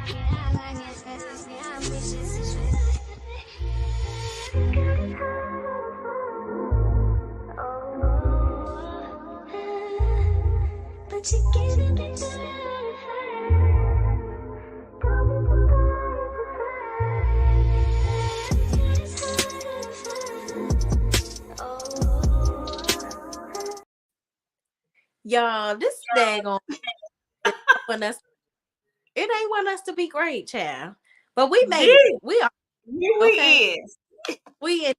But you giving me Y'all, this daggone it want us. It ain't want us to be great, child. But we made it. We are okay. is. We and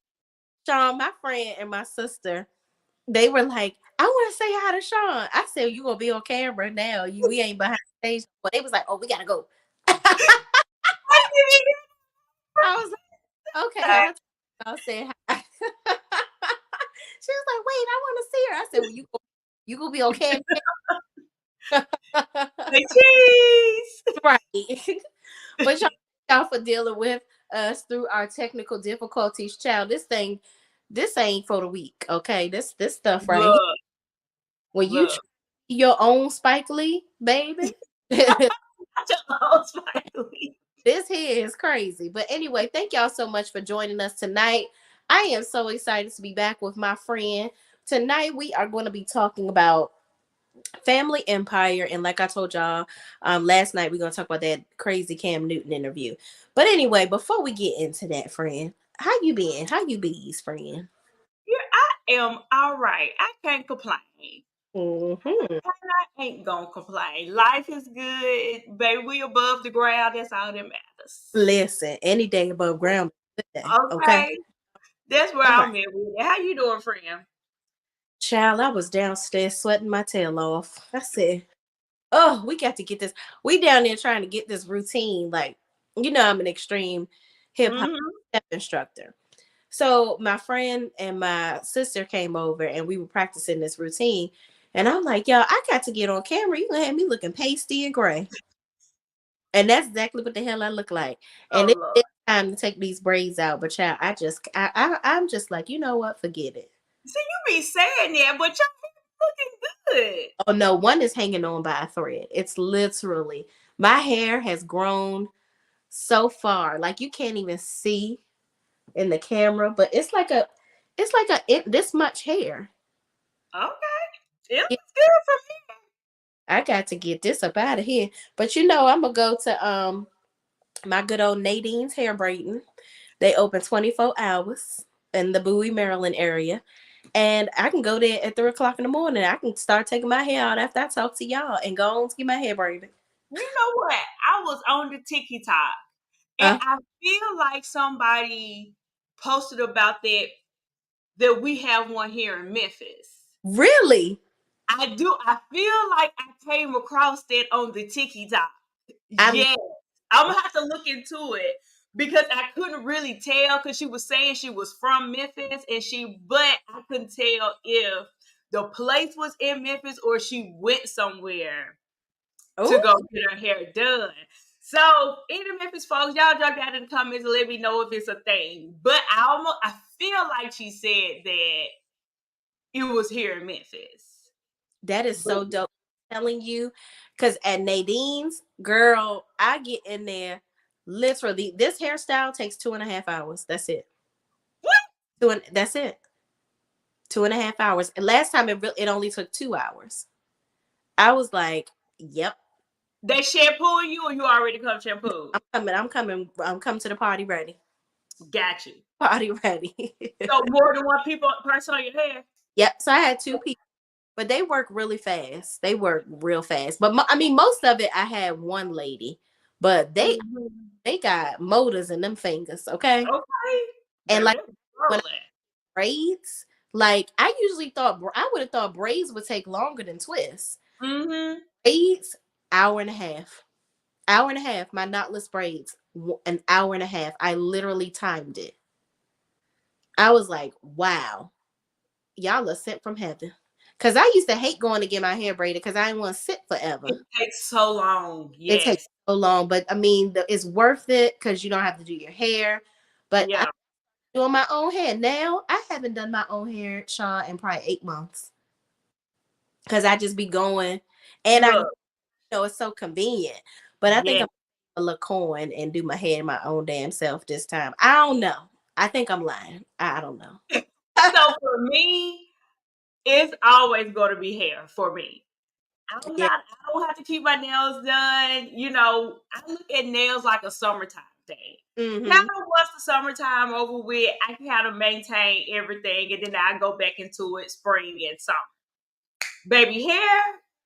Sean, my friend and my sister, they were like, I want to say hi to Sean. I said, you gonna be on camera now. We ain't behind the stage. But they was like, oh, we gotta go. I was like, okay, I'll say hi. She was like, wait, I want to see her. I said, well, you gonna be okay. The cheese. Right. But y'all for dealing with us through our technical difficulties, child. This ain't for the weak, okay? This stuff right here. When you your own Spike Lee, baby. This here is crazy. But anyway, thank y'all so much for joining us tonight. I am so excited to be back with my friend. Tonight we are going to be talking about family empire, and like I told y'all last night, we're going to talk about that crazy Cam Newton interview. But anyway, before we get into that, friend, how you been? How you bees, friend? Yeah, I am all right. I can't complain. Mm-hmm. I ain't gonna complain. Life is good, baby. We above the ground. That's all that matters. Listen, any day above ground. Okay. That's where All I'm at with it. How you doing, friend? Child, I was downstairs sweating my tail off. I said, oh, we got to get this. We down there trying to get this routine. Like, I'm an extreme hip hop step instructor. So my friend and my sister came over and we were practicing this routine. And I'm like, y'all, I got to get on camera. You gonna have me looking pasty and gray. And that's exactly what the hell I look like. And it's time to take these braids out. But child, I'm just like, you know what? Forget it. See, you be saying that, but you're looking good. Oh no, one is hanging on by a thread. It's literally, my hair has grown so far. Like you can't even see in the camera, but it's like this much hair. Okay. It looks good for me. I got to get this up out of here. But I'm gonna go to my good old Nadine's hair braiding. They open 24 hours in the Bowie, Maryland area. And I can go there at 3:00 in the morning. I can start taking my hair out after I talk to y'all and go on to get my hair braided. You know what? I was on the TikTok and I feel like somebody posted about that we have one here in Memphis. Really? I do. I feel like I came across that on the TikTok. Yeah. I'm gonna have to look into it because I couldn't really tell because she was saying she was from Memphis but I couldn't tell if the place was in Memphis or she went somewhere to go get her hair done. So, any Memphis folks, y'all drop down in the comments and let me know if it's a thing. But I feel like she said that it was here in Memphis. That is so dope. I'm telling you, because at Nadine's, girl, I get in there. Literally, this hairstyle takes 2.5 hours. That's it. What? That's it. 2.5 hours. And last time it only took 2 hours. I was like, yep. They shampoo you or you already come shampoo? I'm coming to the party ready. Got you. Party ready. So more than one person on your hair? Yep. So I had 2 people, but they work really fast. They work real fast. But most of it, I had one lady, but they got motors in them fingers. Okay. Okay. And like when braids, like I would have thought braids would take longer than twists. Braids, hour and a half. Hour and a half. My knotless braids, an hour and a half. I literally timed it. I was like, wow, y'all are sent from heaven. Because I used to hate going to get my hair braided because I didn't want to sit forever. It takes so long. Yes. It takes so long. But I mean, it's worth it because you don't have to do your hair. But I'm doing my own hair. Now, I haven't done my own hair, Sean, in probably 8 months. Because I just be going. And I know it's so convenient. But I think a little coin and do my hair my own damn self this time. I don't know. I think I'm lying. I don't know. So for me, it's always going to be hair for me. Yeah. I don't have to keep my nails done. You know, I look at nails like a summertime thing. Now, Mm-hmm. once the summertime over with, I can kind of maintain everything, and then I go back into it spring and summer. Baby, hair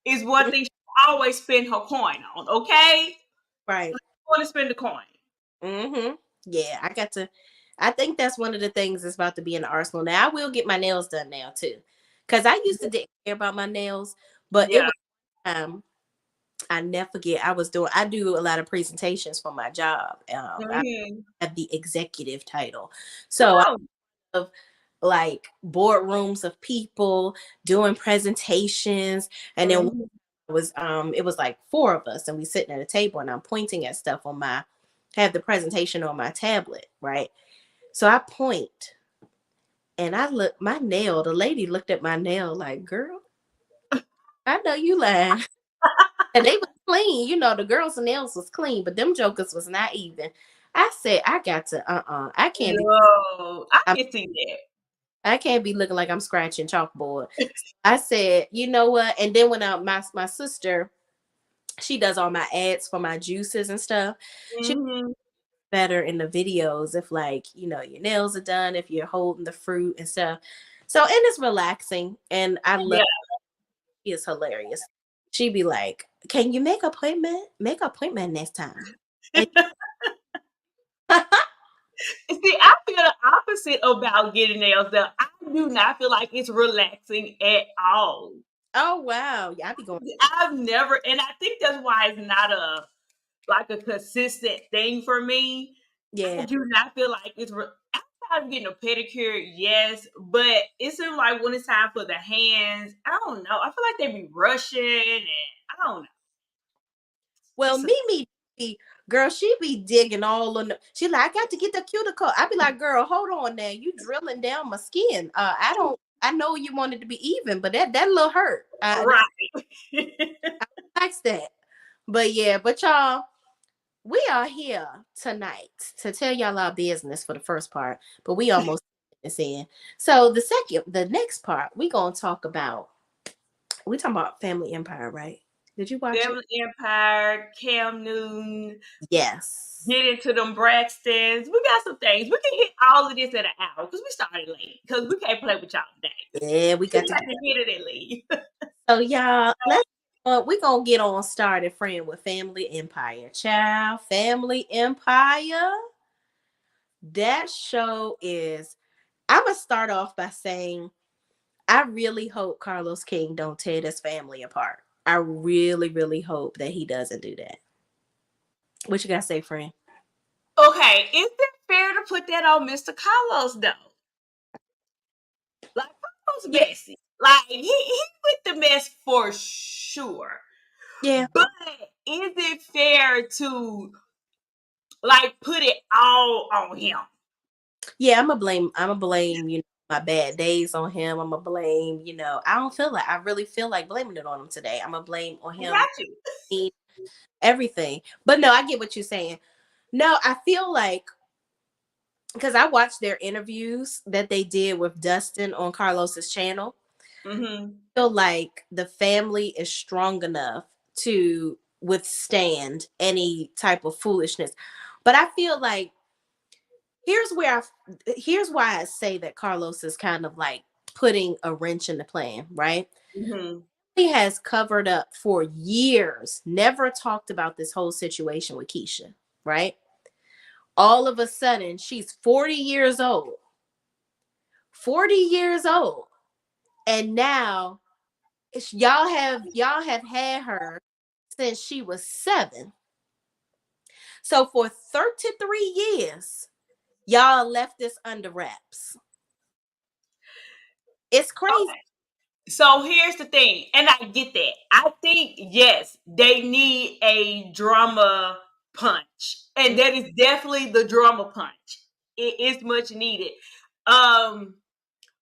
is one thing she always spend her coin on. Okay, Right. I want to spend the coin. Mm-hmm. Yeah, I got to. I think that's one of the things that's about to be in the arsenal. Now I will get my nails done now too, because I used to didn't care about my nails, but it Yeah. was I never forget. I do a lot of presentations for my job. I Mm-hmm. have the executive title, so I Oh. have like boardrooms of people doing presentations, and then Mm-hmm. it was like four of us, and we sitting at a table, and I'm pointing at stuff on my have the presentation on my tablet, right? So I point, and I look my nail. The lady looked at my nail like, "Girl, I know you lying." And they was clean, the girls' nails was clean, but them jokers was not even. I said, I got to, I can't be, Yo, I I'm, can see that. I can't be looking like I'm scratching chalkboard. I said, you know what? And then when my sister, she does all my ads for my juices and stuff. She Mm-hmm. better in the videos if like your nails are done, if you're holding the fruit and stuff. So and it's relaxing, and I love. Yeah. She is hilarious. She'd be like, "Can you make appointment? Make appointment next time." And See, I feel the opposite about getting nails done. I do not feel like it's relaxing at all. oh wow, yeah, I be going. I've never, and I think that's why it's not a consistent thing for me. I Yeah. do not feel like outside of getting a pedicure, yes, but it seems like when it's time for the hands, I don't know. I feel like they be rushing, and I don't know. Well, It's a, Mimi, girl, she be digging all on the. She like, I got to get the cuticle. I be like, girl, hold on now, you drilling down my skin. I don't. I know you wanted to be even, but that little hurt. right. That's that. But yeah, but y'all, we are here tonight to tell y'all our business for the first part, but we almost is in. So the next part, we talking about Family Empire, right? Did you watch it? Family Empire, Cam Newton, Yes. get into them Braxtons. We got some things. We can hit all of this at an hour because we started late. Because we can't play with y'all today. Yeah, we We got to got get. to hit it and leave. So y'all, we gonna get on started, friend, with Family Empire. Child, Family Empire. That show is. I'm gonna start off by saying I really hope Carlos King don't tear this family apart. I really, really hope that he doesn't do that. What you gotta say, friend? Okay, is it fair to put that on Mr. Carlos though? Like Carlos Yeah, messy. Like he with the mess for sure. yeah, But is it fair to like put it all on him? yeah. I'm gonna blame. My bad days on him. I'm gonna blame. I don't feel like. I really feel like blaming it on him today. I'm gonna blame on I him. got you. Everything. But no, I get what you're saying. No, I feel like because I watched their interviews that they did with Dustin on Carlos's channel. Mm-hmm. I feel like the family is strong enough to withstand any type of foolishness. But I feel like here's where here's why I say that Carlos is kind of like putting a wrench in the plan, right? Mm-hmm. He has covered up for years, never talked about this whole situation with Keisha, right? All of a sudden, she's 40 years old. 40 years old. And now y'all have had her since she was 7. So for 33 years, y'all left this under wraps. It's crazy. Okay. So here's the thing, and I get that. I think yes, they need a drama punch, and that is definitely the drama punch. It is much needed. Um,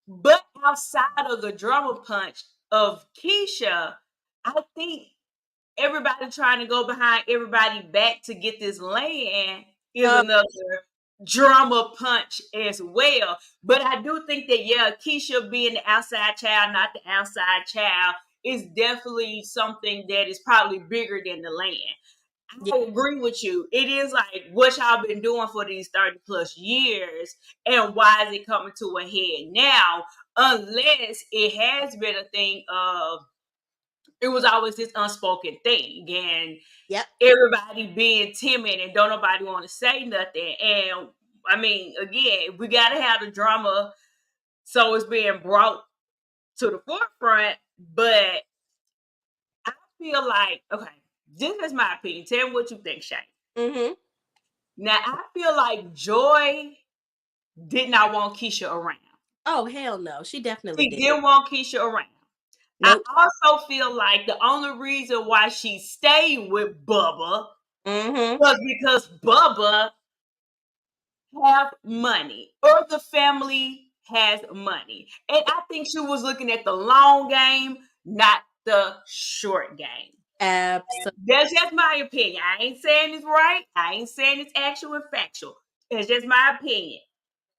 but outside of the drama punch of Keisha, I think everybody trying to go behind everybody back to get this land is another drama punch as well. But I do think that, yeah, Keisha being the outside child, not the outside child, is definitely something that is probably bigger than the land. Yeah. I agree with you. It is like what y'all been doing for these 30 plus years, and why is it coming to a head now? Unless it has been a thing of, it was always this unspoken thing, and Yep. everybody being timid and don't nobody want to say nothing. And I mean, again, we got to have the drama, so it's being brought to the forefront. But I feel like, okay, this is my opinion. Tell me what you think, Shay. Mm-hmm. Now, I feel like Joy did not want Keisha around. Oh, hell no. She definitely She did. didn't want Keisha around. I Nope. also feel like the only reason why she stayed with Bubba Mm-hmm. was because Bubba have money, or the family has money. And I think she was looking at the long game, not the short game. Absolutely. That's just my opinion. I ain't saying it's right. I ain't saying it's actual and factual. It's just my opinion.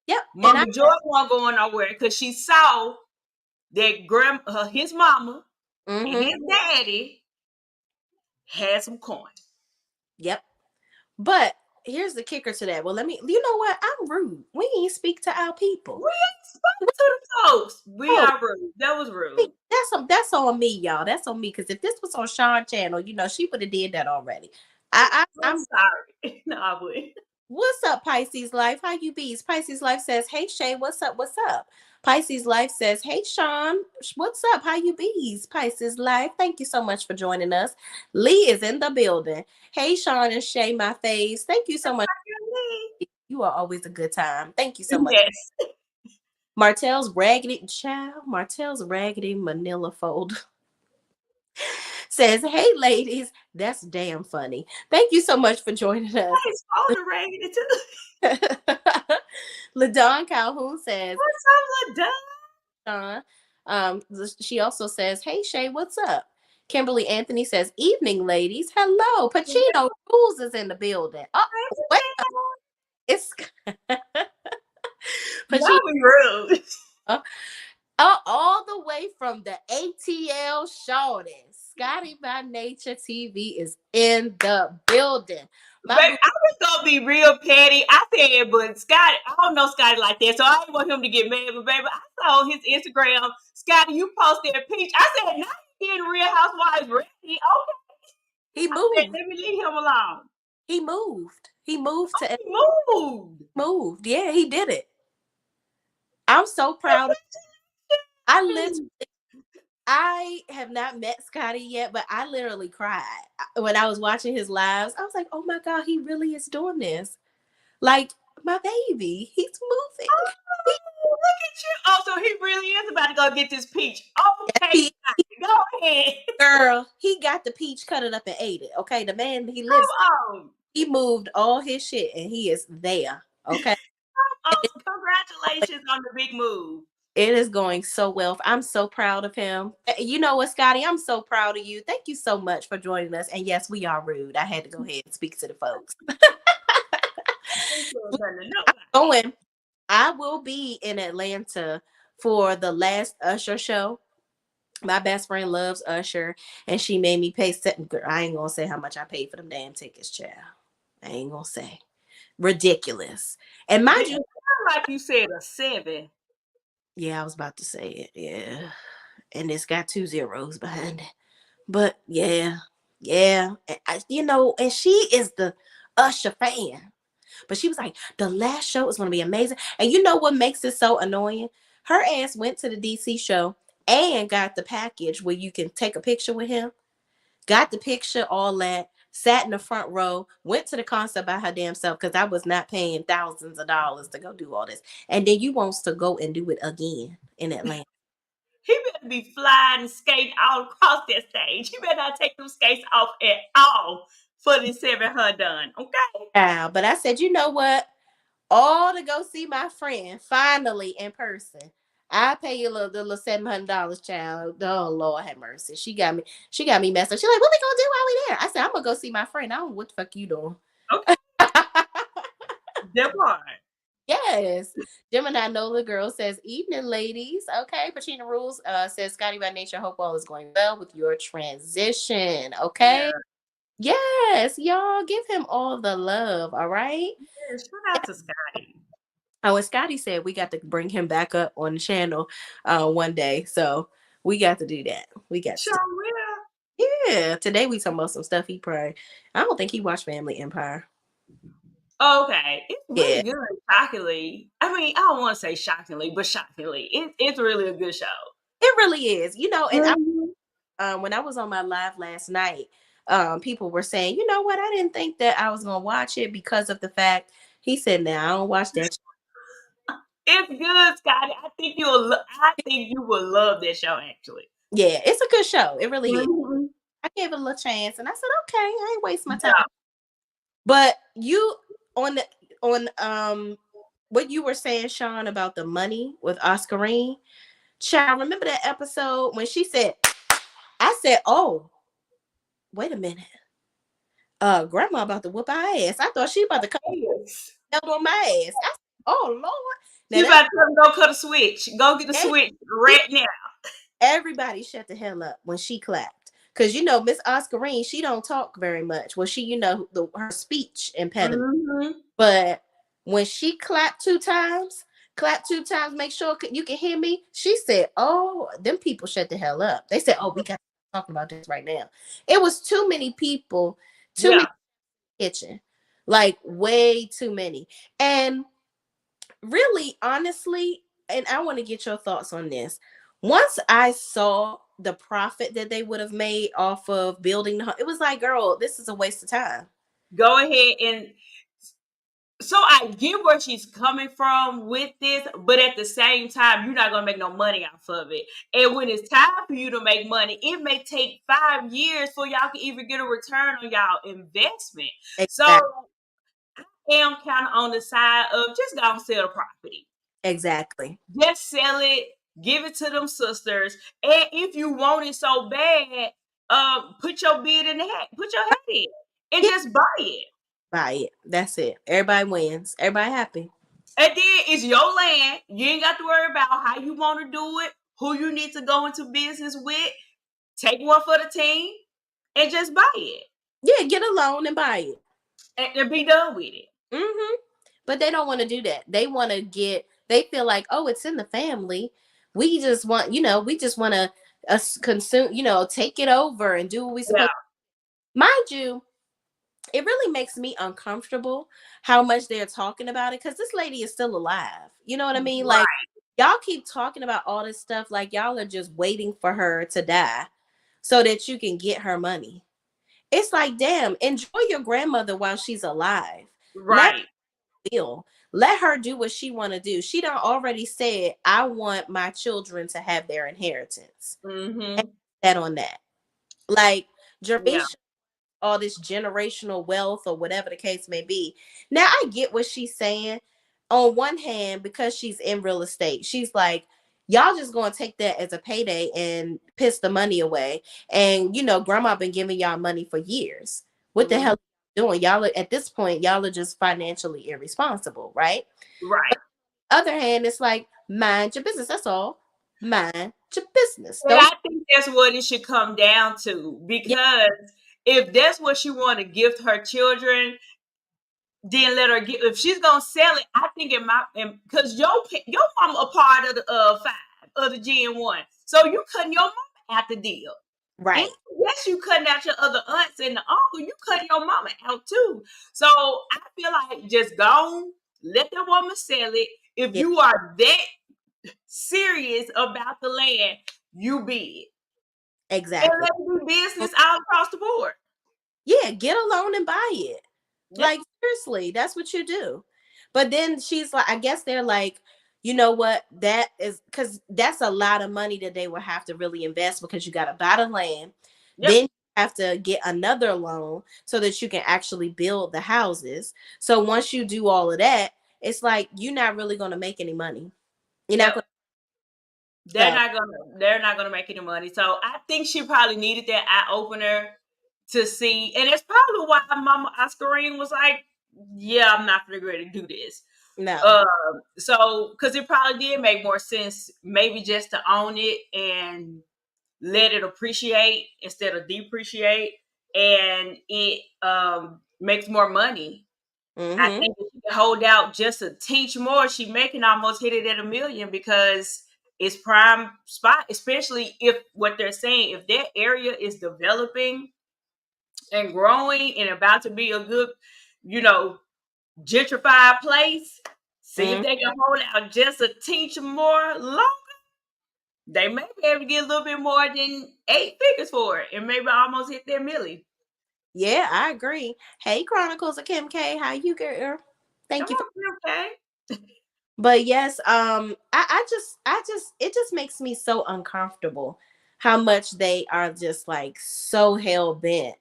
Yep. And Mama Joy wasn't going nowhere because she saw that his mama and mm-hmm. his daddy had some coin. Yep. But here's the kicker to that. Well, you know what? I'm rude. We ain't speak to our people. We ain't spoke to the folks. We Oh, are rude. That was rude. that's on me, y'all. That's on me. Because if this was on Sean channel, she would have did that already. I'm I'm sorry. No, I wouldn't. What's up, Pisces Life? How you bees? Pisces Life says, hey Shay, what's up? What's up? Pisces Life says, hey Sean, what's up? How you bees? Pisces Life, thank you so much for joining us. Lee is in the building. Hey Sean and Shay, my faves. Thank you so much. You are always a good time. Thank you so much. Yes. Martell's raggedy Manila fold says, hey ladies, that's damn funny. Thank you so much for joining us. It's phone raggedy too. LaDon Calhoun says, What's up, Sean. She also says, hey Shay, what's up? Kimberly Anthony says, evening, ladies. Hello. Pacino Rules is in the building. Oh, wait. It's Pacino. Y'all be rude. All the way from the ATL Shorty. Scotty by Nature TV is in the building. Babe, I was gonna be real petty. I said, but Scotty, I don't know Scotty like that, so I didn't want him to get mad. But baby, I saw his Instagram. Scotty, you posted a peach. I said, now you getting Real Housewives ready. Okay. He I said, moved. let me leave him alone. He moved. He moved to He moved. moved. Yeah, he did it. I'm so proud of I have not met Scotty yet, but I literally cried when I was watching his lives. I was like, "Oh my god, he really is doing this! Like my baby, he's moving." Oh, look at you. Oh, so he really is about to go get this peach. Okay, He, go ahead. girl, he got the peach, cut it up, and ate it. Okay, the man he Come lives. on. He moved all his shit, and he is there. Okay, Oh, congratulations on the big move. it is going so well. I'm so proud of him. You know what, Scotty? I'm so proud of you. Thank you so much for joining us. And yes, we are rude. I had to go ahead and speak to the folks. Going. I will be in Atlanta for the last Usher show. My best friend loves Usher, and she made me pay. I ain't gonna say how much I paid for them damn tickets, child. I ain't gonna say. Ridiculous. And mind you, like you said, a 7. yeah, I was about to say it. Yeah, and it's got 2 zeros behind it. But yeah, yeah, and she is the Usher fan. But she was like, the last show is going to be amazing. And you know what makes it so annoying? Her ass went to the DC show and got the package where you can take a picture with him. Got the picture, all that. Sat in the front row. Went to the concert by her damn self because I was not paying thousands of dollars to go do all this. And then you wants to go and do it again in Atlanta. He better be flying and skating all across that stage. He better not take them skates off at all for this 7 done. Okay. But I said, you know what? All to go see my friend finally in person. I pay you the little $700, child. Oh Lord have mercy. She got me messed up. She's like, what we gonna do while we there? I said, I'm gonna go see my friend. I don't know what the fuck you doing. Okay, that part. Yes. Gemini Nola girl says, evening, ladies. Okay. Pacina Rules says, Scotty by nature, hope all is going well with your transition. Yeah. Okay. Yes, y'all give him all the love. All right. Yeah, shout out to Scotty. Oh, and Scotty said we got to bring him back up on the channel one day. So we got to do that. We got to. Sure will. Yeah. Today we talking about some stuff he probably. I don't think he watched Family Empire. Okay, it's Yeah. really good. Shockingly, I mean, I don't want to say shockingly, but shockingly, it's really a good show. It really is. You know, and Mhm. when I was on my live last night, people were saying, you know what, I didn't think that I was gonna watch it because of the fact he said, "Now I don't watch that." It's good, Scotty. I think you will love that show. Actually, Yeah, it's a good show. It really is. Mhm. I gave it a little chance, and I said, okay, I ain't waste my time. Yeah. But you on the on what you were saying, Sean, about the money with Oscarine, child. Remember that episode when she said, "I said, oh, wait a minute, grandma about to whoop our ass. I thought she about to come Yes. on my ass." I said, oh Lord, now You that about to tell him, go cut a switch. Go get a eh, switch right now. everybody shut the hell up when she clapped. Cause you know Miss Oscarine, she don't talk very much. Well, she, her speech impediment. Hmm. But when she clap 2 times, make sure you can hear me. She said, "Oh, them people shut the hell up." They said, "Oh, we got to talk about this right now." It was too many people, too Yeah. many kitchen, like way too many. And really, honestly, and I want to get your thoughts on this. Once I saw the profit that they would have made off of building the home, it was like, girl, this is a waste of time. Go ahead and so I get where she's coming from with this, but at the same time, you're not gonna make no money off of it. And when it's time for you to make money, it may take 5 years for y'all can even get a return on y'all investment. So Exactly. I am kind of on the side of just go and sell the property. Exactly. Just sell it, give it to them sisters. And if you want it so bad, put your bid in the hat, put your head in, and Yeah, just buy it. buy it. That's it. Everybody wins. Everybody happy. And then it's your land. You ain't got to worry about how you want to do it, who you need to go into business with. Take one for the team and just buy it Yeah, get a loan and buy it. and be done with it. Hmm. But they don't want to do that. They want to they feel like, oh, it's in the family. We just want, we just want to consume, take it over and do what we Yeah, supposed. Mind you, it really makes me uncomfortable how much they're talking about it because this lady is still alive. You know what I mean? Like, right, y'all keep talking about all this stuff like y'all are just waiting for her to die so that you can get her money. It's like, damn, enjoy your grandmother while she's alive. Let right. her feel. Let her do what she want to do. She done already said, I want my children to have their inheritance. And Mm-hmm. that on that. Like, Yeah, Jermaine, all this generational wealth or whatever the case may be. Now I get what she's saying. On one hand, because she's in real estate, she's like, y'all just gonna take that as a payday and piss the money away. And grandma been giving y'all money for years. What the mm-hmm. hell are you doing? Y'all are, at this point, y'all are just financially irresponsible, right? Right. Other hand, it's like, mind your business. That's all. Mind your business. And Don't. I think that's what it should come down to Yeah, because if that's what she want to gift her children, then let her get. If she's gonna sell it, I think it might because your mama a part of the five of the Gen 1, so you cutting your mama out the deal. And right. yes, you cutting out your other aunts and the uncle. You cutting your mama out too. So I feel like just go on, let the woman sell it. If Yeah, you are that serious about the land, you bid and exactly. let it do business all across the board. Yeah, get a loan and buy it. Yep, Like, seriously, that's what you do. But then she's like, I guess they're like, you know what? That is because that's a lot of money that they will have to really invest because you got to buy the land. yep, Then you have to get another loan so that you can actually build the houses. So once you do all of that, it's like you're not really going to make any money. You're not yep. going They're not gonna make any money. So I think she probably needed that eye opener to see, and it's probably why Mama Oscarine was like, "Yeah, I'm not gonna ready to do this." No. So because it probably did make more sense, maybe just to own it and let it appreciate instead of depreciate, and it makes more money. I Mm-hmm. think if she can hold out just a teach more, she making almost hit it at 1 million because it's prime spot, especially if what they're saying, if that area is developing and growing and about to be a good, you know, gentrified place. See if Mm-hmm. they can hold out just a teach more long. They may be able to get a little bit more than 8 figures for it and maybe almost hit their milli. Yeah, I agree. Hey, Chronicles of Kim K, how you girl? Come Thank you for. on, okay. But yes, it just makes me so uncomfortable how much they are just like so hell bent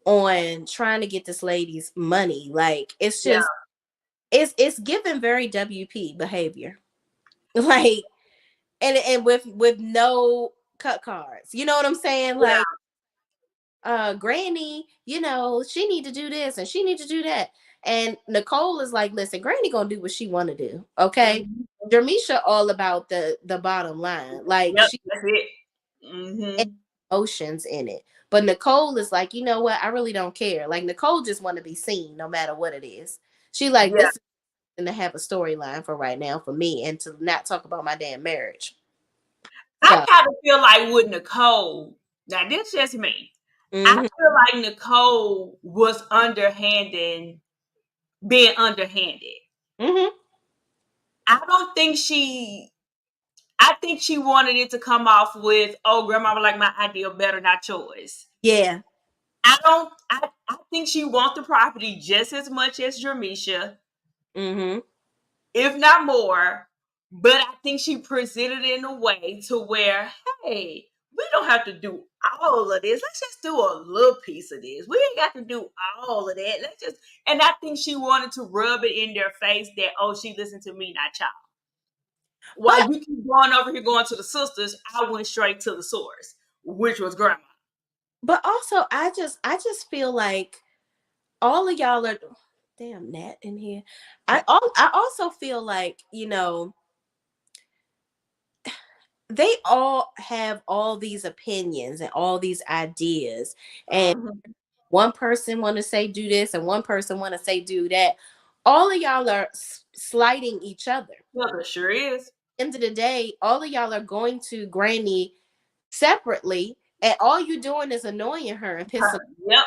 on trying to get this lady's money. Like it's Yeah, just it's given very WP behavior. Like and with no cut cards. You know what I'm saying? yeah. Like Granny, she need to do this and she need to do that. And Nicole is like, listen, Granny gonna do what she wanna do. Okay. Mhm. Dermisha all about the bottom line. Like Yep, she that's it. Mhm. emotions in it. But Nicole is like, you know what? I really don't care. Like Nicole just want to be seen no matter what it is. She like Yeah. this is to have a storyline for right now for me and to not talk about my damn marriage. I So kind of feel like with Nicole, now this just me. I mhm, feel like Nicole was underhanded, being underhanded. mhm, I don't think I think she wanted it to come off with, "Oh, grandma would like my idea better, not yours." yeah. I don't. I think she wants the property just as much as Jermisha, Mhm. if not more. But I think she presented it in a way to where, hey, we don't have to do all of this. Let's just do a little piece of this. We ain't got to do all of that. Let's just. And I think she wanted to rub it in their face that, oh, she listened to me, not y'all. While But you keep going over here going to the sisters, I went straight to the source, which was grandma. also I just feel like all of y'all are damn Nat in here. I also feel like, they all have all these opinions and all these ideas, and Mhm. one person want to say do this and one person want to say do that. All of y'all are slighting each other. Well, it sure is. End of the day, all of y'all are going to Granny separately, and all you doing is annoying her and pissing. Yep.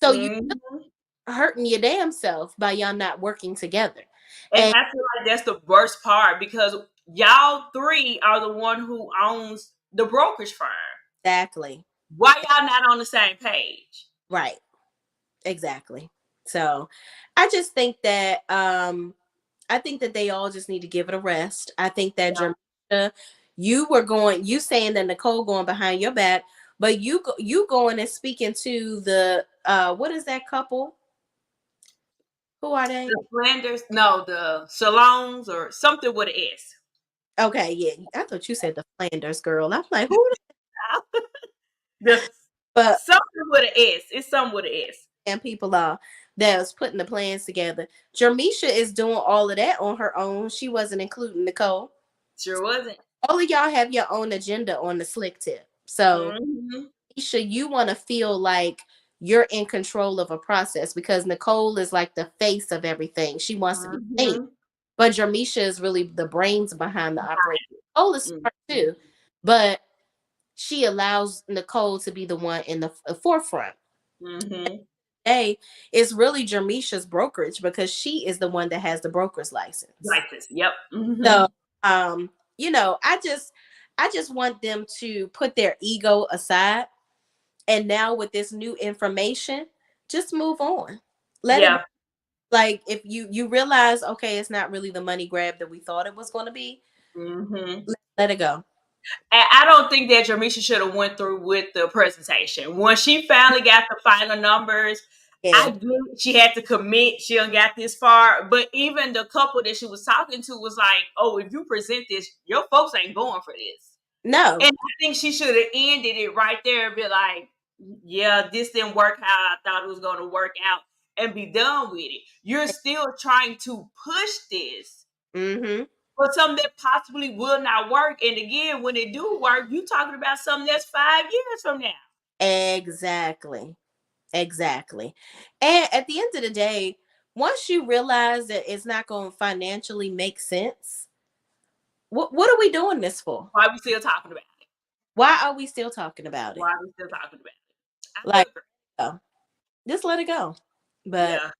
So you Mhm. hurting your damn self by y'all not working together. And And I feel like that's the worst part because y'all three are the one who owns the brokerage firm. exactly. Why y'all not on the same page? Right. Exactly. So I just think that I think that they all just need to give it a rest. I think that Yeah. Jermica, you saying that Nicole going behind your back, but you going and speaking to the what is that couple? Who are they? The Flanders, no, the Salons or something with an S. Okay, yeah. I thought you said the Flanders girl. I'm like, who The but something with an S. It's something with an S. and people are that was putting the plans together. Jermisha is doing all of that on her own. She wasn't including Nicole. Sure wasn't. All of y'all have your own agenda on the slick tip. So, Mm-hmm. Isha, you want to feel like you're in control of a process because Nicole is like the face of everything. She wants to be seen. Mm-hmm. But Jermisha is really the brains behind the operation. Nicole is smart Mm-hmm. too, but she allows Nicole to be the one in the forefront. Mm-hmm. A is really Jermisha's brokerage because she is the one that has the broker's license. Like this. Yep. Mm-hmm. So, um, I just want them to put their ego aside, and now with this new information, just move on. Let it Yeah. like if you realize, okay, it's not really the money grab that we thought it was going to be. Mm-hmm. Let it go. And I don't think that Jamisha should have went through with the presentation. When she finally got the final numbers, Yeah. I get she had to commit. She done got this far. But even the couple that she was talking to was like, oh, if you present this, your folks ain't going for this. No. And I think she should have ended it right there and be like, yeah, this didn't work how I thought it was going to work out and be done with it. You're still trying to push this Mm-hmm. for something that possibly will not work. And again, when it do work, you talking about something that's 5 years from now. Exactly. Exactly. And at the end of the day, once you realize that it's not going to financially make sense, what are we doing this for? Why are we still talking about it? Why are we still talking about it? Why are we still talking about it? I Like, agree. oh, just let it go. But Yeah.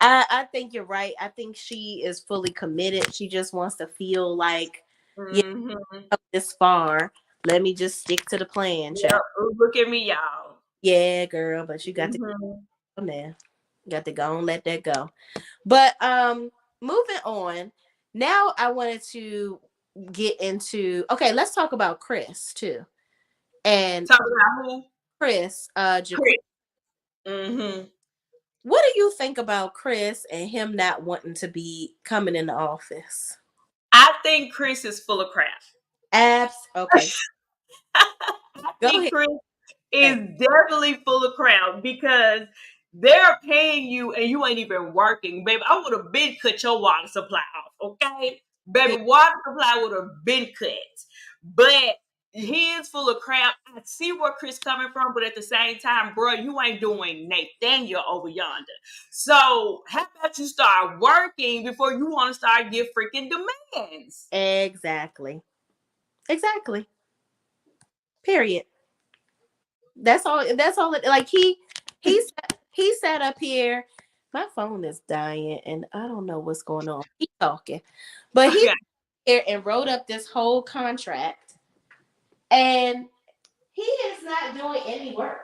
I think you're right. I think she is fully committed. She just wants to feel like, yeah, Mm-hmm. this far. Let me just stick to the plan, child. Yep. Look at me, y'all. Yeah, girl, but you got to Mm-hmm. go on there. Got to go and let that go. But moving on. Now I wanted to get into, okay, let's talk about Chris too. And Talk about who? Chris, Jaquita. Chris. Mm-hmm. What do you think about Chris and him not wanting to be coming in the office? I think Chris is full of crap. Abs. Okay, I go think ahead. Chris is definitely full of crap because they're paying you and you ain't even working, baby. I would have been cut your water supply off, okay? Baby, water supply would have been cut. But he is full of crap. I see where Chris coming from, but at the same time, bro, you ain't doing Nathaniel over yonder. So how about you start working before you want to start get freaking demands? Exactly. Exactly. Period. That's all. That's all. Like he sat up here. My phone is dying, and I don't know what's going on. He's talking, but he Okay. sat here and wrote up this whole contract, and he is not doing any work.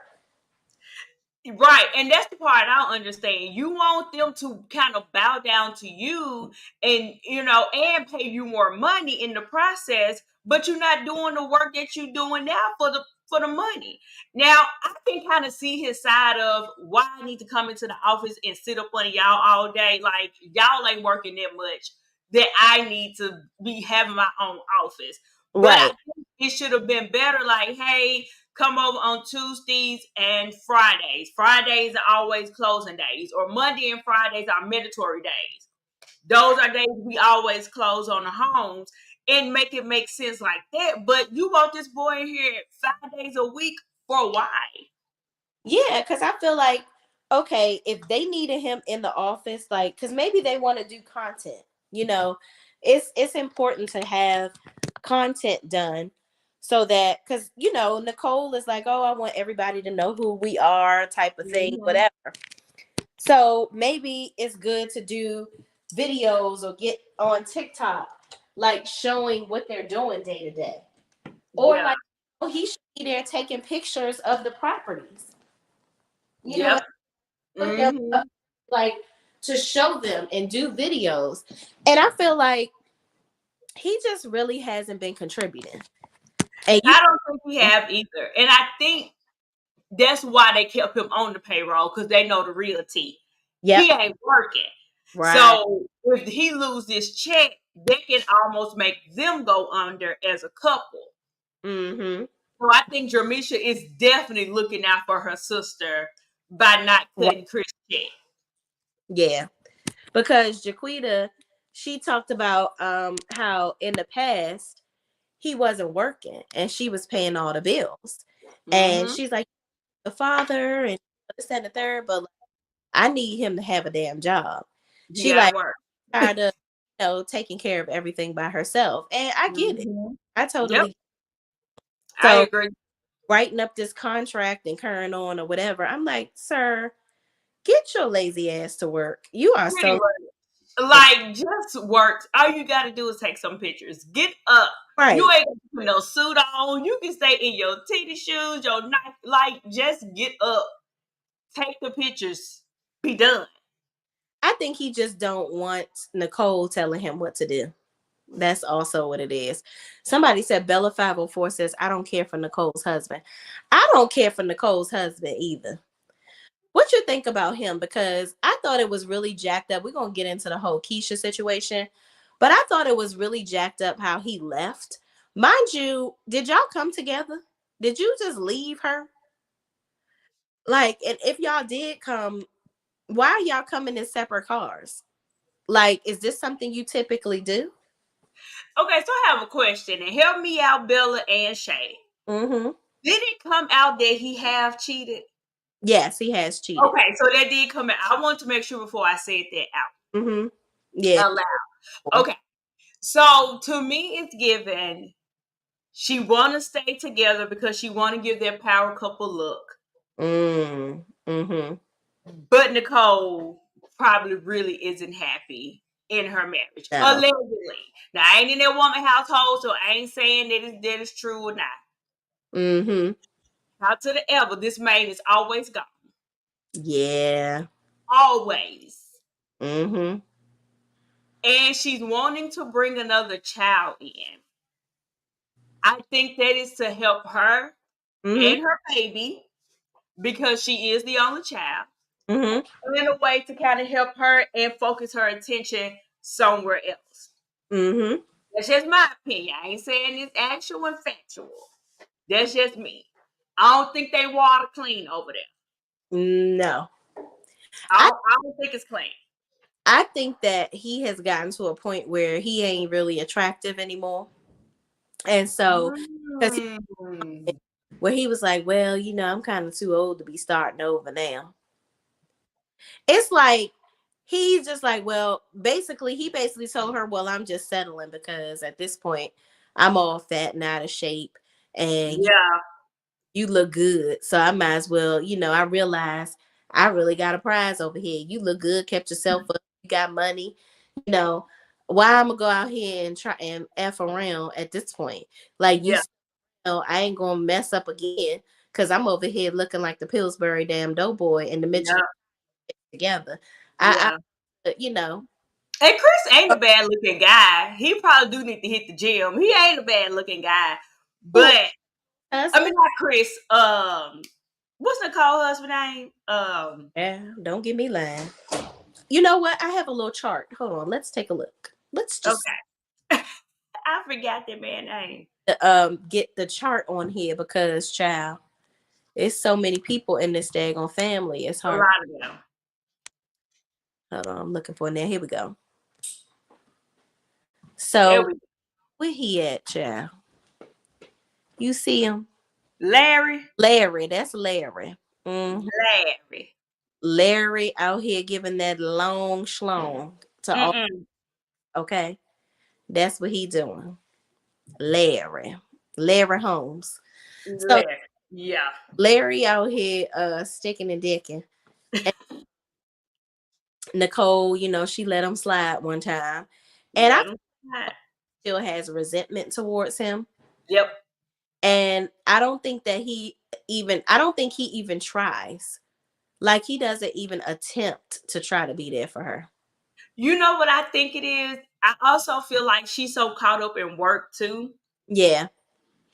Right, and that's the part I don't understand. You want them to kind of bow down to you, and and pay you more money in the process, but you're not doing the work that you're doing now for the money. Now I can kind of see his side of why I need to come into the office and sit up on y'all all day. Like y'all ain't working that much that I need to be having my own office. But I Right. think it should have been better. Like, hey, come over on Tuesdays and Fridays. Fridays are always closing days, or Monday and Fridays are mandatory days. Those are days we always close on the homes and make it make sense like that. But you want this boy in here 5 days a week for why? Yeah, because I feel like, okay, if they needed him in the office, like, because maybe they want to do content, you know, it's important to have content done so that, because Nicole is like, oh, I want everybody to know who we are, type of thing, Mm-hmm. whatever. So maybe it's good to do videos or get on TikTok, like showing what they're doing day to day, or Yeah. like, oh, he should be there taking pictures of the properties. You know, Yep. put them Mm-hmm. up, like, to show them and do videos. And I feel like he just really hasn't been contributing. And you I don't think we have either. And I think that's why they kept him on the payroll because they know the realty. yep, He ain't working. right. So if he lose this check, they can almost make them go under as a couple. Mm-hmm. So I think Jermisha is definitely looking out for her sister by not Right. cutting Chris check. Yeah. Because Jaquita, she talked about how in the past he wasn't working and she was paying all the bills. And Mm-hmm. she's like, the father and this and the third, but like, I need him to have a damn job. He She got like work. tired of taking care of everything by herself. And I get it. Mm-hmm. I Yep, totally. I So agree. writing up this contract and carrying on or whatever, I'm like, sir, get your lazy ass to work. You are Pretty so much. Like, just work. All you got to do is take some pictures. Get up. You right. ain't gonna put no suit on. You can stay in your titty shoes, your knife. Like, just get up. Take the pictures. Be done. I think he just don't want Nicole telling him what to do. That's also what it is. Somebody said Bella 504 says, I don't care for Nicole's husband. I don't care for Nicole's husband either. What you think about him? Because I thought it was really jacked up. We're gonna get into the whole Keisha situation, but I thought it was really jacked up how he left. Mind you, did y'all come together? Did you just leave her? Like, and if y'all did come, why are y'all coming in separate cars? Like, is this something you typically do? Okay, so I have a question, and help me out, Bella and Shay. Mm-hmm. Did it come out that he have cheated? Yes, he has cheated. Okay, so that did come out. I want to make sure before I said that Mm-hmm. Yeah. out loud. Okay, so to me, it's given she want to stay together because she want to give their power couple look. Mm-hmm. But Nicole probably really isn't happy in her marriage, No. allegedly. Now, I ain't in that woman household, so I ain't saying that is true or not. Mm-hmm. Out to the ever, this man is always gone. Yeah. Always. Mm-hmm. And she's wanting to bring another child in. I think that is to help her Mm-hmm. and her baby because she is the only child. Mm-hmm. In a way to kind of help her and focus her attention somewhere else. Mm-hmm. That's just my opinion. I ain't saying it's actual and factual. That's just me. I don't think they water clean over there. No. I I don't think it's clean. I think that he has gotten to a point where he ain't really attractive anymore. And so, because Mm. where he was like, well, I'm kind of too old to be starting over now. It's like he's just like, well, basically, he basically told her, well, I'm just settling because at this point, I'm all fat and out of shape, and Yeah, you look good. So I might as well, I realize I really got a prize over here. You look good, kept yourself up, you got money, you know. Why I'm gonna go out here and try and F around at this point? Like yeah, I ain't gonna mess up again because I'm over here looking like the Pillsbury damn doughboy in the Mitchell yeah, together. I, yeah. you know, And Chris ain't a bad looking guy. He probably do need to hit the gym. He ain't a bad looking guy. who But I mean husband? not Chris. What's Nicole's husband name? Yeah, don't get me lying. You know what? I have a little chart. Hold on, let's take a look. Let's just Okay. I forgot that man name. get the chart on here because child, it's so many people in this daggone family. It's A hard. lot of them. Hold on, I'm looking for it now. Here we go. There So we go. where he at, child? You see him? Larry. Larry. That's Larry. Mhm. Larry. Larry out here giving that long schlong to all. Mm-mm. Okay, that's what he doing. Larry. Larry Holmes. So Larry. Yeah. Larry out here sticking and dicking. And Nicole, she let him slide one time. And I Let him slide. still has resentment towards him. Yep. And I don't think he even tries. Like he doesn't even attempt to try to be there for her. You know what I think it is? I also feel like she's so caught up in work too Yeah.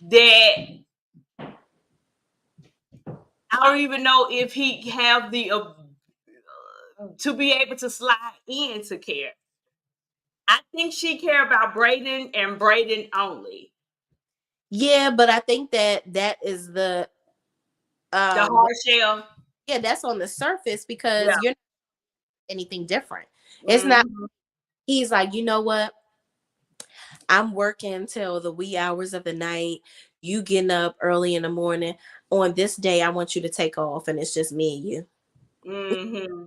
that I don't even know if he have the to be able to slide into care. I think she care about Braden and Braden only. Yeah, but I think that is The um hard shell. yeah, that's on the surface Yeah. because you're not anything different. It's not Mm-hmm. he's like, you know what? I'm working till the wee hours of the night. You getting up early in the morning. On this day, I want you to take off, and it's just me and you. Mm-hmm.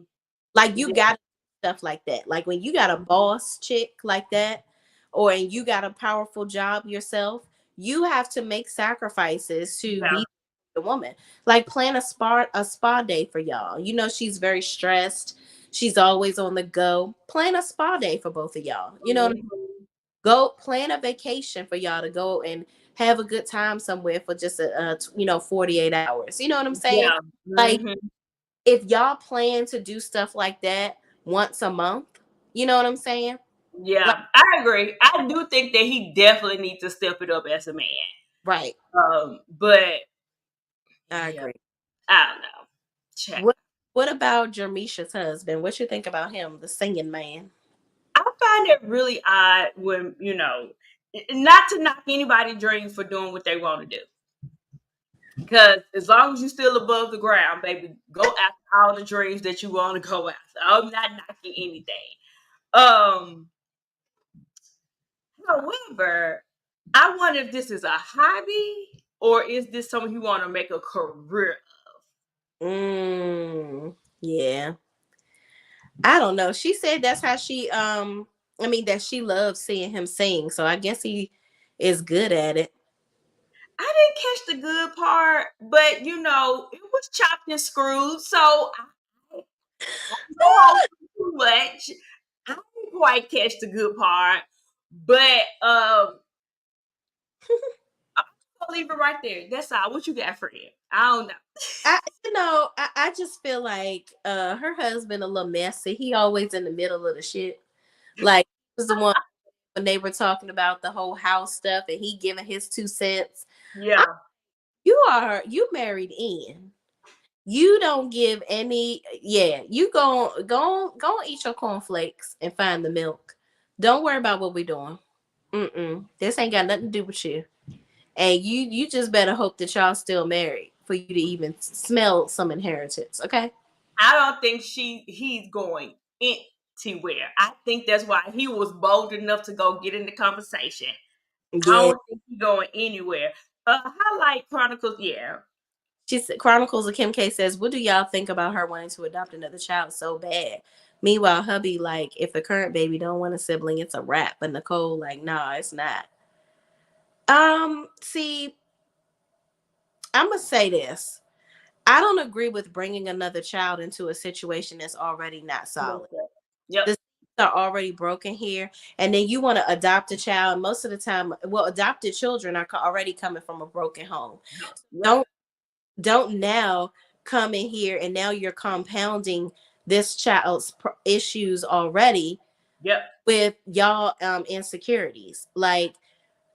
Like you Yeah. got stuff like that. Like when you got a boss chick like that, or and you got a powerful job yourself, you have to make sacrifices to Yeah. be the woman. Like plan a spa day for y'all. She's very stressed. She's always on the go. Plan a spa day for both of y'all. Mm-hmm. Go plan a vacation for y'all to go and have a good time somewhere for just 48 hours. You know what I'm saying? Yeah. Like Mm-hmm. if y'all plan to do stuff like that once a month, you know what I'm saying? Like Yeah. I agree. I do think that he definitely needs to step it up as a man. right. But I yeah, agree. I don't know. Check. What What about Jermisha's husband? What you think about him, the singing man? I find it really odd when, not to knock anybody dreams for doing what they want to do. Because as long as you're still above the ground, baby, go after all the dreams that you want to go after. I'm not knocking anything. Um, However, I wonder if this is a hobby or is this something you want to make a career Yeah. I don't know. She said that's how she I mean that she loves seeing him sing. So I guess he is good at it. I didn't catch the good part, but it was chopped and screwed, so I don't hold too much. I didn't quite catch the good part, but I'll leave it right there. That's all. What you got for it? I don't know. I just feel like her husband a little messy. He always in the middle of the shit. Like he was the one when they were talking about the whole house stuff and he giving his 2 cents. I, Yeah, you married in. You don't give any. Yeah, you go eat your cornflakes and find the milk. Don't worry about what we doing. This ain't got nothing to do with you. And you just better hope that y'all still married for you to even smell some inheritance. Okay. I don't think he's going anywhere. I think that's why he was bold enough to go get in the conversation. I Yeah. don't think he's going anywhere. Highlight Chronicles, yeah. She said, Chronicles of Kim K says, "What do y'all think about her wanting to adopt another child so bad?" Meanwhile, hubby like, if the current baby don't want a sibling, it's a wrap. But Nicole like, nah, it's not. See, I'm gonna say this. I don't agree with bringing another child into a situation that's already not solid. Yep. The seeds are already broken here, and then you want to adopt a child. Most of the time, well, adopted children are already coming from a broken home. Yep. Don't don't now come in here and now you're compounding this child's issues already Yep. with y'all insecurities. Like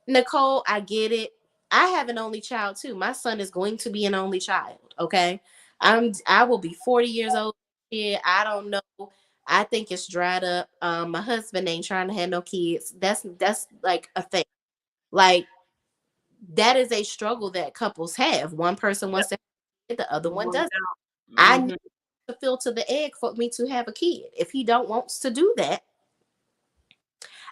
Nicole, I get it. I have an only child too. My son is going to be an only child. Okay. I will be 40 years old. Yeah, I don't know. I think it's dried up. My husband ain't trying to have no kids. That's like a thing. Like that is a struggle that couples have. One person Yep. wants to have the other one doesn't. I Mm-hmm. need to filter the egg for me to have a kid. If he don't wants to do that,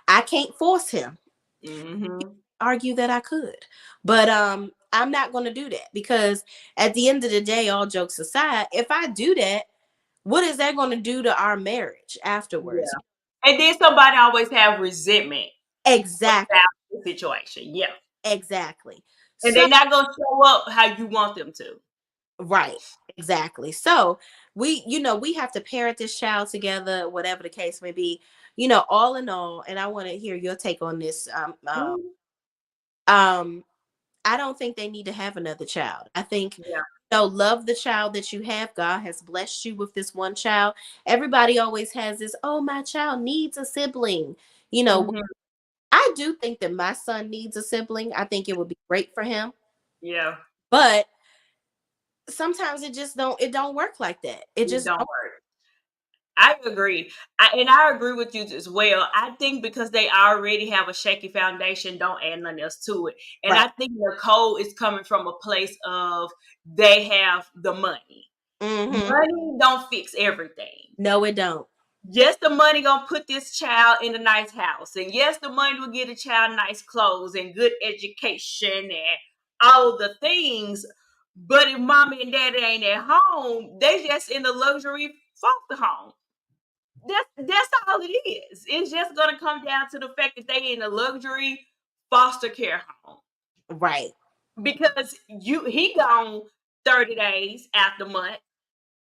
I can't force him. Mm-hmm. Argue that I could. But I'm not going to do that because at the end of the day, all jokes aside, if I do that, what is that going to do to our marriage afterwards? Yeah. And then somebody always have resentment Exactly. about the situation. Yeah. Exactly. And So they're not gonna show up how you want them to. right. Exactly. So we have to parent this child together, whatever the case may be. All in all, and I want to hear your take on this. Mhm. Um, I don't think they need to have another child. I think Yeah. love the child that you have. God has blessed you with this one child. Everybody always has this, oh, my child needs a sibling. You know, Mhm. I do think that my son needs a sibling. I think it would be great for him. Yeah. But sometimes it don't work like that. It It just don't don't. work. I agree. I agree with you as well. I think because they already have a shaky foundation, don't add nothing else to it. And Right. I think Nicole is coming from a place of they have the money. Hmm. Money don't fix everything. No, it don't. Yes, the money gonna put this child in a nice house, and yes, the money will get a child nice clothes and good education and all the things. But if mommy and daddy ain't at home, they just in the luxury foster home. That's all it is. It's just gonna come down to the fact that they in a luxury foster care home Right. because he gone 30 days out the month.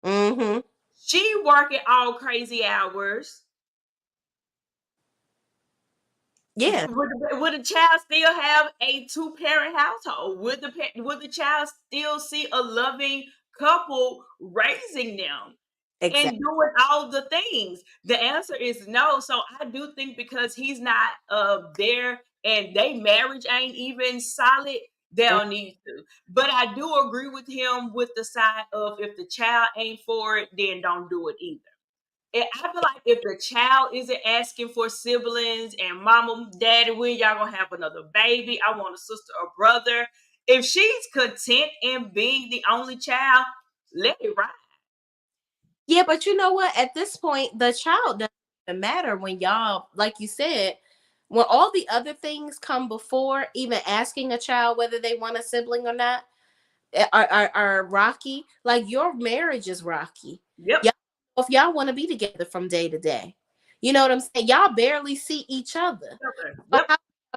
Hmm. She working all crazy hours. Yeah. Would the child still have a two-parent household? Would the child still see a loving couple raising them and Exactly. doing all the things? The answer is no. So I do think because he's not there and they marriage ain't even solid, they don't need to. But I do agree with him with the side of if the child ain't for it, then don't do it either. And I feel like if the child isn't asking for siblings and mama, daddy, when y'all gonna have another baby? I want a sister or brother. If she's content in being the only child, let it ride. Yeah, but you know what? At this point, the child doesn't even matter when y'all, like you said, when all the other things come before even asking a child whether they want a sibling or not, are rocky. Like your marriage is rocky. Yep. Y'all, if y'all want to be together from day to day, you know what I'm saying? Y'all barely see each other. So Yep. how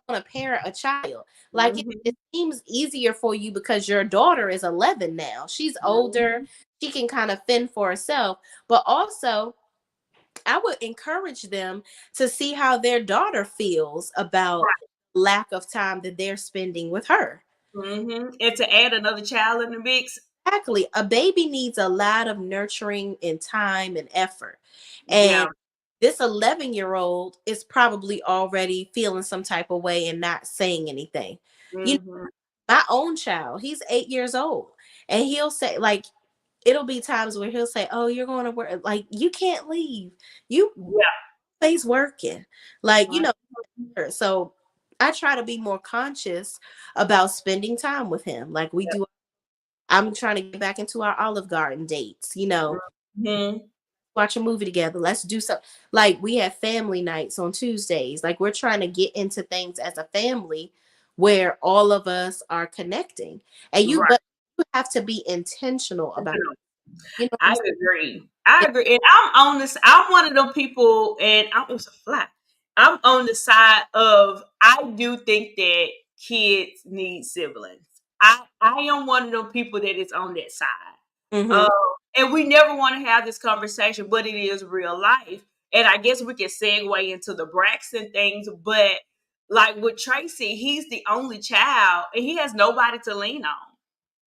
want to parent a child? Like it Mm-hmm. seems easier for you because your daughter is 11 now. She's older. Mm-hmm. She can kind of fend for herself. But also, I would encourage them to see how their daughter feels about Right. lack of time that they're spending with her. Mm-hmm. And to add another child in the mix, Exactly. A baby needs a lot of nurturing and time and effort. yeah. And this 11-year-old is probably already feeling some type of way and not saying anything. You know, Mm-hmm. my own child, he's 8 years old. And he'll say, like, it'll be times where he'll say, "Oh, you're going to work. Like, you can't leave. You Yeah. always working." Like, Mhm. so I try to be more conscious about spending time with him. Like we do. I'm trying to get back into our Olive Garden dates, Mhm. watch a movie together. Let's do something. Like we have family nights on Tuesdays. Like we're trying to get into things as a family where all of us are connecting. Right. But you have to be intentional about, what I I'm agree. I saying? agree. And I'm on this, I'm one of them people, and I'm a fly. I'm on the side of I do think that kids need siblings. I am one of them people that is on that side. Mm-hmm. Um, and we never want to have this conversation, but it is real life. And I guess we can segue into the Braxton things, but like with Tracy, he's the only child and he has nobody to lean on.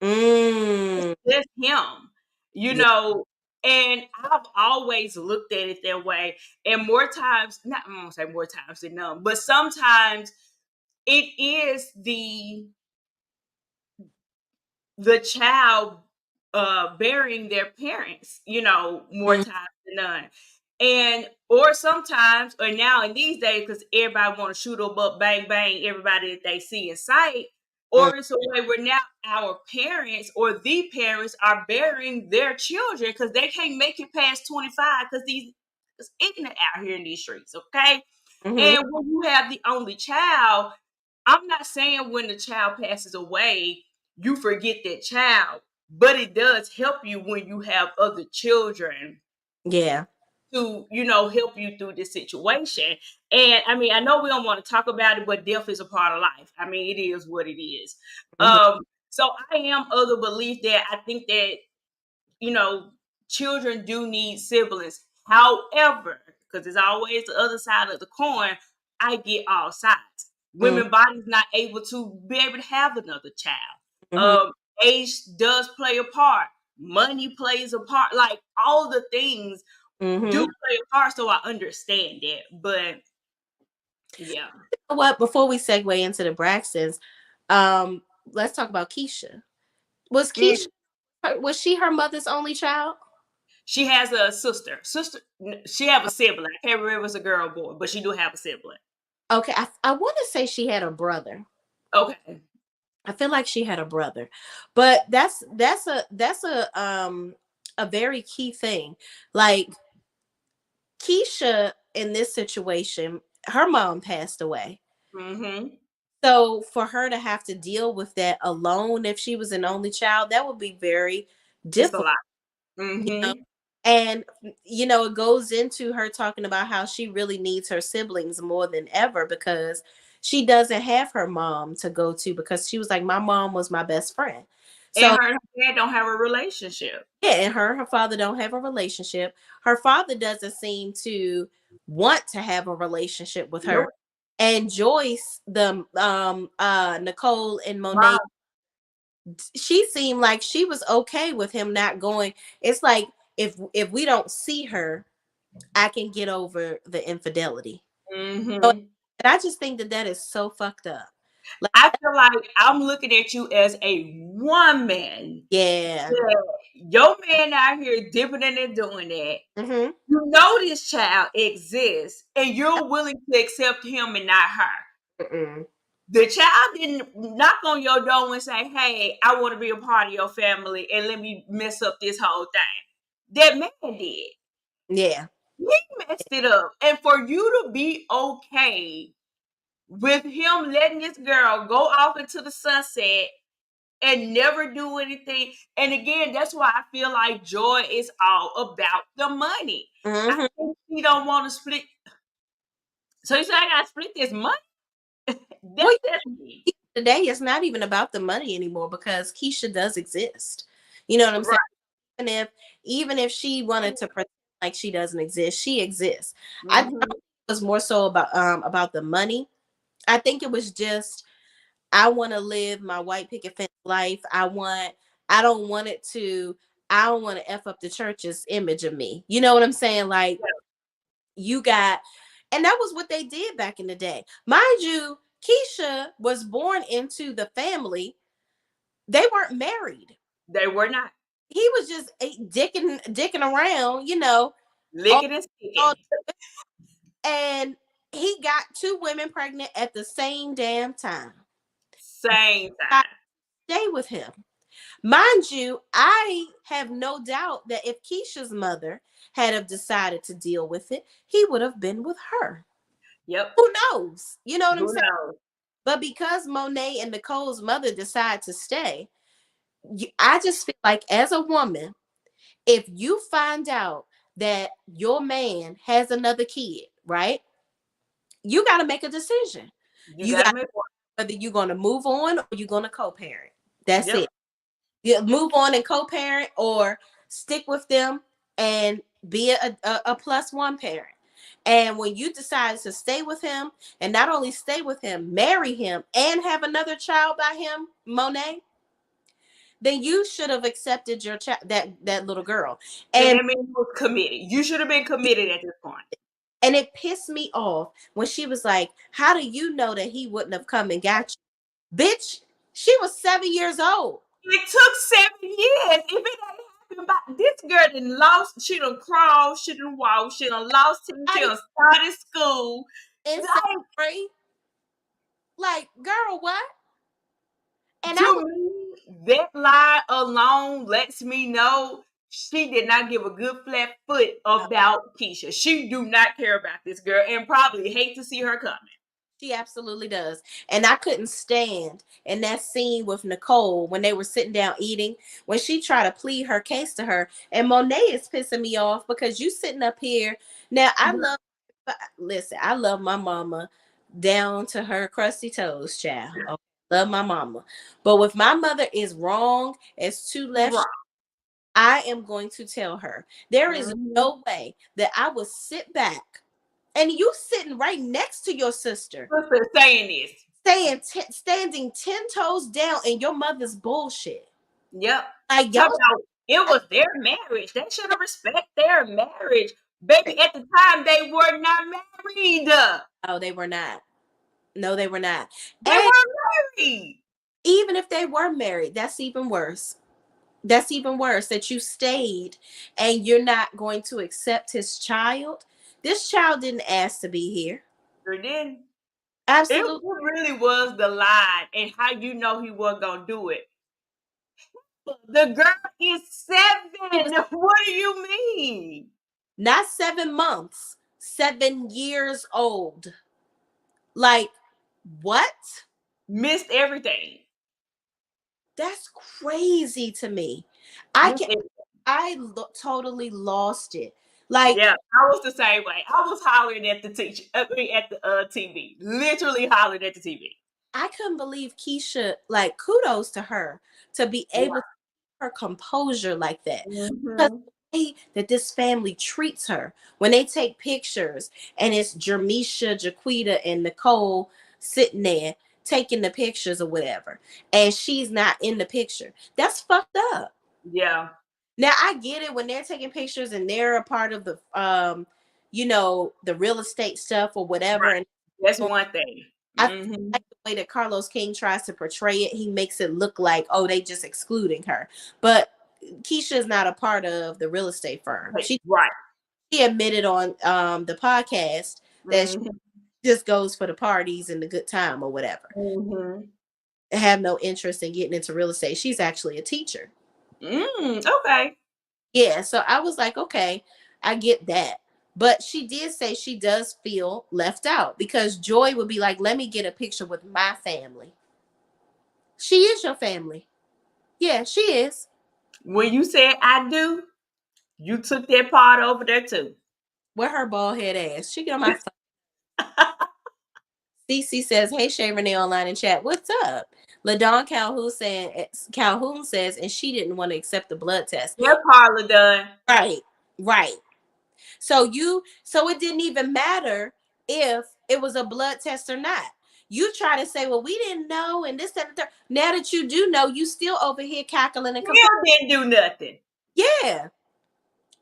It's Mm. just him, you Yeah. know. And I've always looked at it that way. And more times, not I'm gonna say more times than none, but sometimes it is the child burying their parents, more Mm-hmm. times than none. And or sometimes, or now in these days, because everybody want to shoot up, bang, bang, everybody that they see in sight, or it's a way where now our parents or the parents are burying their children because they can't make it past 25 because these it's ignorant out here in these streets, okay? Mm-hmm. And when you have the only child, I'm not saying when the child passes away, you forget that child, but it does help you when you have other children Yeah. to, help you through this situation. And I mean, I know we don't want to talk about it, but death is a part of life. I mean, it is what it is. Mm-hmm. So I am of the belief that I think that you know, children do need siblings. However, because there's always the other side of the coin, I get all sides. Mm-hmm. Women bodies not able to be able to have another child. Mm-hmm. Um, Age does play a part. Money plays a part. Like all the things do Mm-hmm. play a part. So I understand that. But yeah. What? Before we segue into the Braxtons, um, let's talk about Keisha. Was Mm. Keisha? Was she her mother's only child? She has a sister. She have a sibling. I can't remember if it's a girl or boy, but she do have a sibling. Okay, I want to say she had a brother. Okay. I feel like she had a brother, but that's a very key thing. Like Keisha in this situation, her mom passed away. Mm-hmm. So for her to have to deal with that alone, if she was an only child, that would be very It's a difficult. lot. You know? Mm-hmm. And it goes into her talking about how she really needs her siblings more than ever because she doesn't have her mom to go to because she was like, my mom was my best friend. And So her and her dad don't have a relationship. yeah, and her father don't have a relationship. Her father doesn't seem to want to have a relationship with her. Nope. And Joyce, the Nicole and Monet, Mom. she seemed like she was okay with him not going. It's like if we don't see her, I can get over the infidelity. So, Mm-hmm. and I just think that is so fucked up. Like, I feel like I'm looking at you as a woman. yeah. Yeah, your man out here dipping in and doing that. Mm-hmm. You know this child exists, and you're willing to accept him and not her. Mm-mm. The child didn't knock on your door and say, "Hey, I want to be a part of your family, and let me mess up this whole thing." That man did. Yeah. He messed it up, and for you to be okay with him letting this girl go off into the sunset and never do anything. And again, that's why I feel like Joy is all about the money. I Mm-hmm. think he don't want to split. So you say I gotta split this money? Well, That's me. today it's not even about the money anymore because Keisha does exist. You know what I'm saying? Right. Even if she wanted to pretend like she doesn't exist, she exists. I don't Mm-hmm. think it was more so about the money. I think it was just I want to live my white picket fence life. I don't want it to I don't want to F up the church's image of me. You know what I'm saying? Like you got and that was what they did back in the day. Mind you, Keisha was born into the family. They weren't married. They were not He was just dicking around, all, licking and all sticking. and he got two women pregnant at the same damn time. Same I time. stay with him. Mind you, I have no doubt that if Keisha's mother had have decided to deal with it, he would have been with her. Yep. Who knows? You know what I'm Who saying? knows? But because Monet and Nicole's mother decide to stay, I just feel like as a woman, if you find out that your man has another kid, right? You got to make a decision. You You gotta got make one. whether you're going to move on or you're going to co-parent. That's Yep. it. You move on and co-parent or stick with them and be a plus one parent. And when you decide to stay with him and not only stay with him, marry him and have another child by him, Monet, then you should have accepted your that little girl. And And that means you was committed. You should have been committed at this point. and it pissed me off when she was like, "How do you know that he wouldn't have come and got you?" Bitch, she was 7 years old. It took 7 years. If it ain't happened by this girl done lost, she done crawled, she done walked, she done lost him, she Like done started school. in seventh Like grade, like, girl, what? And I was to me, that lie alone lets me know she did not give a good flat foot about Keisha. She do not care about this girl and probably hate to see her coming. she absolutely does. And I couldn't stand in that scene with Nicole when they were sitting down eating, when she tried to plead her case to her. And Monet is pissing me off because you sitting up here. Now, listen, I love my mama down to her crusty toes, child. Okay? Love my mama. But if my mother is wrong as two left, Right. I am going to tell her. There is Mm-hmm. no way that I would sit back and you sitting right next to your sister Sister saying this. standing 10 toes down in your mother's bullshit. Yep. Like Talk y'all, about it was their marriage. They should have respect their marriage. Baby, at the time they were not married. oh, they were not. No, they were not. They And were married. even if they were married, that's even worse. That's even worse that you stayed and you're not going to accept his child. This child didn't ask to be here. Sure did. It Absolutely really was the line and how you know he wasn't gonna do it. The girl is it was 7. What do you mean? not 7 months, 7 years old. Like, what? Missed everything. That's crazy to me. I Missed can everything. totally lost it. Like, Yeah, I was the same way. I was hollering at the teacher, at the TV, literally hollering at the TV. I couldn't believe Keisha, like, kudos to her to be able to keep her composure like that. Because Mm-hmm. the way that this family treats her when they take pictures and it's Jermisha, Jaquita, and Nicole sitting there taking the pictures or whatever, and she's not in the picture. That's fucked up. Yeah, Now I get it when they're taking pictures and they're a part of the the real estate stuff or whatever, right. and That's one thing. I Mm-hmm. like the way that Carlos King tries to portray it. He makes it look like, oh, they just excluding her. But Keisha is not a part of the real estate firm. Right. She admitted on the podcast that she Mm-hmm. just goes for the parties and the good time or whatever. Mm-hmm. Have no interest in getting into real estate. She's actually a teacher. Okay. Yeah, so I was like, okay, I get that. But she did say she does feel left out because Joy would be like, let me get a picture with my family. She is your family. Yeah, she is. When you said I do, you took that part over there too. Where her bald head ass. She get on my phone. CC says, hey Shay Renee online in chat. What's up? LaDon Calhoun says, and she didn't want to accept the blood test. Your parlor done. Right, right. So it didn't even matter if it was a blood test or not. You try to say, well, we didn't know, and this, that, and the third. Now that you do know, you still over here cackling and complaining. Still didn't do nothing. Yeah.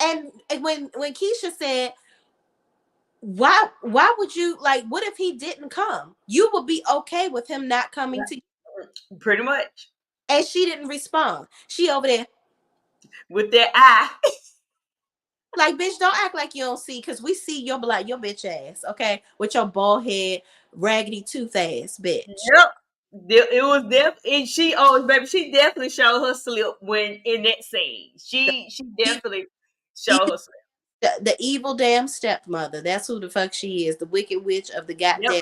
And when Keisha said, why would you like what if he didn't come? You would be okay with him not coming to you. Pretty much. And she didn't respond. She over there With that eye. like, bitch, don't act like you don't see, because we see your black, your bitch ass, okay, with your bald head, raggedy tooth ass, bitch. Yep. It was and she always, baby, she definitely showed her slip when in that scene. She E- definitely e- showed her slip. the evil damn stepmother. That's who the fuck she is. The wicked witch of the Yep. goddamn.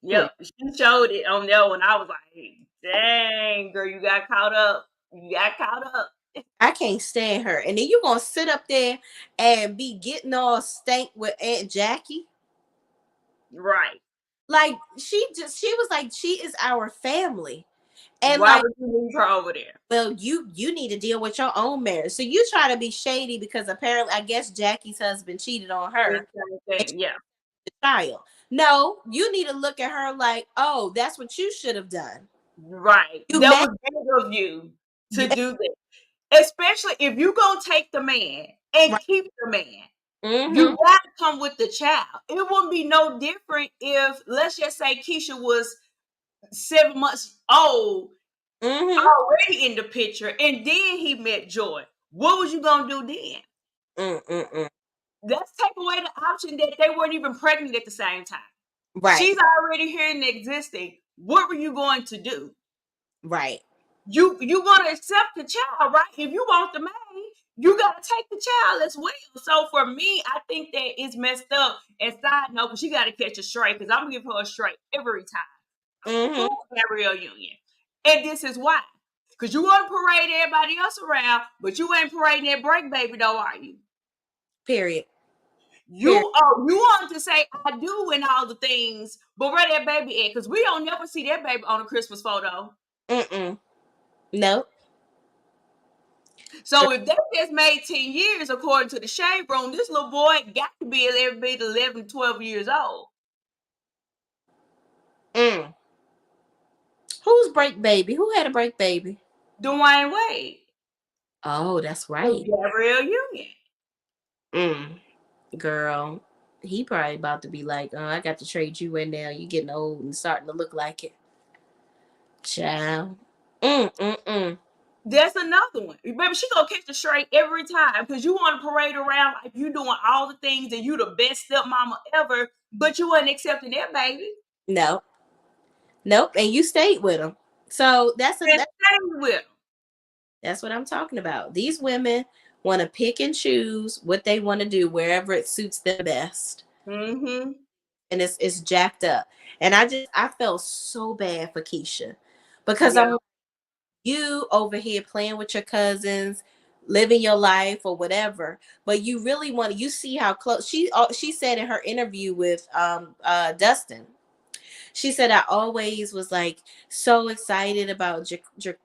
Hmm. Yep. She showed it on there when I was like, dang, girl, you got caught up. You got caught up. I can't stand her. And then you gonna sit up there and be getting all stank with Aunt Jackie. Right. Like she was like, she is our family. And Why like, would you leave her over there? well, you need to deal with your own marriage. So you try to be shady because apparently I guess Jackie's husband cheated on This her kind of and thing. Yeah. the child. No, you need to look at her like, oh, that's what you should have done. Right. You That mad? was big of you to do that. Especially if you gonna take the man and Right. keep the man. You Mm-hmm. gotta come with the child. It wouldn't be no different if, let's just say, Keisha was 7 months old, Mm-hmm. already in the picture, and then he met Joy. What was you gonna do then? Mm-mm-mm. Let's take away the option that they weren't even pregnant at the same time. Right. She's already here and existing. What were you going to do? Right. You gonna accept the child, right? If you want the man, you gotta take the child as well. So for me, I think that it's messed up. And side note, she gotta catch a straight because I'm gonna give her a straight every time. Mm-hmm. Full Gabrielle Union. And this is why. Because you want to parade everybody else around, but you ain't parading that break baby though, are you? Period. You Period. you want to say I do and all the things, but where that baby at? Because we don't never see that baby on a Christmas photo. Mm-mm. Nope. So if they just made 10 years, according to the Shade Room, this little boy got to be every bit 11, 12 years old. Mm. Who's break baby? Who had a break baby? Dwayne Wade. Oh, that's With right. Gabrielle Union. Mm. Girl, he probably about to be like, oh, I got to trade you in now. You getting old and starting to look like it. Child. Mm-mm-mm. That's another one. Baby, she gonna catch the straight every time because you want to parade around like you doing all the things and you the best stepmama ever, but you wasn't accepting that baby. Nope. Nope. And you stayed with him. So And stay with him. that's what I'm talking about. These women want to pick and choose what they want to do wherever it suits them best. Mm-hmm. And it's jacked up. And I felt so bad for Keisha because Yeah. I'm you over here playing with your cousins, living your life or whatever, but you really want to, you see how close she said in her interview with Dustin. She said, I always was like so excited about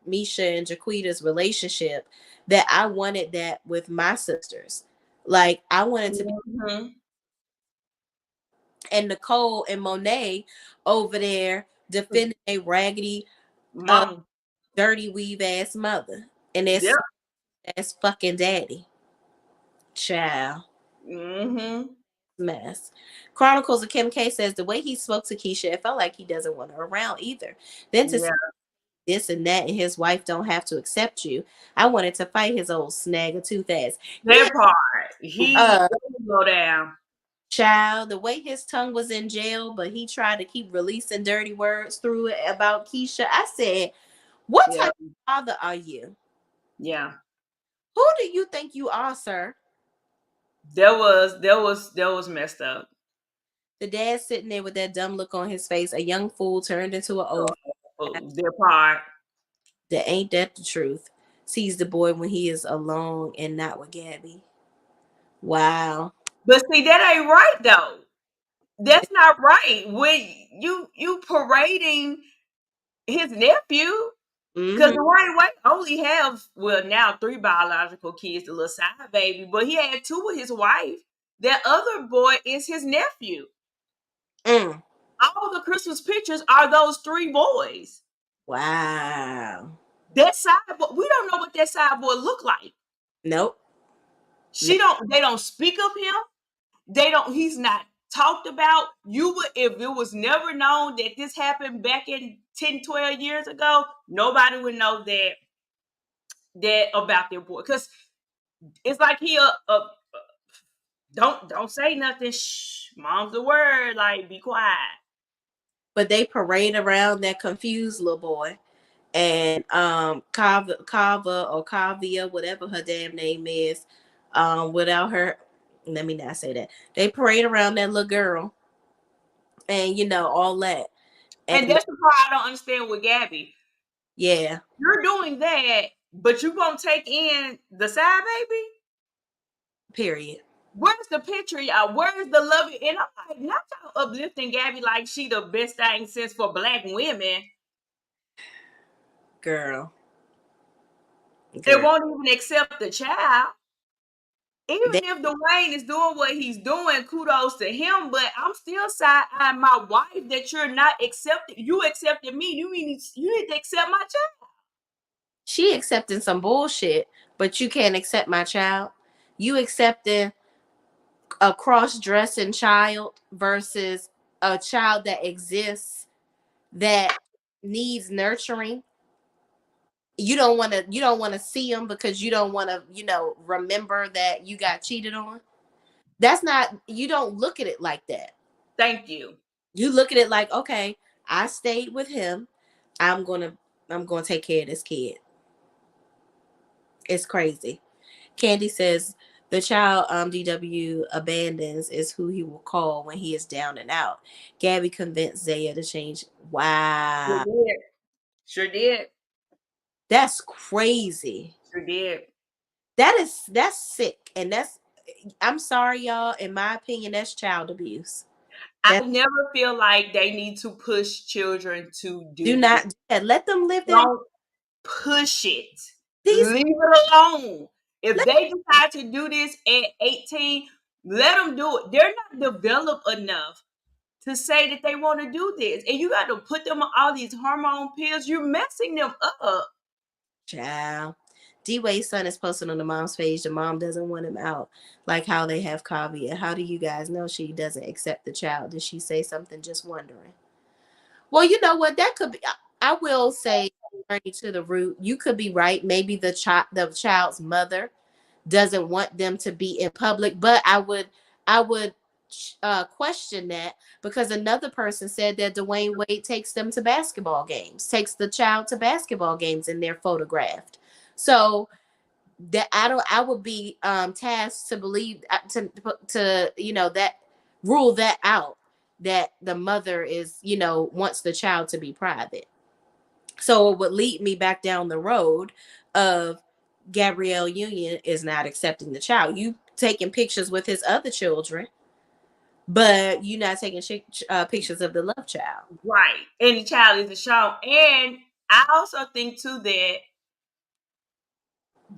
Misha and Jaquita's relationship that I wanted that with my sisters. Like I wanted to be, Mm-hmm. and Nicole and Monet over there defending a raggedy, uh, Mama. dirty weave ass mother and their Yep. ass fucking daddy. Child. Mm-hmm. Mess. Chronicles of Kim K says the way he spoke to Keisha, it felt like he doesn't want her around either. Then to say Yeah, this and that, and his wife don't have to accept you. I wanted to fight his old snag of tooth ass. Yeah, that part. He uh, go down. child, the way his tongue was in jail, but he tried to keep releasing dirty words through it about Keisha. I said, what Yeah, type of father are you? yeah. Who do you think you are, sir? That was messed up. The dad sitting there with that dumb look on his face, a young fool turned into an old. That part. That ain't that the truth. Sees the boy when he is alone and not with Gabby. Wow. But see, that ain't right though. That's not right. When you parading his nephew, because Mm-hmm. Dwayne Wade only have now 3 biological kids, the little side baby, but he had 2 with his wife. That other boy is his nephew. Mm. All the Christmas pictures are those 3 boys. Wow. That side boy, we don't know what that side boy look like. Nope. No. They don't speak of him. They don't, he's not talked about. You would, if it was never known that this happened back in 10, 12 years ago, nobody would know that about their boy. Because it's like he don't say nothing. Shh, mom's the word. Like, be quiet. But they parade around that confused little boy. And Kava or Kavia, whatever her damn name is, without her, let me not say that. They parade around that little girl and all that. And And that's the part I don't understand with Gabby. yeah, You're doing that, but you won't take in the side baby. period. Where's the picture, y'all? Where's the love? And I'm like, not y'all uplifting Gabby like she the best thing since for Black women. Girl. It Girl. won't even accept the child. They, Even if Dwayne is doing what he's doing, kudos to him. But I'm still side eyeing my wife that you're not accepting. You accepted me. You need to accept my child. she accepting some bullshit, but you can't accept my child. You accepting a cross-dressing child versus a child that exists that needs nurturing. You don't want to see them because you don't want to remember that you got cheated on. That's not, you don't look at it like that. Thank you. You look at it like, okay, I stayed with him. I'm gonna take care of this kid. It's crazy. Candy says the child DW abandons is who he will call when he is down and out. Gabby convinced Zaya to change. Sure Wow. did. Sure did. That's crazy. Sure did. That's sick. And I'm sorry, y'all. In my opinion, that's child abuse. I That never feel like they need to push children to do do this. not do that. Let them live their Don't push it. these Leave it alone. If let, they decide to do this at 18, let them do it. They're not developed enough to say that they want to do this. And you got to put them on all these hormone pills. You're messing them up. child. D Wade's son is posted on the mom's page. The mom doesn't want him out, like how they have Kavia. How do you guys know she doesn't accept the child? Did she say something? Just wondering. Well, you know what? That could be. I will say, journey to the root. You could be right. Maybe the child's mother doesn't want them to be in public, but I would question that because another person said that Dwayne Wade takes them to basketball games, takes the child to basketball games, and they're photographed. So that I would be tasked to believe to that rule that out, that the mother is wants the child to be private. So it would lead me back down the road of Gabrielle Union is not accepting the child. You taking pictures with his other children, but you not taking pictures of the love child. Right. And the child isn't shown. And I also think, too, that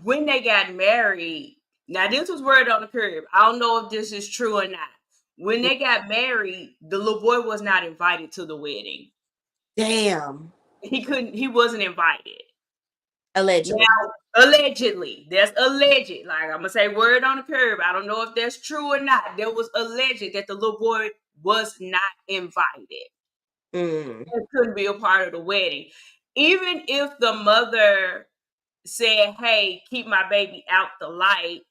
when they got married, now this was word on the curb. I don't know if this is true or not. When they got married, the little boy was not invited to the wedding. Damn. He wasn't invited. Allegedly. Now, allegedly, that's alleged. Like I'm gonna say, word on the curb. I don't know if that's true or not. There was alleged that the little boy was not invited. Mm. It couldn't be a part of the wedding. Even if the mother said, "Hey, keep my baby out the light,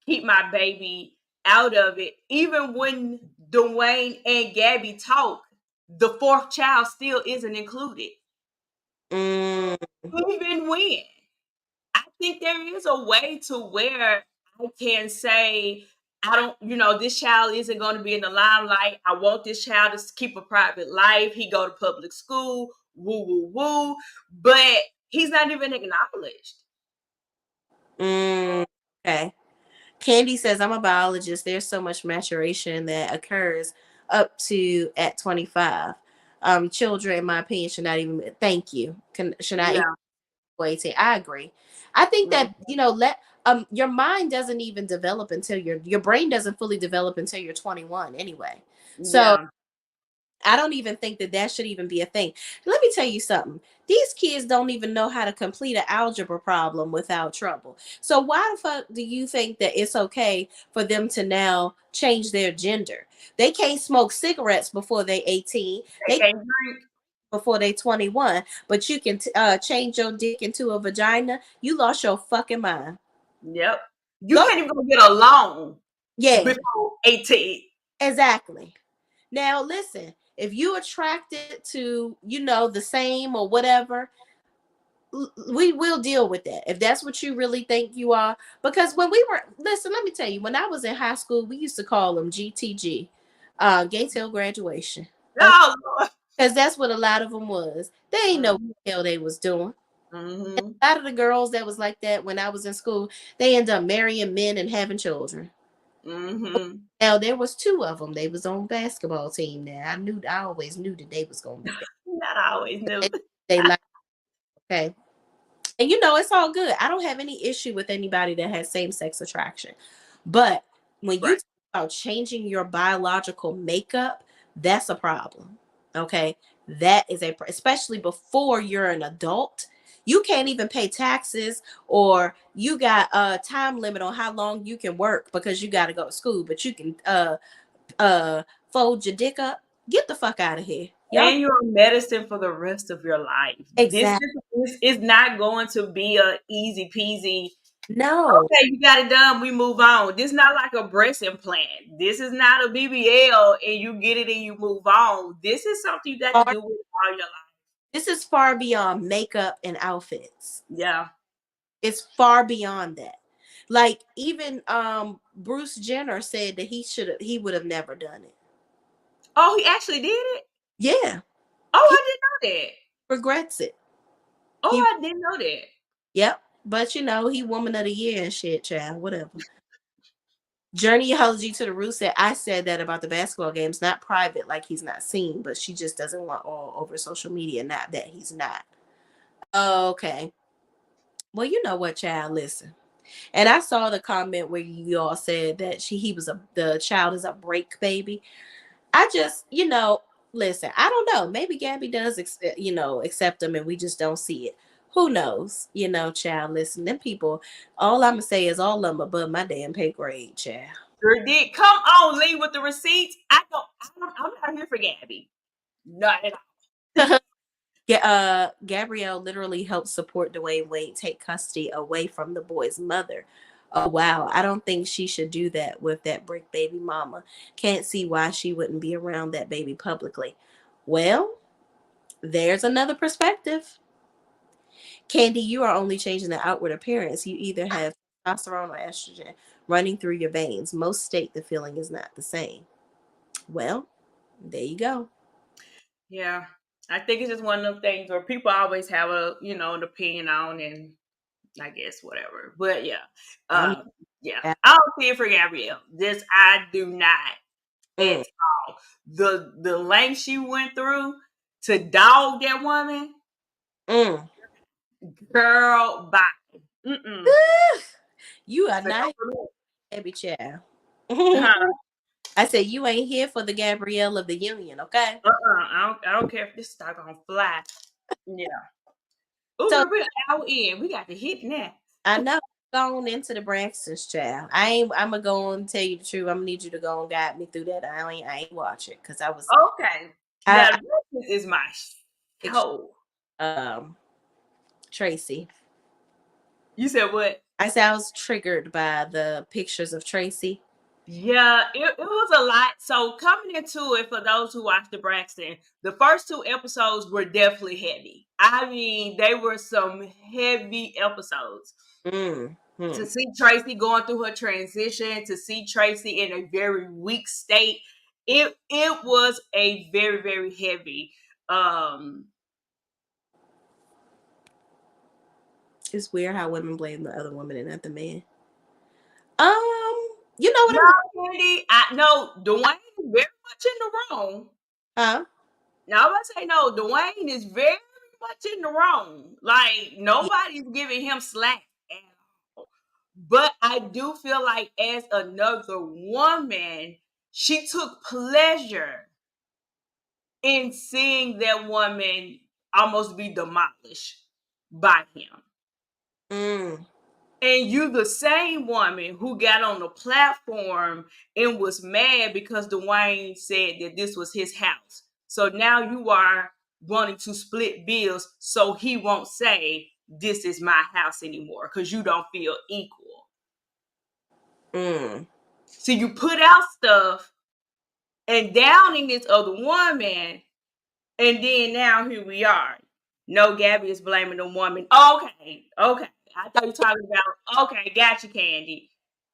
keep my baby out of it." Even when Dwayne and Gabby talk, the fourth child still isn't included. Mm. Even when I think there is a way to where I can say, I don't, this child isn't going to be in the limelight. I want this child to keep a private life. He go to public school, woo, woo, woo. But he's not even acknowledged. Mm. Okay. Candy says, I'm a biologist. There's so much maturation that occurs up to at 25. Children, in my opinion, should not even, thank you, should not even Yeah. be 18. I agree. I think Mm, that, your mind doesn't even develop until your brain doesn't fully develop until you're 21 anyway. So yeah. I don't even think that that should even be a thing. Let me tell you something. These kids don't even know how to complete an algebra problem without trouble. So why the fuck do you think that it's okay for them to now change their gender? They can't smoke cigarettes before they 18. They They can't drink. before they 21, but you can change your dick into a vagina. You lost your fucking mind. Yep. You Go can't even go get a loan yeah, before 18. exactly. Now listen, if you attracted to, the same or whatever, we will deal with that if that's what you really think you are. Because when we were, listen, let me tell you, when I was in high school, we used to call them GTG, gay till graduation. Okay, Oh, Lord. because that's what a lot of them was. They ain't know what Mm-hmm. the hell they was doing. Mm-hmm. A lot of the girls that was like that when I was in school, they end up marrying men and having children. Mm-hmm. Now there was two of them. They was on basketball team. Now I always knew that they was gonna be that. That I always knew. They like, okay. And it's all good. I don't have any issue with anybody that has same sex attraction. But when you Right. talk about changing your biological makeup, that's a problem. Okay. That is especially before you're an adult. You can't even pay taxes, or you got a time limit on how long you can work because you got to go to school, but you can uh fold your dick up. Get the fuck out of here. Y'all And you're on medicine for the rest of your life. exactly. This is not going to be a easy peasy. No. Okay, you got it done. We move on. This is not like a breast implant. This is not a BBL, and you get it and you move on. This is something you got to Far, do with all your life. this is far beyond makeup and outfits. Yeah. It's far beyond that. Like even Bruce Jenner said that he would have never done it. Oh, he actually did it. Yeah. Oh, He I didn't know that. regrets it. He Oh, I didn't know that. Yep. But he woman of the year and shit, child. Whatever. Journeyology to the Root said, I said that about the basketball games, not private, like he's not seen, but she just doesn't want all over social media, not that he's not. Okay. Well, you know what, child, listen. And I saw the comment where you all said that the child is a break baby. I just, listen, I don't know. Maybe Gabby does, accept them and we just don't see it. Who knows? Child, listen, them people, all I'm going to say is all of them above my damn pay grade, child. Sure did. Come on, Lee, with the receipts. I'm not here for Gabby. Not at all. Gabrielle literally helped support Dwayne Wade take custody away from the boy's mother. Oh wow, I don't think she should do that with that brick baby mama. Can't see why she wouldn't be around that baby publicly. Well, there's another perspective. Candy, you are only changing the outward appearance. You either have testosterone or estrogen running through your veins. Most state the feeling is not the same. Well, there you go. Yeah. I think it's just one of those things where people always have an opinion on, and I guess whatever. But yeah. I'm Yeah. I don't see it for Gabrielle. This I do not at mm, all. The length she went through to dog that woman, mm. girl, bye. Mm-mm. You are So not don't baby child. huh? I said you ain't here for the Gabrielle of the Union, okay? I don't care if this is not gonna fly. Yeah. Oh, So girl, we're an hour in. We got to hit now. I know going into the Braxton's child. I'm gonna go and tell you the truth. I'm gonna need you to go and guide me through that. I ain't watch it because Okay. I Now, this is my show. um Tracy. You said what? I said I was triggered by the pictures of Tracy. Yeah, it was a lot. So coming into it, for those who watched the Braxton, the first two episodes were definitely heavy. I mean, they were some heavy episodes. Mm, To hmm. see Tracy going through her transition, to see Tracy in a very weak state, it was a very, very heavy. Um It's weird how women blame the other woman and not the man. You know what no, I'm going? Candy, I know Dwayne is very much in the wrong. Huh? Now I'm gonna say no, Dwayne is very much in the wrong. Like Yeah. nobody's giving him slack at all. But I do feel like as another woman, she took pleasure in seeing that woman almost be demolished by him. Mm, And you the same woman who got on the platform and was mad because Dwayne said that this was his house. So now you are wanting to split bills so he won't say this is my house anymore because you don't feel equal. mm. So you put out stuff and downing this other woman, and then now here we are. No, Gabby is blaming the woman. Okay, okay. I thought you were talking about, okay, got you, Candy.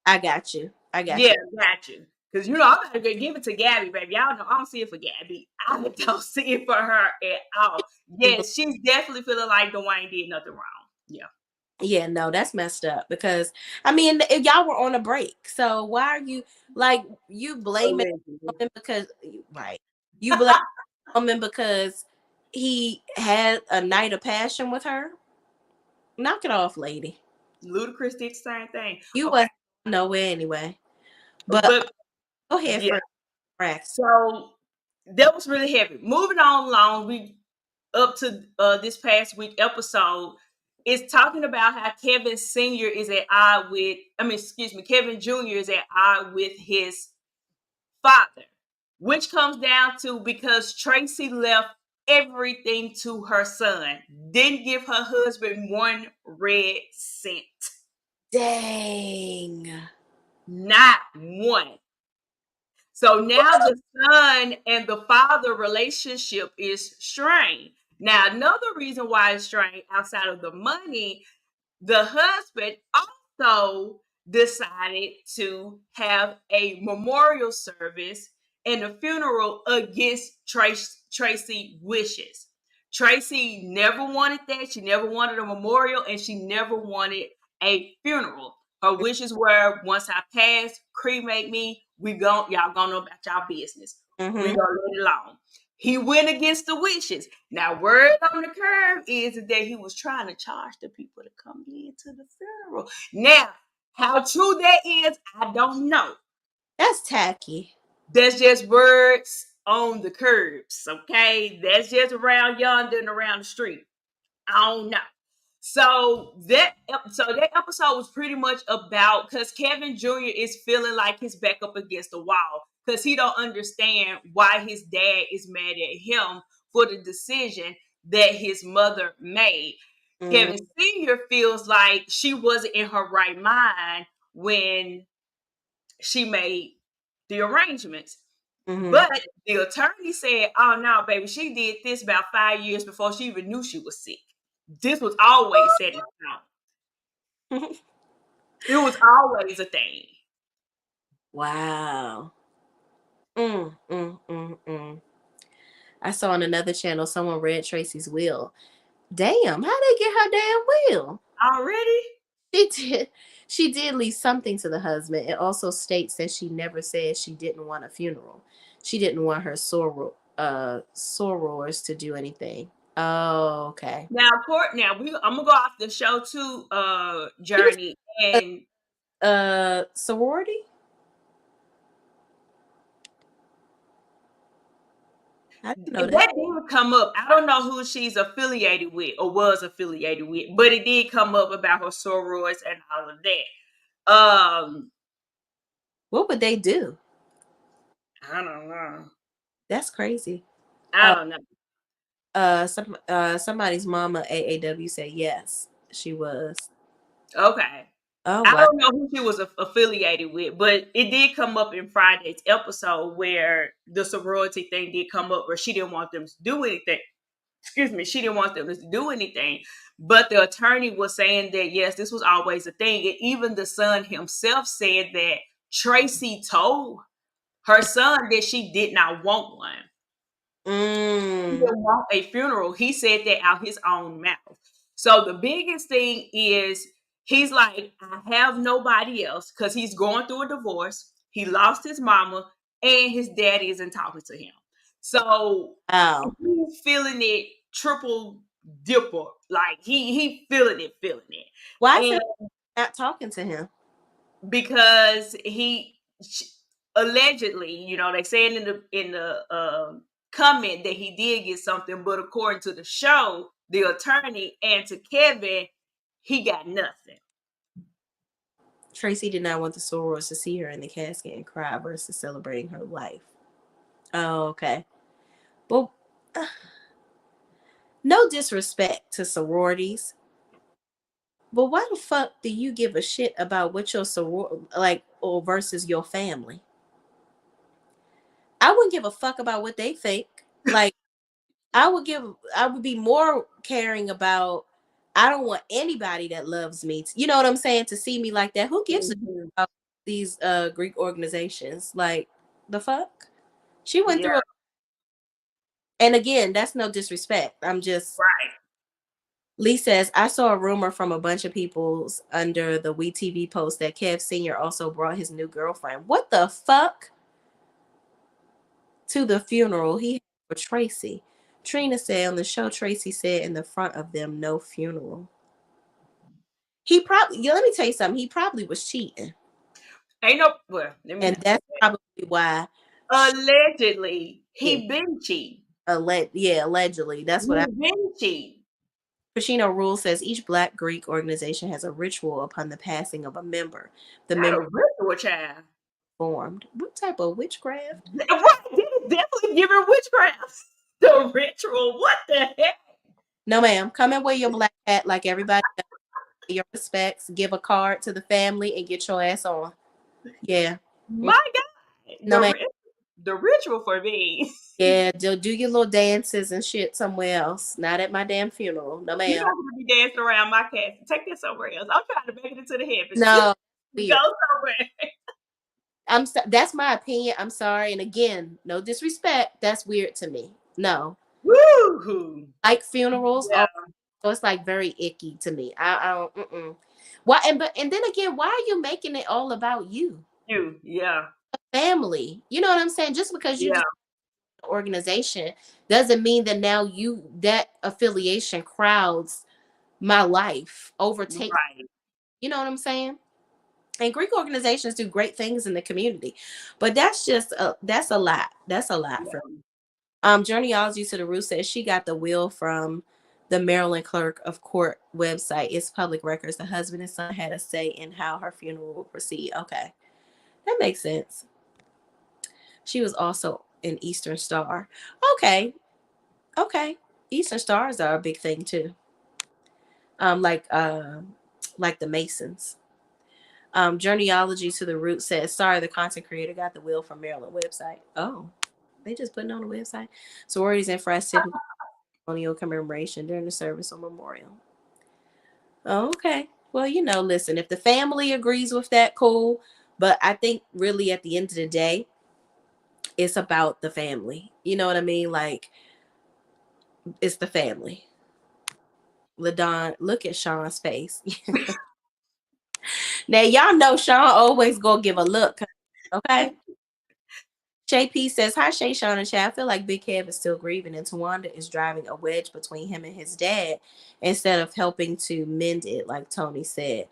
I got you. I got Yeah, you. got you. Because, you know, I'm going to give it to Gabby, baby. Y'all know I don't see it for Gabby. I don't see it for her at all. Yes, she's definitely feeling like Dwayne did nothing wrong. Yeah. Yeah, no, that's messed up because I mean, if y'all were on a break, so why are you like you blaming Allegedly. woman because right? You blame woman because he had a night of passion with her. Knock it off, lady. Ludacris did the same thing. You Okay. was nowhere anyway. But But, go ahead, yeah. friend. Brax. So, that was really heavy. Moving on along, we up to this past week episode is talking about how Kevin Sr. is at odd with, excuse me, Kevin Jr. is at odd with his father, which comes down to because Tracy left everything to her son, didn't give her husband one red cent. Dang. Not one. So now the son and the father relationship is strained. Now, another reason why it's strained outside of the money, the husband also decided to have a memorial service and a funeral against Tracy wishes. Tracy never wanted that. She never wanted a memorial and she never wanted a funeral. Her wishes were once I pass, cremate me, y'all gonna know about y'all business. We Mm-hmm. gonna let it alone. He went against the wishes. Now, word on the curve is that he was trying to charge the people to come into the funeral. Now, how true that is, I don't know. That's tacky. That's just words on the curbs, okay? That's just around yonder and around the street. I don't know. So that episode was pretty much about because Kevin Jr. is feeling like his back up against the wall because he don't understand why his dad is mad at him for the decision that his mother made. Mm-hmm. Kevin Sr. feels like she wasn't in her right mind when she made the arrangements. Mm-hmm. But the attorney said, oh no, baby, she did this about 5 years before she even knew she was sick. This was always set in stone. It was always a thing. Wow. Mm. I saw on another channel someone read Tracy's will. Damn, how they get her damn will? Already? She did. She did leave something to the husband. It also states that she never said she didn't want a funeral. She didn't want her sorors to do anything. Oh, okay. Now, Court, I'm gonna go off the show too, She was Journey, and sorority. I didn't know that. That did come up. I don't know who she's affiliated with or was affiliated with, but it did come up about her sorors and all of that. What would they do? I don't know. That's crazy. I don't know. Somebody's mama AAW said yes, she was. Okay. Oh I wow. don't know who she was affiliated with, but it did come up in Friday's episode where the sorority thing did come up where she didn't want them to do anything. Excuse me, she didn't want them to do anything. But the attorney was saying that yes, this was always a thing. And even the son himself said that Tracy told her son that she did not want one. He Mm. didn't want a funeral. He said that out his own mouth. So the biggest thing is he's like, I have nobody else because he's going through a divorce. He lost his mama and his daddy isn't talking to him. So Wow. he's feeling it triple dipper. Like he feeling it. Why is And it not talking to him? because allegedly, they saying in the comment that he did get something, but according to the show, the attorney and to Kevin, he got nothing. Tracy did not want the sorors to see her in the casket and cry versus celebrating her life. Oh, okay. Well, no disrespect to sororities, but why the fuck do you give a shit about what your soror like or versus your family? I wouldn't give a fuck about what they think. Like I would be more caring about I don't want anybody that loves me, you know what I'm saying, to see me like that. Who gives a shit Mhm. about these Greek organizations? Like the fuck? She went Yeah, through and again, that's no disrespect. I'm just right. Lee says, I saw a rumor from a bunch of people's under the WeTV post that Kev Sr. also brought his new girlfriend. What the fuck? To the funeral he had for Tracy. Trina said on the show, Tracy said in the front of them, no funeral. He probably, yeah, let me tell you something. He probably was cheating. Ain't no well, let me And not say that's probably why that. Allegedly, yeah, he been cheating. allegedly. That's what He I been cheating. Pacino Rule says each Black Greek organization has a ritual upon the passing of a member. The Not a member ritual child. formed. What type of witchcraft? Right, definitely giving witchcraft. The ritual. What the heck? No, ma'am. Come and wear your black hat like everybody else. Pay your respects. Give a card to the family and get your ass on. Yeah. Mm, My God, no, ma'am. the ritual for me. Yeah, do your little dances and shit somewhere else. Not at my damn funeral. No, You're ma'am. not gonna be dancing around my casket. Take that somewhere else. I'm trying to make it into the heavens. No, Go weird. somewhere. That's my opinion. I'm sorry. And again, no disrespect. That's weird to me. No. Woo! Like funerals, Yeah, so it's like very icky to me. I don't. Mm-mm. Why? And then again, why are you making it all about you, you. Yeah, family? You know what I'm saying? Just because you yeah. just organization doesn't mean that now you that affiliation crowds my life, overtakes. Right. You know what I'm saying? And Greek organizations do great things in the community, but that's a lot. That's a lot for Yeah. Journeyology to the Root says she got the will from the Maryland Clerk of Court website. It's public records. The husband and son had a say in how her funeral will proceed. Okay, that makes sense. She was also an Eastern Star. Okay, okay. Eastern Stars are a big thing too. Um, like uh, like the Masons. Journeyology to the Root says, sorry, the content creator got the will from Maryland website. Oh, they just putting on the website. Sororities and friends typically colonial commemoration during the service or memorial. Oh, okay. Well, listen, if the family agrees with that, cool. But I think really at the end of the day, it's about the family. You know what I mean? Like, it's the family. LaDon, look at Sean's face. Now, y'all know Sean always go give a look. Okay? JP says, hi, Shay, Sean, and Chad. I feel like Big Kev is still grieving, and Tawanda is driving a wedge between him and his dad instead of helping to mend it, like Tony said.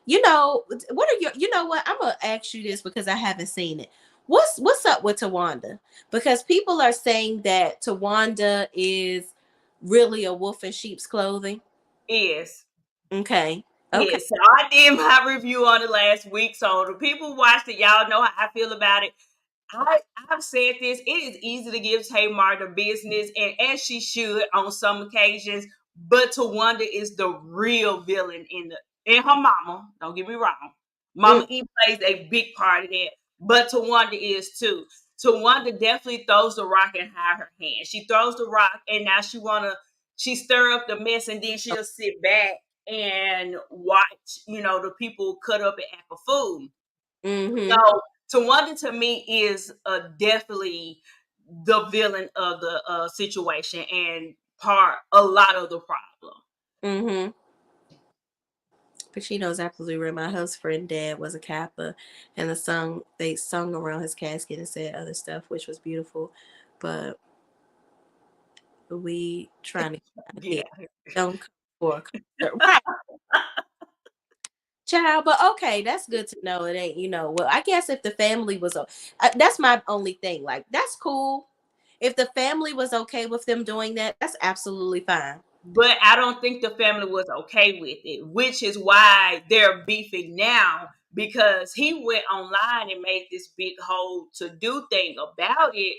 What are you know what? I'm going to ask you this because I haven't seen it. what's up with Tawanda? Because people are saying that Tawanda is really a wolf in sheep's clothing. Yes. Okay. Okay. Yes. So I did my review on it last week. So the people who watched it, y'all know how I feel about it. I, I've said this. It is easy to give Tamar the business, and as she should on some occasions. But Tawanda is the real villain in her mama. Don't get me wrong. Mm, Mama E plays a big part of that, but Tawanda is too. Tawanda definitely throws the rock and hide her hand. She throws the rock, and now she stir up the mess, and then she'll sit back and watch, the people cut up and act a fool. mm-hmm. So Tawanda to me is definitely the villain of the situation and part a lot of the problem. Mm-hmm. But she knows absolutely right. My husband dad was a Kappa, and they sung around his casket and said other stuff, which was beautiful. But we trying to get out of here. Get out Don't come for a concert, right, child? But okay, that's good to know. It ain't, Well, I guess if the family was, that's my only thing. Like, that's cool. If the family was okay with them doing that, that's absolutely fine. But I don't think the family was okay with it, which is why they're beefing now because he went online and made this big whole to do thing about it.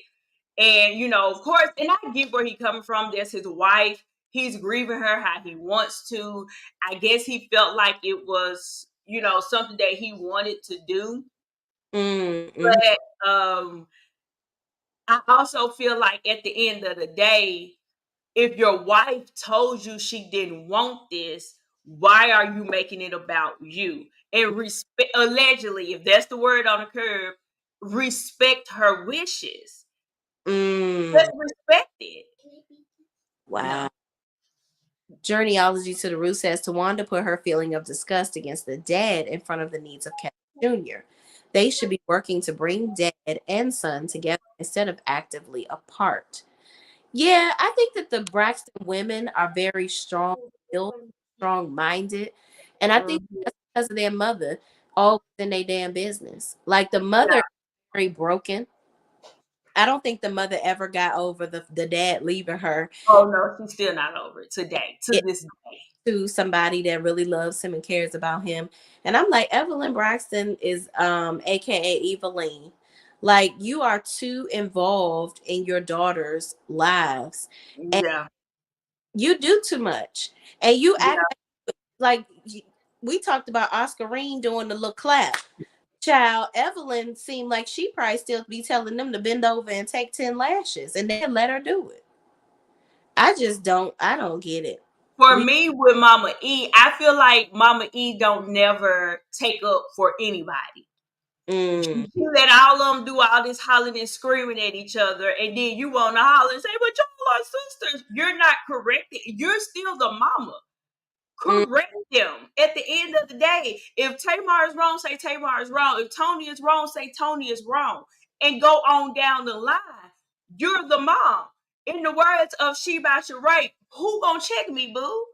And of course, and I get where he coming from. That's his wife. He's grieving her how he wants to. I guess he felt like it was, something that he wanted to do. Mm-hmm. But I also feel like at the end of the day, if your wife told you she didn't want this, why are you making it about you? And respect, allegedly, if that's the word on the curb, respect her wishes. Mm. Just respect it. Wow. No. Journeyology to the Root says Tawanda put her feeling of disgust against the dad in front of the needs of Kevin Jr. They should be working to bring dad and son together instead of actively apart. Yeah, I think that the Braxton women are very strong willed, strong minded. And I think Mhm. that's because of their mother always in their damn business. Like the mother Yeah. is very broken. I don't think the mother ever got over the dad leaving her Oh no, she's still not over it today, to this day. to somebody that really loves him and cares about him. And I'm like, Evelyn Braxton is aka Eveline. Like, you are too involved in your daughter's lives. And Yeah. you do too much. And you act Yeah. like we talked about Oscarine doing the little clap. Child, Evelyn seemed like she probably still be telling them to bend over and take 10 lashes and then let her do it. I don't get it. For We me with Mama E, I feel like Mama E don't never take up for anybody. mm, She let all of them do all this hollering and screaming at each other, and then you want to holler and say, "But y'all are sisters." You're not corrected. You're still the mama. mm, Correct them. At the end of the day, if Tamar is wrong, say Tamar is wrong. If Tony is wrong, say Tony is wrong, and go on down the line. You're the mom. In the words of She About Your Right, who gonna check me, boo?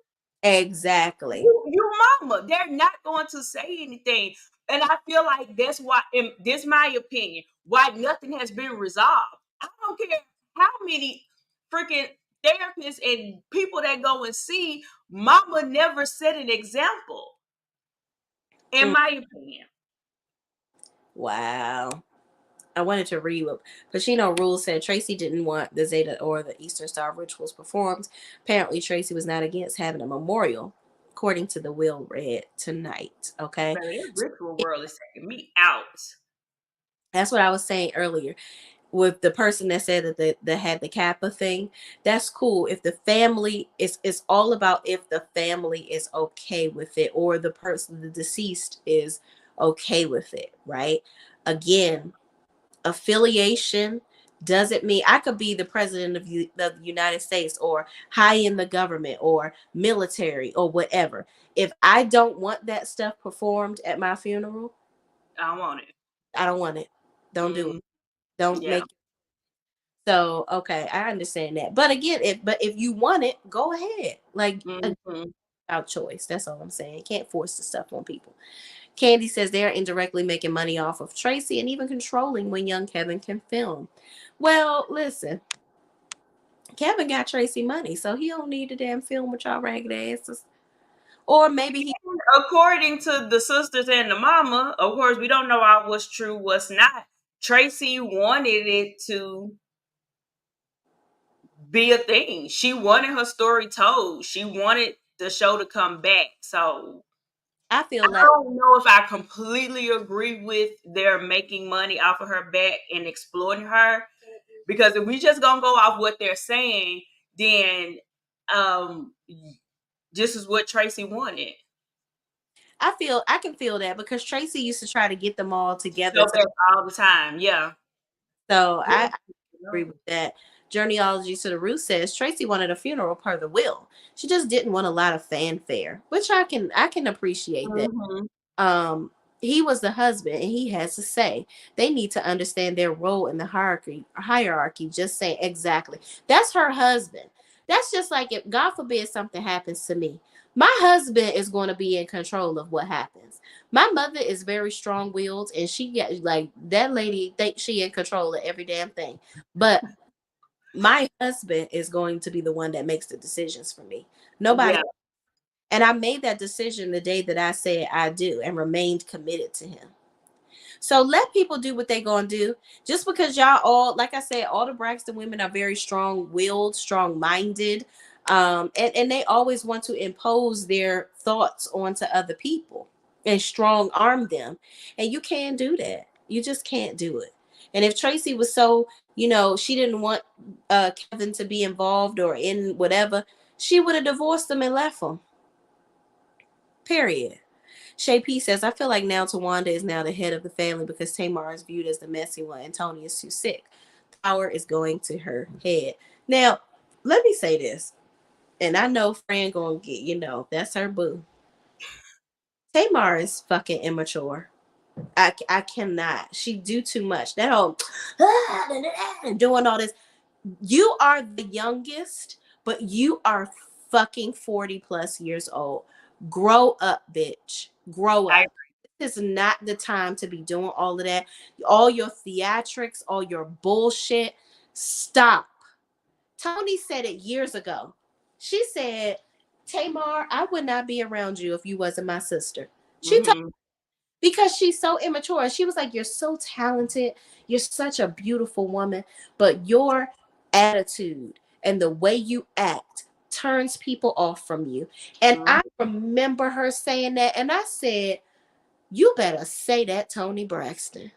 exactly. You mama. They're not going to say anything. And I feel like that's why, in this my opinion, why nothing has been resolved. I don't care how many freaking therapists and people that go and see, mama never set an example, in Mm, my opinion. wow. I wanted to read what Pacino Rules said. Tracy didn't want the Zeta or the Eastern Star rituals performed. Apparently, Tracy was not against having a memorial, according to the will read tonight. Okay. Baby, that ritual world is taking me out. That's what I was saying earlier with the person that said that had the Kappa thing. That's cool. If the family it's all about if the family is okay with it or the person, the deceased, is okay with it, right? Again, affiliation doesn't mean I could be the president of the United States or high in the government or military or whatever. If I don't want that stuff performed at my funeral, I want it. I don't want it. Don't do it. Mm, Don't yeah. make So okay, I understand that. But again, if you want it, go ahead. Like, Hmm. Out choice. That's all I'm saying. Can't force the stuff on people. Candy says they are indirectly making money off of Tracy and even controlling when young Kevin can film. Well, listen, Kevin got Tracy money, so he don't need to damn film with y'all ragged asses. Or maybe he. According to the sisters and the mama, of course, we don't know all what's true, what's not. Tracy wanted it to be a thing. She wanted her story told. She wanted the show to come back. So I feel I like don't know if I completely agree with their making money off of her back and exploiting her. Because if we just gonna go off what they're saying, then um this is what Tracy wanted. I can feel that because Tracy used to try to get them all together. So back all the time. Yeah. So Yeah. I agree with that. Journeyology to the Root says Tracy wanted a funeral per the will. She just didn't want a lot of fanfare, which I can appreciate that. Mm-hmm. um he was the husband and he has to say they need to understand their role in the hierarchy. Just saying. Exactly. That's her husband. That's just like if God forbid something happens to me, my husband is going to be in control of what happens. My mother is very strong-willed and she get like that lady thinks she in control of every damn thing, but my husband is going to be the one that makes the decisions for me. Nobody. Yeah. And I made that decision the day that I said I do and remained committed to him. So let people do what they gonna do. Just because y'all all, like I said, all the Braxton women are very strong-willed, strong-minded, and they always want to impose their thoughts onto other people and strong arm them. And you can't do that. You just can't do it. And if Tracy was so, she didn't want Kevin to be involved or in whatever, she would have divorced him and left him. Period. Shay P says, I feel like now Tawanda is now the head of the family because Tamar is viewed as the messy one and Tony is too sick. Power is going to her head. Now, let me say this, and I know Fran gonna get, that's her boo. Tamar is fucking immature. I cannot. She do too much. That whole doing all this. You are the youngest, but you are fucking 40 plus years old. Grow up, bitch. Grow I up. This is not the time to be doing all of that. All your theatrics, all your bullshit. Stop. Tony said it years ago. She said, Tamar, I would not be around you if you wasn't my sister. She told, mm-hmm. because she's so immature. She was like, you're so talented. You're such a beautiful woman, but your attitude and the way you act turns people off from you. And Mm-hmm. I remember her saying that. And I said, you better say that, Tony Braxton.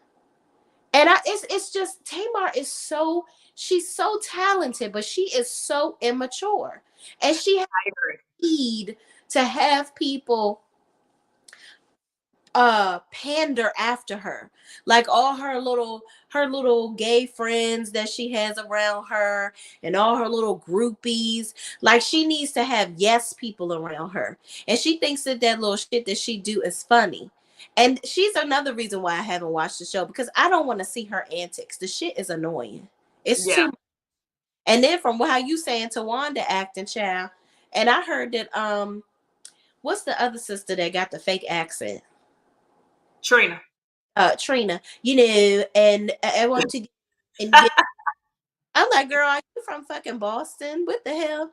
And it's just Tamar is so, she's so talented, but she is so immature. And she has I agree. need to have people pander after her, like all her little gay friends that she has around her and all her little groupies. Like she needs to have yes people around her, and she thinks that little shit that she do is funny. And she's another reason why I haven't watched the show, because I don't want to see her antics. The shit is annoying. It's Yeah. too. And then from how you saying Tawanda acting, child, and I heard that what's the other sister that got the fake accent? Trina. Trina, and I want to and get. I'm like, girl, are you from fucking Boston? What the hell?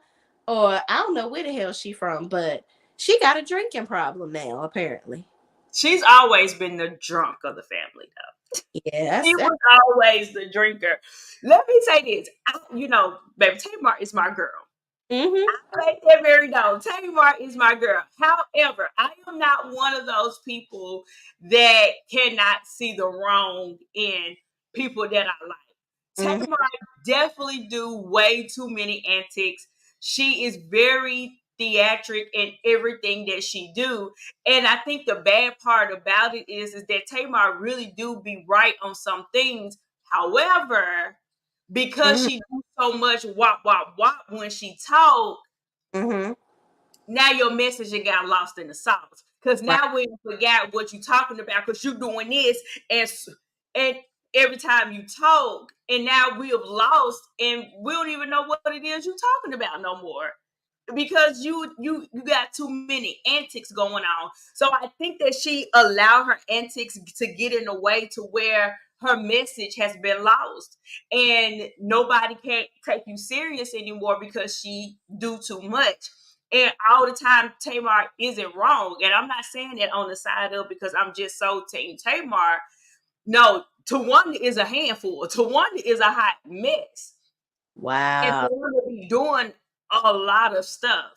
Or I don't know where the hell she from, but she got a drinking problem now, apparently. She's always been the drunk of the family, though. She Yes. was always the drinker. Let me say this. Baby Tamar is my girl. Mm-hmm. I make that very known. Tamar is my girl. However, I am not one of those people that cannot see the wrong in people that I like. Mm-hmm. Tamar definitely do way too many antics. She is very theatric in everything that she do. And I think the bad part about it is that Tamar really do be right on some things. However, because Mm-hmm. she do so much wop wop wop when she talk, Mm-hmm. now your message got lost in the sauce. Because Right. now we forgot what you're talking about because you're doing this and every time you talk, and now we have lost and we don't even know what it is you're talking about no more. because you got too many antics going on. So I think that she allowed her antics to get in the way to where her message has been lost, and nobody can take you serious anymore because she do too much. And all the time Tamar isn't wrong, and I'm not saying that on the side of because I'm just so team Tamar. No, Tawanda is a handful. Tawanda is a hot mess. And Wow. for her to be doing a lot of stuff.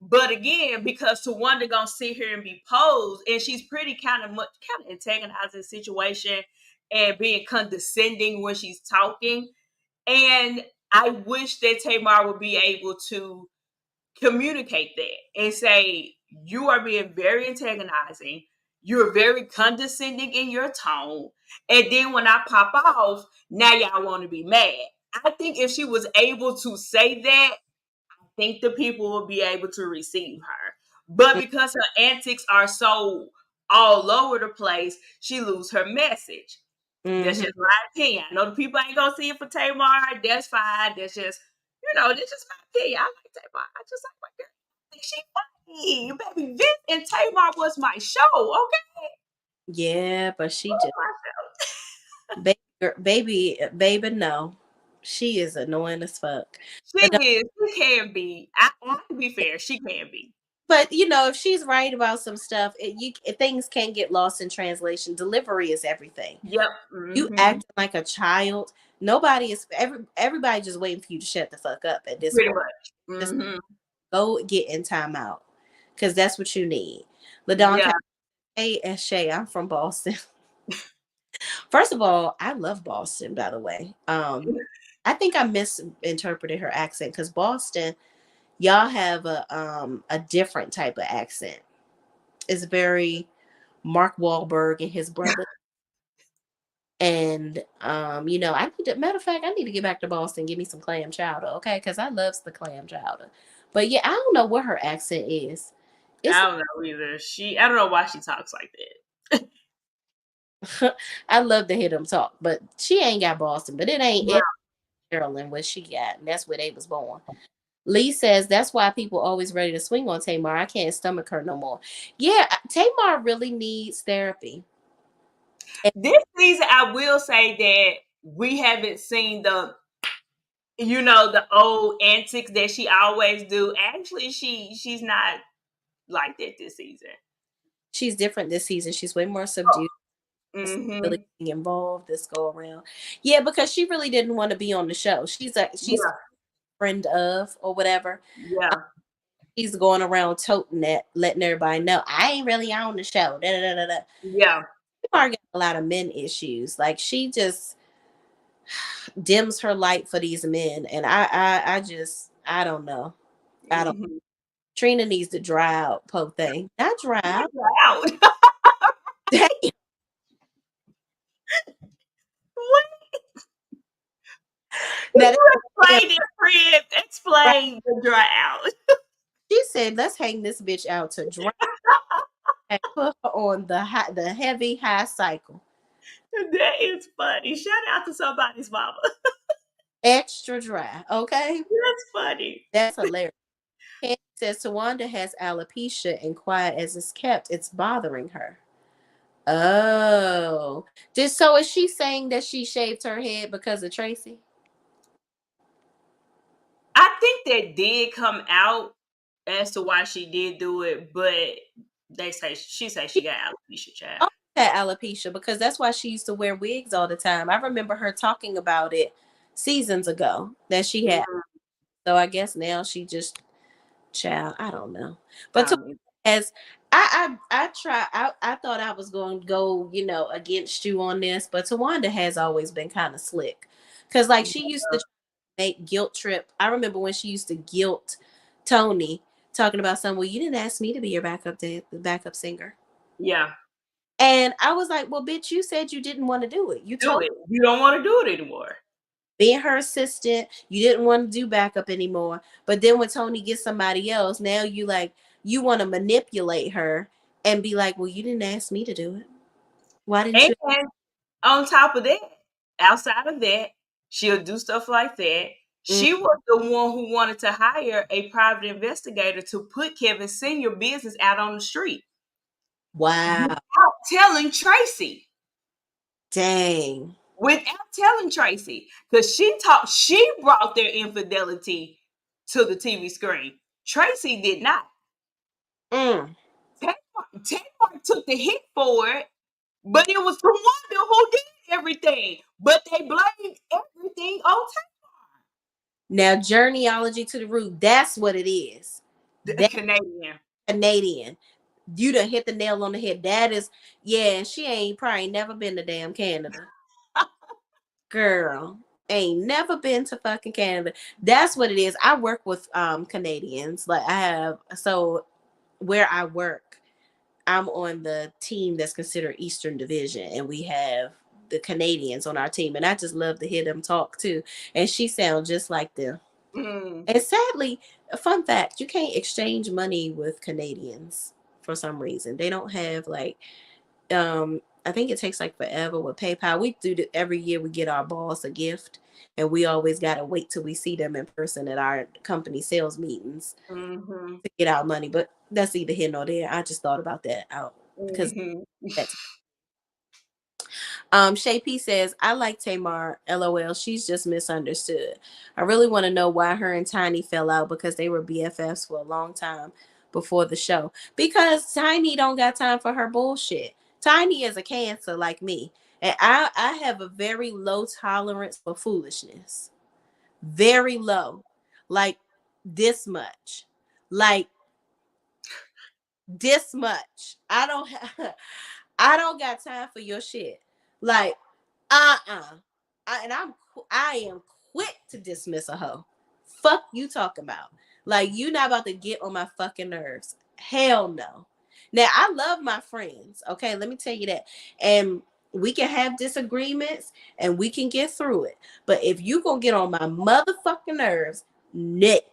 But again, because Tawanda gonna sit here and be posed, and she's pretty kind of antagonizing the situation and being condescending when she's talking. And I wish that Tamar would be able to communicate that and say, you are being very antagonizing. You're very condescending in your tone. And then when I pop off, now y'all want to be mad. I think if she was able to say that, I think the people will be able to receive her. But because her antics are so all over the place, she lose her message. That's Mm-hmm. just my opinion. I know the people ain't gonna see it for Tamar. That's fine. That's just my opinion. I like Tamar. I just like my girl. I think she funny. Baby, Vince and Tamar was my show. Okay. Yeah, but she just My show. baby, no. She is annoying as fuck. She But is. She can be. I to be fair, she can be. if she's right about some stuff, things can get lost in translation. Delivery is everything. Yep. You Mm-hmm. acting like a child. Everybody just waiting for you to shut the fuck up at this Pretty point. much. Just Mm-hmm. go get in timeout. Cause that's what you need. Ladon, Yeah. hey, and Shay, I'm from Boston. First of all, I love Boston, by the way. I think I misinterpreted her accent because Boston, y'all have a different type of accent. It's very Mark Wahlberg and his brother. And I need to matter of fact, I need to get back to Boston, give me some clam chowder, okay? Because I loves the clam chowder. But yeah, I don't know what her accent is. It's I don't know either. I don't know why she talks like that. I love to hear them talk, but she ain't got Boston, but Yeah. it Maryland what she got, and that's where they was born. Lee says that's why people always ready to swing on Tamar. I can't stomach her no more. Yeah, Tamar really needs therapy. And This season, I will say that we haven't seen the old antics that she always do. Actually, she's not like that this season. she's different this season. She's way more subdued. Really Mm-hmm. being involved this go around. Yeah, because she really didn't want to be on the show. She's a Yeah, friend of or whatever. Um, yeah. She's going around toting that, letting everybody know I ain't really on the show. Da, da, da, da, da. Yeah. Tamar got a lot of men issues. Like she just dims her light for these men, and I don't know. I don't. Mm-hmm. Trina needs to dry out, po thing. Not dry out. Out. Damn. What? Now You that explain it, friend. right. Explain the dry out. She said, "Let's hang this bitch out to dry and put her on the heavy high cycle, That is funny. Shout out to somebody's mama. extra dry." Okay, That's funny. that's hilarious. Candy says Tawanda has alopecia, and quiet as it's kept, it's bothering her. Oh, is she saying that she shaved her head because of Tracy? I think that did come out as to why she did do it, but she say she got alopecia, child. Oh, that alopecia because that's why she used to wear wigs all the time. I remember her talking about it seasons ago that she had. Mhm. So I guess now she just child. I don't know, but to, Um, as I thought I was going to go against you on this, but Tawanda has always been kind of slick because like she used to make guilt trip. I remember when she used to guilt Tony talking about something. Well, you didn't ask me to be your backup singer. yeah, And I was like, well, bitch, you said you didn't want to do it. You do told it. You don't want to do it anymore. being her assistant, you didn't want to do backup anymore. But then when Tony gets somebody else, now you want to manipulate her and be like, well, you didn't ask me to do it. Why didn't And you? on top of that, outside of that, she'll do stuff like that. She was the one who wanted to hire a private investigator to put Kevin Sr. business out on the street. Wow. Without telling Tracy. Dang. Without telling Tracy. Because she brought their infidelity to the TV screen. Tracy did not. Tamar took the hit for it, but it was Tawanda who did everything. But they blamed everything on Tamar. Now, journeyology to the root, that's what it is. The Canadian. Canadian. You done hit the nail on the head. That is, yeah, she ain't probably never been to damn Canada. Girl, ain't never been to fucking Canada. That's what it is. I work with Canadians. Like I have, so where I work, I'm on the team that's considered Eastern Division, and we have the Canadians on our team, and I just love to hear them talk too. And she sounds just like them. And sadly, a fun fact, you can't exchange money with Canadians for some reason. They don't have like I think it takes like forever with PayPal. We do it every year. We get our boss a gift, and we always gotta wait till we see them in person at our company sales meetings to get our money. But that's either here nor there. I just thought about that out because that's Shay P says, I like Tamar. LOL. She's just misunderstood. I really want to know why her and Tiny fell out because they were BFFs for a long time before the show. Because Tiny don't got time for her bullshit. Tiny is a Cancer like me. And I have a very low tolerance for foolishness. Very low. Like this much. Like this much. I don't got time for your shit. Like, I am quick to dismiss a hoe. Fuck you talking about. Like, you not about to get on my fucking nerves. Hell no. Now, I love my friends. Okay, let me tell you that. And we can have disagreements and we can get through it. But if you gonna get on my motherfucking nerves, net.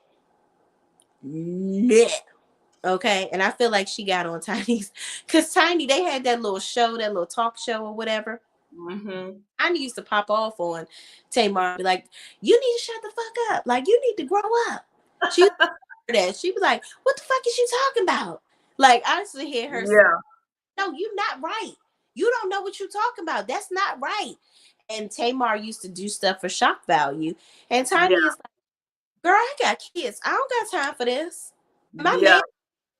Okay, and I feel like she got on Tiny's because Tiny, they had that little show, that little talk show or whatever. Tiny used to pop off on Tamar and be like, you need to shut the fuck up. Like, you need to grow up. She that. She was like, what the fuck is you talking about? Like, I used to hear her say, no, you're not right. You don't know what you're talking about. That's not right. And Tamar used to do stuff for shock value. And Tiny is like, girl, I got kids. I don't got time for this. My man,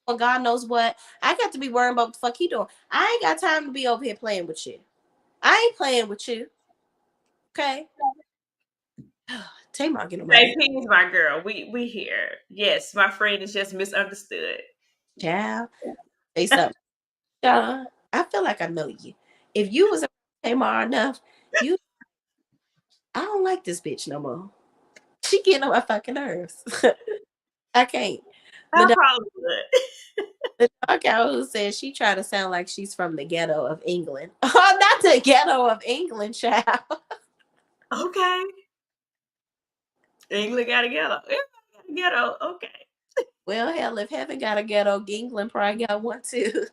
well, God knows what. I got to be worrying about what the fuck he doing. I ain't got time to be over here playing with you. I ain't playing with you. Okay. Tamar getting on my JP is my girl. We here. Yes, my friend is just misunderstood. child. Say something. I feel like I know you. If you was a Tamar enough, you I don't like this bitch no more. She getting on my fucking nerves. I can't. I probably would. The dog out who says she tried to sound like she's from the ghetto of England. Oh, not the ghetto of England, child. Okay. England got a ghetto. Everybody got a ghetto. Okay. Well, hell, if heaven got a ghetto, England probably got one too.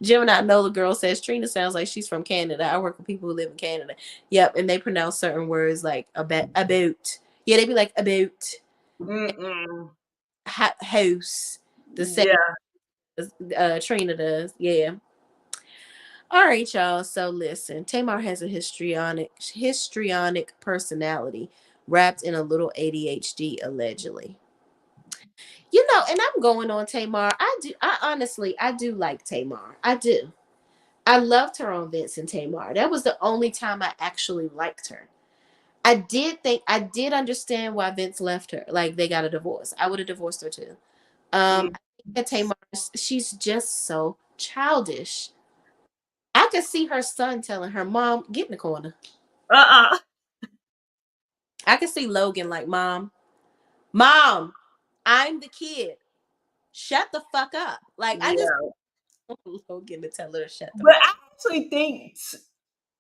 Gemini Nola girl says Trina sounds like she's from Canada. I work with people who live in Canada. Yep, and they pronounce certain words like about. Yeah, they be like about. House. The same Trina does. Yeah. All right, y'all. So listen, Tamar has a histrionic personality wrapped in a little ADHD, allegedly. You know, and I'm going on Tamar. I honestly do like Tamar. I do. I loved her on Vince and Tamar. That was the only time I actually liked her. I did understand why Vince left her. Like they got a divorce. I would have divorced her too. I think that Tamar, she's just so childish. I could see her son telling her, "Mom, get in the corner." I could see Logan like, "Mom, I'm the kid. Shut the fuck up." Like I just want Logan to tell her to shut the But fuck I actually think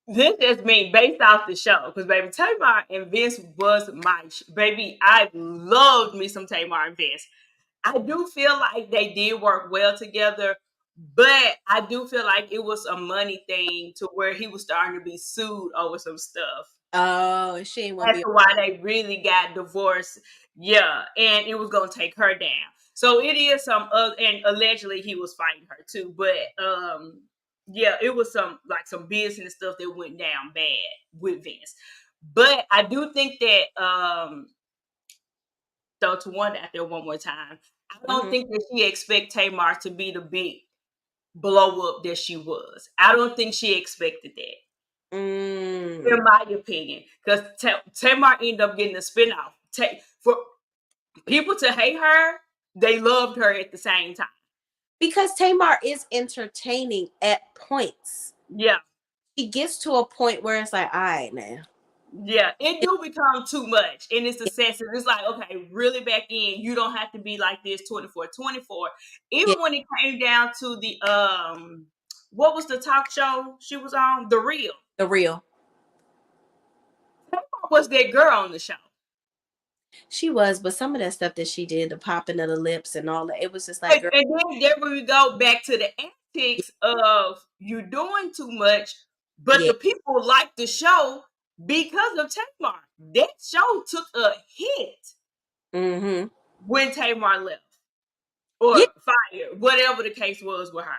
this is me based off the show because baby Tamar and Vince was my baby. I loved me some Tamar and Vince. I do feel like they did work well together, but I do feel like it was a money thing to where he was starting to be sued over some stuff. Oh, she ain't want to As be. to why they really got divorced. Yeah, and it was gonna take her down. So it is some and allegedly he was fighting her too. But yeah, it was some business stuff that went down bad with Vince. But I do think that throw to one out there one more time. I don't Mm-hmm. think that she expect Tamar to be the big blow up that she was. I don't think she expected that, in Mm. my opinion, because Tamar ended up getting a spinoff. For people to hate her, they loved her at the same time. Because Tamar is entertaining at points. Yeah, He gets to a point where it's like, all right, now. yeah, it do become too much, and it's excessive. It's like, okay, really back in, you don't have to be like this 24/24. Yeah, Even when it came down to the what was the talk show she was on? The Real. the real. Tamar was that girl on the show. She was, but some of that stuff that she did, the popping of the lips and all that, it was just like, And girl, then there we go back to the antics of you doing too much, but yeah. the people like the show because of Tamar. That show took a hit Mm-hmm. when Tamar left Yeah, or fired, whatever the case was with her.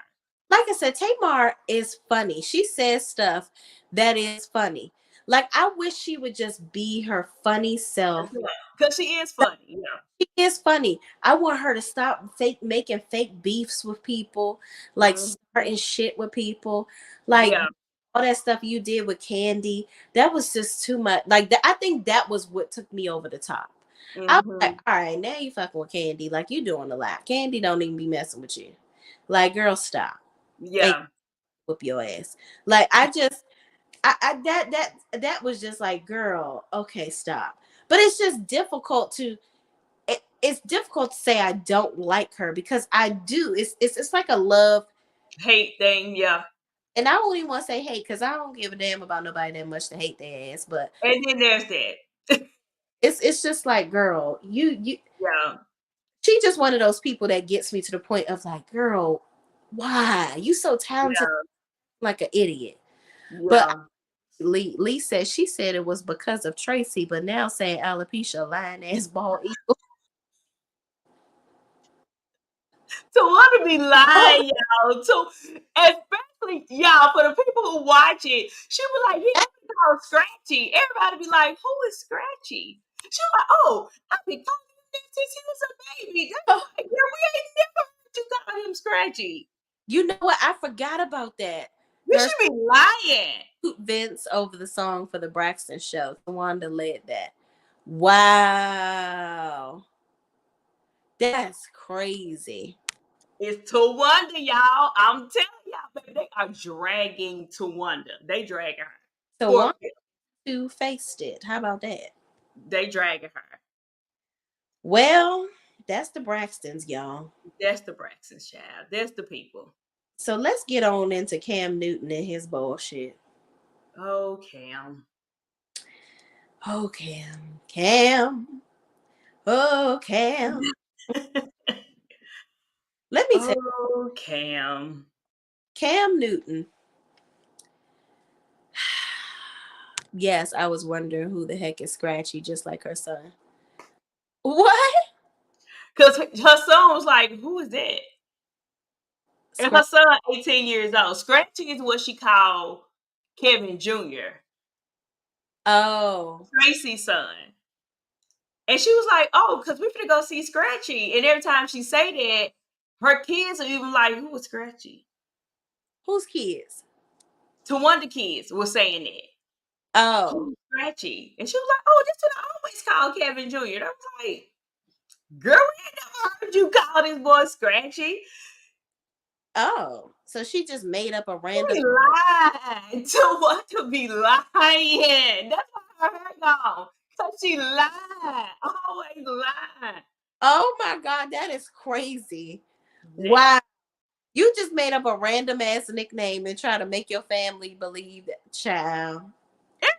like I said, Tamar is funny. She says stuff that is funny. Like, I wish she would just be her funny self. Because she is funny. Yeah. She is funny. I want her to stop making fake beefs with people, like Mhm. starting shit with people, like Yeah. all that stuff you did with Candy. That was just too much. Like I think that was what took me over the top. I was like, Hmm. all right, now you fucking with Candy, like you doing a lot. Candy don't even be messing with you. Like, girl, stop and Yeah. whoop your ass. Like I just, I that was just like, girl, okay, stop. But it's just difficult to it's difficult to say I don't like her because I do. It's like a love, Hate thing. Yeah. and I don't even want to say hate because I don't give a damn about nobody that much to hate their ass. But And then there's that. it's just like, girl, you Yeah. she just one of those people that gets me to the point of like, girl, why you so talented, Yeah. like an idiot? But Yeah. Lee said she said it was because of Tracy, but now saying alopecia, lying ass, bald eagle. To want to be lying, y'all. To especially y'all for the people who watch it, she was like, "He called Scratchy." Everybody be like, "Who is Scratchy?" She was like, "Oh, I've been calling him that since he was a baby." That's like, yeah, we ain't never heard you call him Scratchy. You know what? I forgot about that. You Her should be lying. Vince over the song for the Braxton show. Wanda led that. Wow. That's crazy. It's Tawanda, y'all. I'm telling y'all, baby, they are dragging Tawanda. They dragging her. So For one, two faced it. How about that? they dragging her. Well, that's the Braxtons, y'all. That's the Braxton child. That's the people. So let's get on into Cam Newton and his bullshit. Oh, Cam. Oh, Cam. Cam. Oh, Cam. Let me tell you, Oh, Cam. Cam Newton. Yes, I was wondering who the heck is Scratchy, just like her son. What? Because her son was like, who is that? And her Scratch. son, 18 years old. Scratchy is what she called Kevin Jr., Oh. Tracy's son. And she was like, oh, because we finna go see Scratchy. And every time she say that, her kids are even like, who was Scratchy? Whose kids? To one of the kids was saying that. Oh. Who's Scratchy? And she was like, oh, that's what I always call Kevin Jr. And I was like, girl, we ain't never heard you call this boy Scratchy. Oh. So she just made up a random. She lied to what to be lying. That's why her hair gone. Cause she lied. Always lying. Oh my God, that is crazy. Yeah. Wow. You just made up a random ass nickname and try to make your family believe that child. Like,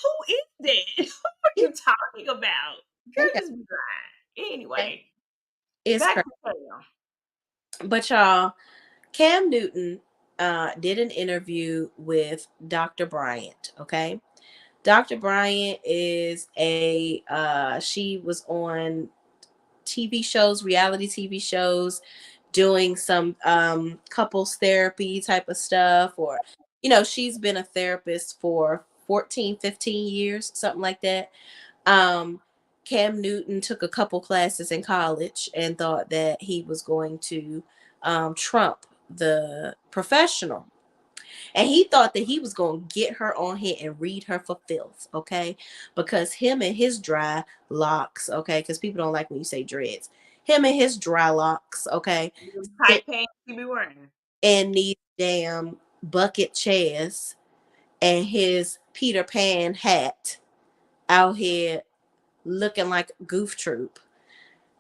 who is that? Who are Yeah, you talking about? Girl, they got just be lying. that. Anyway, It's back crazy. to Cam. But y'all, Cam Newton did an interview with Dr. Bryant, okay? Dr. Bryant is she was on TV shows, reality TV shows, doing some couples therapy type of stuff, or she's been a therapist for 14, 15 years, something like that. um Cam Newton took a couple classes in college and thought that he was going to trump the professional, and he thought that he was going to get her on here and read her for filth, okay? Because him and his dry locks, okay? Because people don't like when you say dreads. Him and his dry locks, okay? Tight pants you be wearing. And these damn bucket chairs and his Peter Pan hat out here looking like Goof Troop.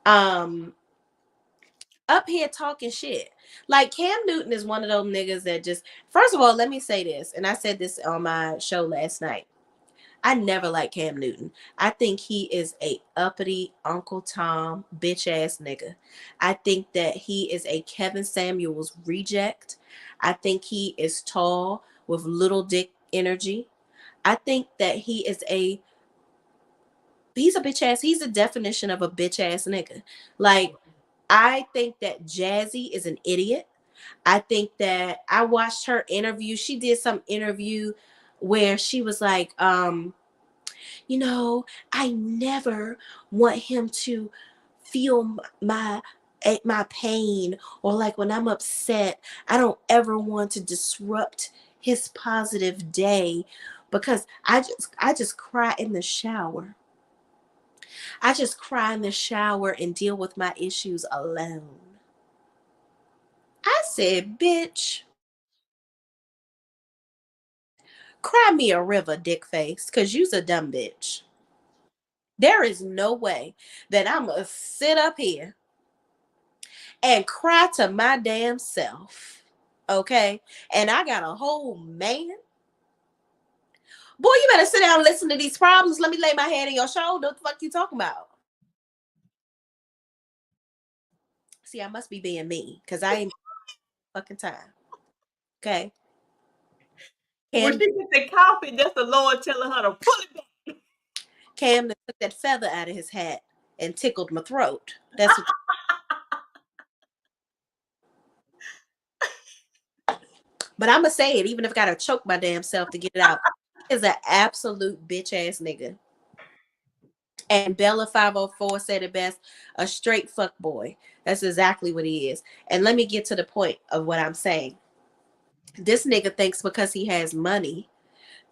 Um, Up here talking shit. Like Cam Newton is one of those niggas that just, first of all, let me say this, and I said this on my show last night. I never liked Cam Newton. I think he is a uppity Uncle Tom bitch ass nigga. I think that he is a Kevin Samuels reject. I think he is tall with little dick energy. I think that he's a bitch ass. He's the definition of a bitch ass nigga. Like, I think that Jazzy is an idiot. I think that I watched her interview. She did some interview where she was like, I never want him to feel my pain, or like when I'm upset, I don't ever want to disrupt his positive day because I just cry in the shower. I just cry in the shower and deal with my issues alone. I said, bitch, cry me a river, dick face, because you's a dumb bitch. There is no way that I'm going to sit up here and cry to my damn self. Okay? And I got a whole man. Boy, you better sit down and listen to these problems. Let me lay my head on your shoulder. What the fuck you talking about? See, I must be being me because I ain't fucking time. Okay? When Cam, she gets the coffee, that's the Lord telling her to pull it back. Cam took that feather out of his hat and tickled my throat. That's what. But I'm gonna say it, even if I gotta choke my damn self to get it out. He is an absolute bitch ass nigga. And Bella 504 said it best: a straight fuck boy. That's exactly what he is. And let me get to the point of what I'm saying. This nigga thinks because he has money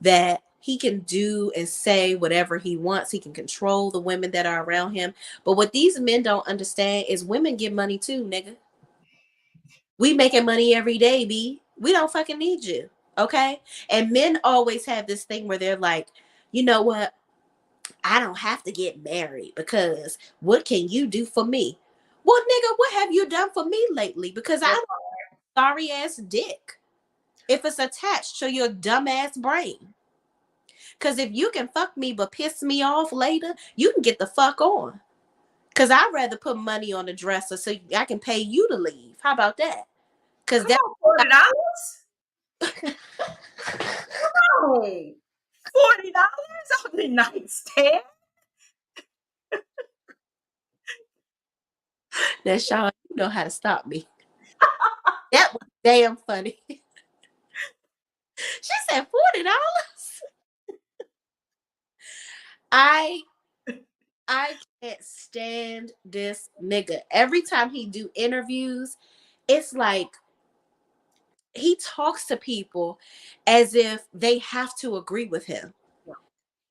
that he can do and say whatever he wants. He can control the women that are around him. But what these men don't understand is women get money too, nigga. We making money every day, B. We don't fucking need you. Okay? And men always have this thing where they're like, you know what? I don't have to get married because what can you do for me? Well, nigga, what have you done for me lately? Because I'm a sorry ass dick if it's attached to your dumb ass brain. Because if you can fuck me but piss me off later, you can get the fuck on. Because I'd rather put money on the dresser so I can pay you to leave. How about that? Because Come that on, $40. Come on. $40 on the nightstand. that Sean, you know how to stop me. That was damn funny. She said $40. I I can't stand this nigga. Every time he do interviews, it's like he talks to people as if they have to agree with him.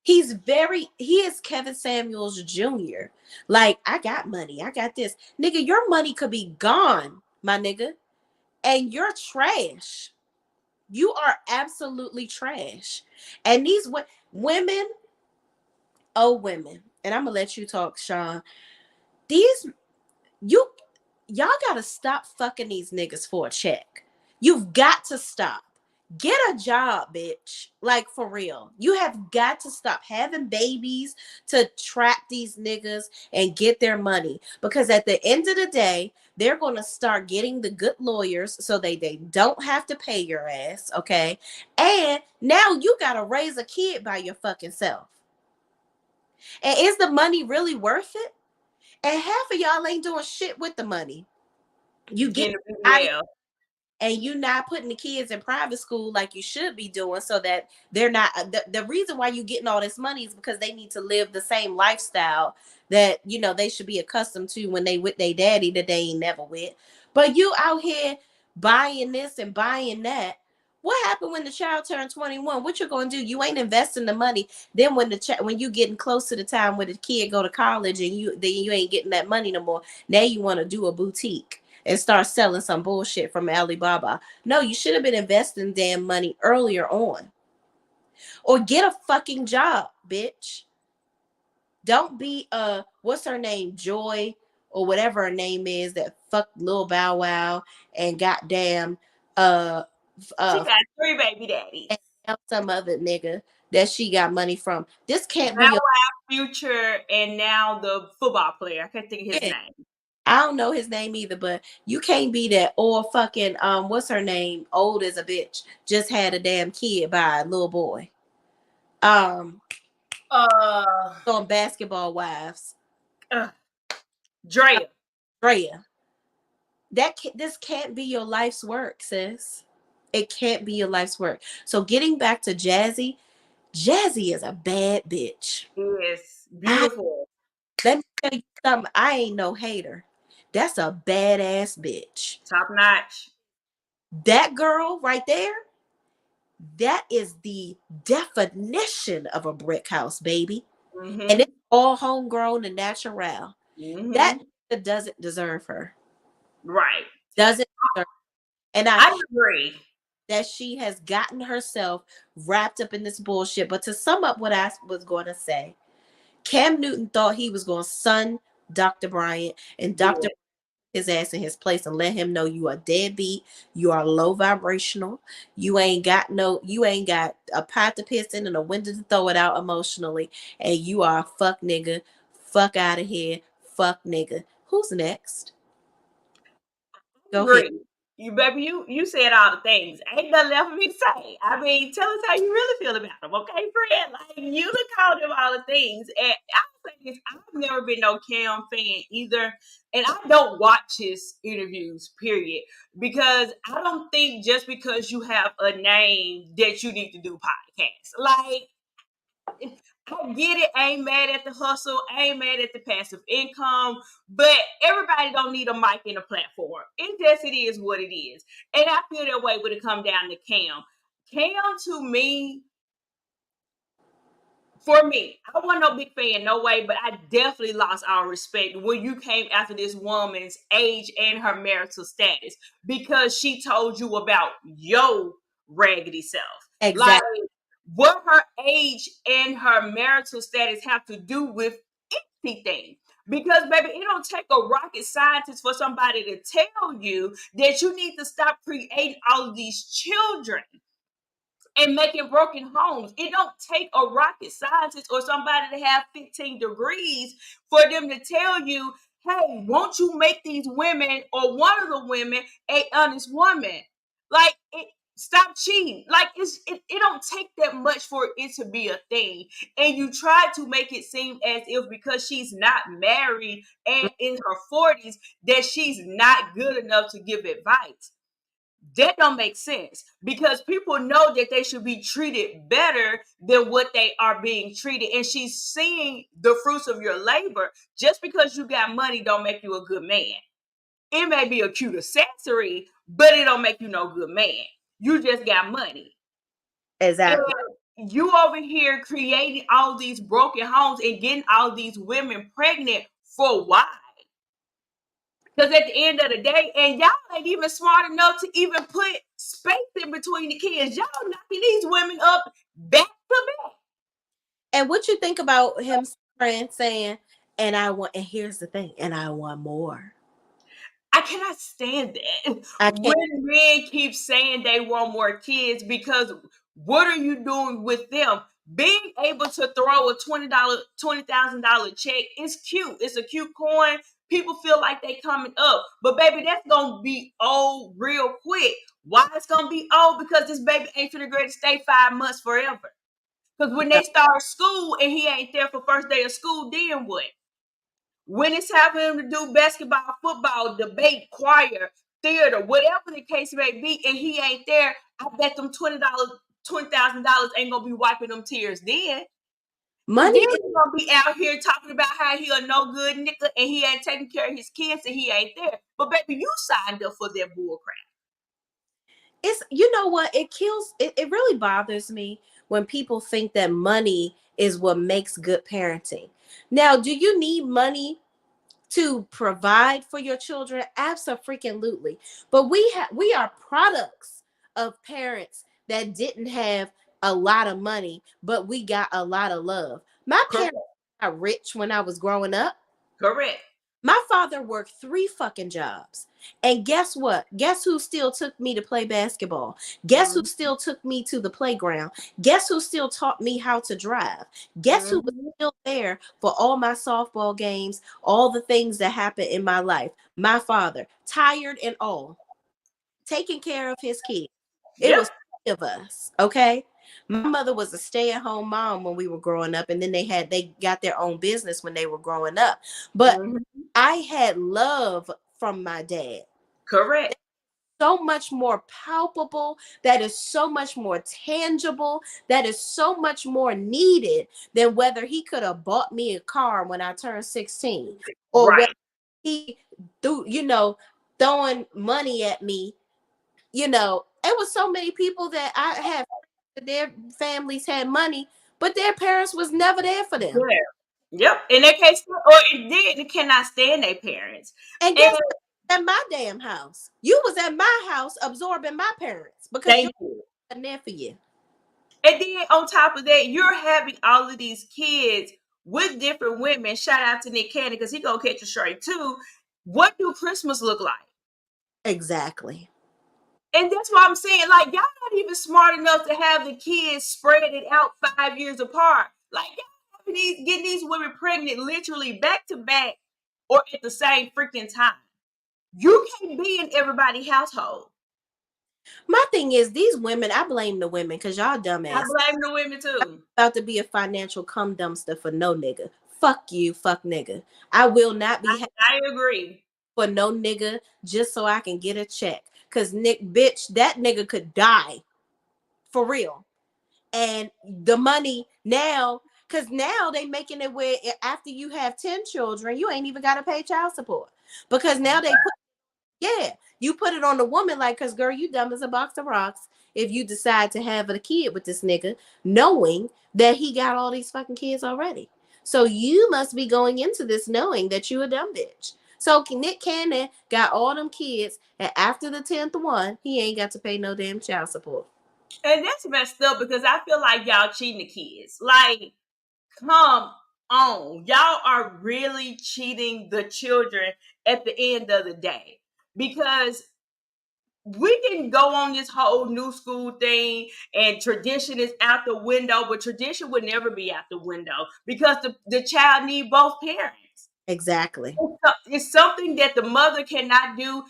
He is Kevin Samuels Jr. Like, I got money. I got this. Nigga, your money could be gone, my nigga. And you're trash. You are absolutely trash. And these women, oh, women, and I'm going to let you talk, Sean. These, y'all got to stop fucking these niggas for a check. You've got to stop. Get a job, bitch. Like, for real. You have got to stop having babies to trap these niggas and get their money. Because at the end of the day, they're going to start getting the good lawyers so they don't have to pay your ass, okay? And now you got to raise a kid by your fucking self. And is the money really worth it? And half of y'all ain't doing shit with the money. You get Getting a out of, BBL. and you not putting the kids in private school like you should be doing, so that they're not the reason why you getting all this money is because they need to live the same lifestyle that they should be accustomed to when they with their daddy that they ain't never with. But you out here buying this and buying that. What happened when the child turned 21? What you gonna do? You ain't investing the money. Then when you getting close to the time where the kid go to college and you ain't getting that money no more. Now you want to do a boutique and start selling some bullshit from Alibaba. No, you should have been investing damn money earlier on. Or get a fucking job, bitch. Don't be what's her name? Joy or whatever her name is that fucked Lil Bow Wow and goddamn uh She uh got 3 baby daddies. and some other nigga that she got money from. This can't be Bow your Wow, Future, and now the football player. I can't think of his kid. name. I don't know his name either, but you can't be that. Or fucking what's her name? Old as a bitch. Just had a damn kid by a little boy. Um, Uh, on Basketball Wives. uh Drea. Drea. This can't be your life's work, sis. It can't be your life's work. So getting back to Jazzy, Jazzy is a bad bitch. Yes, I beautiful. Let me tell you something. I ain't no hater. That's a badass bitch. Top notch. That girl right there, that is the definition of a brick house, baby. And Mm-hmm. it's all homegrown and natural. That Mm-hmm. doesn't deserve her. Right. Doesn't deserve. And I I hate agree. that she has gotten herself wrapped up in this bullshit. But to sum up what I was going to say, Cam Newton thought he was going to sun Dr. Bryant, and Dr. Yeah. his ass in his place and let him know you are deadbeat, you are low vibrational, you ain't got a pot to piss in and a window to throw it out emotionally, and you are a fuck nigga, fuck out of here, fuck nigga. Who's next? Go ahead. Agree. You baby, you said all the things. Ain't nothing left for me to say. I mean, tell us how you really feel about them, okay, friend? Like you done called them all the things. And I say this, I've never been no Cam fan either. And I don't watch his interviews, period. Because I don't think just because you have a name that you need to do podcasts. Like I get it. I ain't mad at the hustle. I ain't mad at the passive income. But everybody don't need a mic and a platform. It just it is what it is. And I feel that way when it come down to Cam. Cam to me, for me, I wasn't no big fan, no way, but I definitely lost all respect when you came after this woman's age and her marital status because she told you about your raggedy self. Like, Exactly. what her age and her marital status have to do with anything? Because, baby, it don't take a rocket scientist for somebody to tell you that you need to stop creating all of these children and making broken homes. It don't take a rocket scientist or somebody to have 15 degrees for them to tell you, hey, won't you make these women or one of the women a honest woman? Like stop cheating. Like it don't take that much for it to be a thing. And you try to make it seem as if because she's not married and in her 40s that she's not good enough to give advice. That don't make sense because people know that they should be treated better than what they are being treated. And she's seeing the fruits of your labor. Just because you got money don't make you a good man. It may be a cute accessory, but it don't make you no good man. You just got money. Exactly. And you over here creating all these broken homes and getting all these women pregnant for why? Because at the end of the day, and y'all ain't even smart enough to even put space in between the kids. Y'all knocking these women up back to back. And what you think about him saying, and here's the thing, and I want more. I cannot stand that. I can't. When men keep saying they want more kids, because what are you doing with them? Being able to throw a $20,000 check is cute. It's a cute coin. People feel like they coming up, but baby, that's gonna be old real quick. Why it's gonna be old? Because this baby ain't finna grade to stay 5 months forever. Because when No. they start school and he ain't there for first day of school, then what? When it's time for him to do basketball, football, debate, choir, theater, whatever the case may be, and he ain't there, I bet them $20,000 ain't gonna be wiping them tears then. Cause then Money is he's gonna be out here talking about how he a no good nigga and he ain't taking care of his kids and he ain't there. But baby, you signed up for that bull crap. it's you know what? It kills it really bothers me when people think that money is what makes good parenting. Now, do you need money to provide for your children? Absolutely. But we are products of parents that didn't have a lot of money, but we got a lot of love. My Correct. parents got rich when I was growing up. Correct. My father worked 3 fucking jobs. And guess what? Guess who still took me to play basketball? Guess who Mm-hmm. still took me to the playground? Guess who still taught me how to drive? Guess who was Mm-hmm. still there for all my softball games, all the things that happened in my life? My father, tired and all, taking care of his kids. It Yep. was 3 of us, okay? My mother was a stay-at-home mom when we were growing up, and then they got their own business when they were growing up. But Mm-hmm. I had love from my dad. Correct. So much more palpable, that is so much more tangible, that is so much more needed than whether he could have bought me a car when I turned 16, or whether Right. he threw, throwing money at me. It was so many people that I had, their families had money, but their parents was never there for them. Yeah. Yep. In that case, or it did, it cannot stand their parents. And And guess what? At my damn house, you was at my house absorbing my parents because you thank you. wasn't there for you. And then on top of that, you're having all of these kids with different women. Shout out to Nick Cannon because he gonna catch a straight too. What do Christmas look like? Exactly. And that's why I'm saying, like, y'all not even smart enough to have the kids spread it out 5 years apart. Like, y'all getting these women pregnant literally back to back or at the same freaking time. You can't be in everybody's household. My thing is, these women, I blame the women because y'all I dumbass. blame the women too. About to be a financial cum dumpster for no nigga. Fuck you, fuck nigga. I will not be happy I agree. for no nigga just so I can get a check. Cause Nick, bitch, that nigga could die for real. And the money now, because now they making it where after you have 10 children, you ain't even got to pay child support. Because now they put, yeah, you put it on the woman, like, because girl, you dumb as a box of rocks if you decide to have a kid with this nigga, knowing that he got all these fucking kids already. So you must be going into this knowing that you a dumb bitch. So Nick Cannon got all them kids, and after the 10th one, he ain't got to pay no damn child support. And that's messed up because I feel like y'all cheating the kids. Like, come on. Y'all are really cheating the children at the end of the day. Because we can go on this whole new school thing and tradition is out the window, but tradition would never be out the window because the child need both parents. Exactly. It's something that the mother cannot do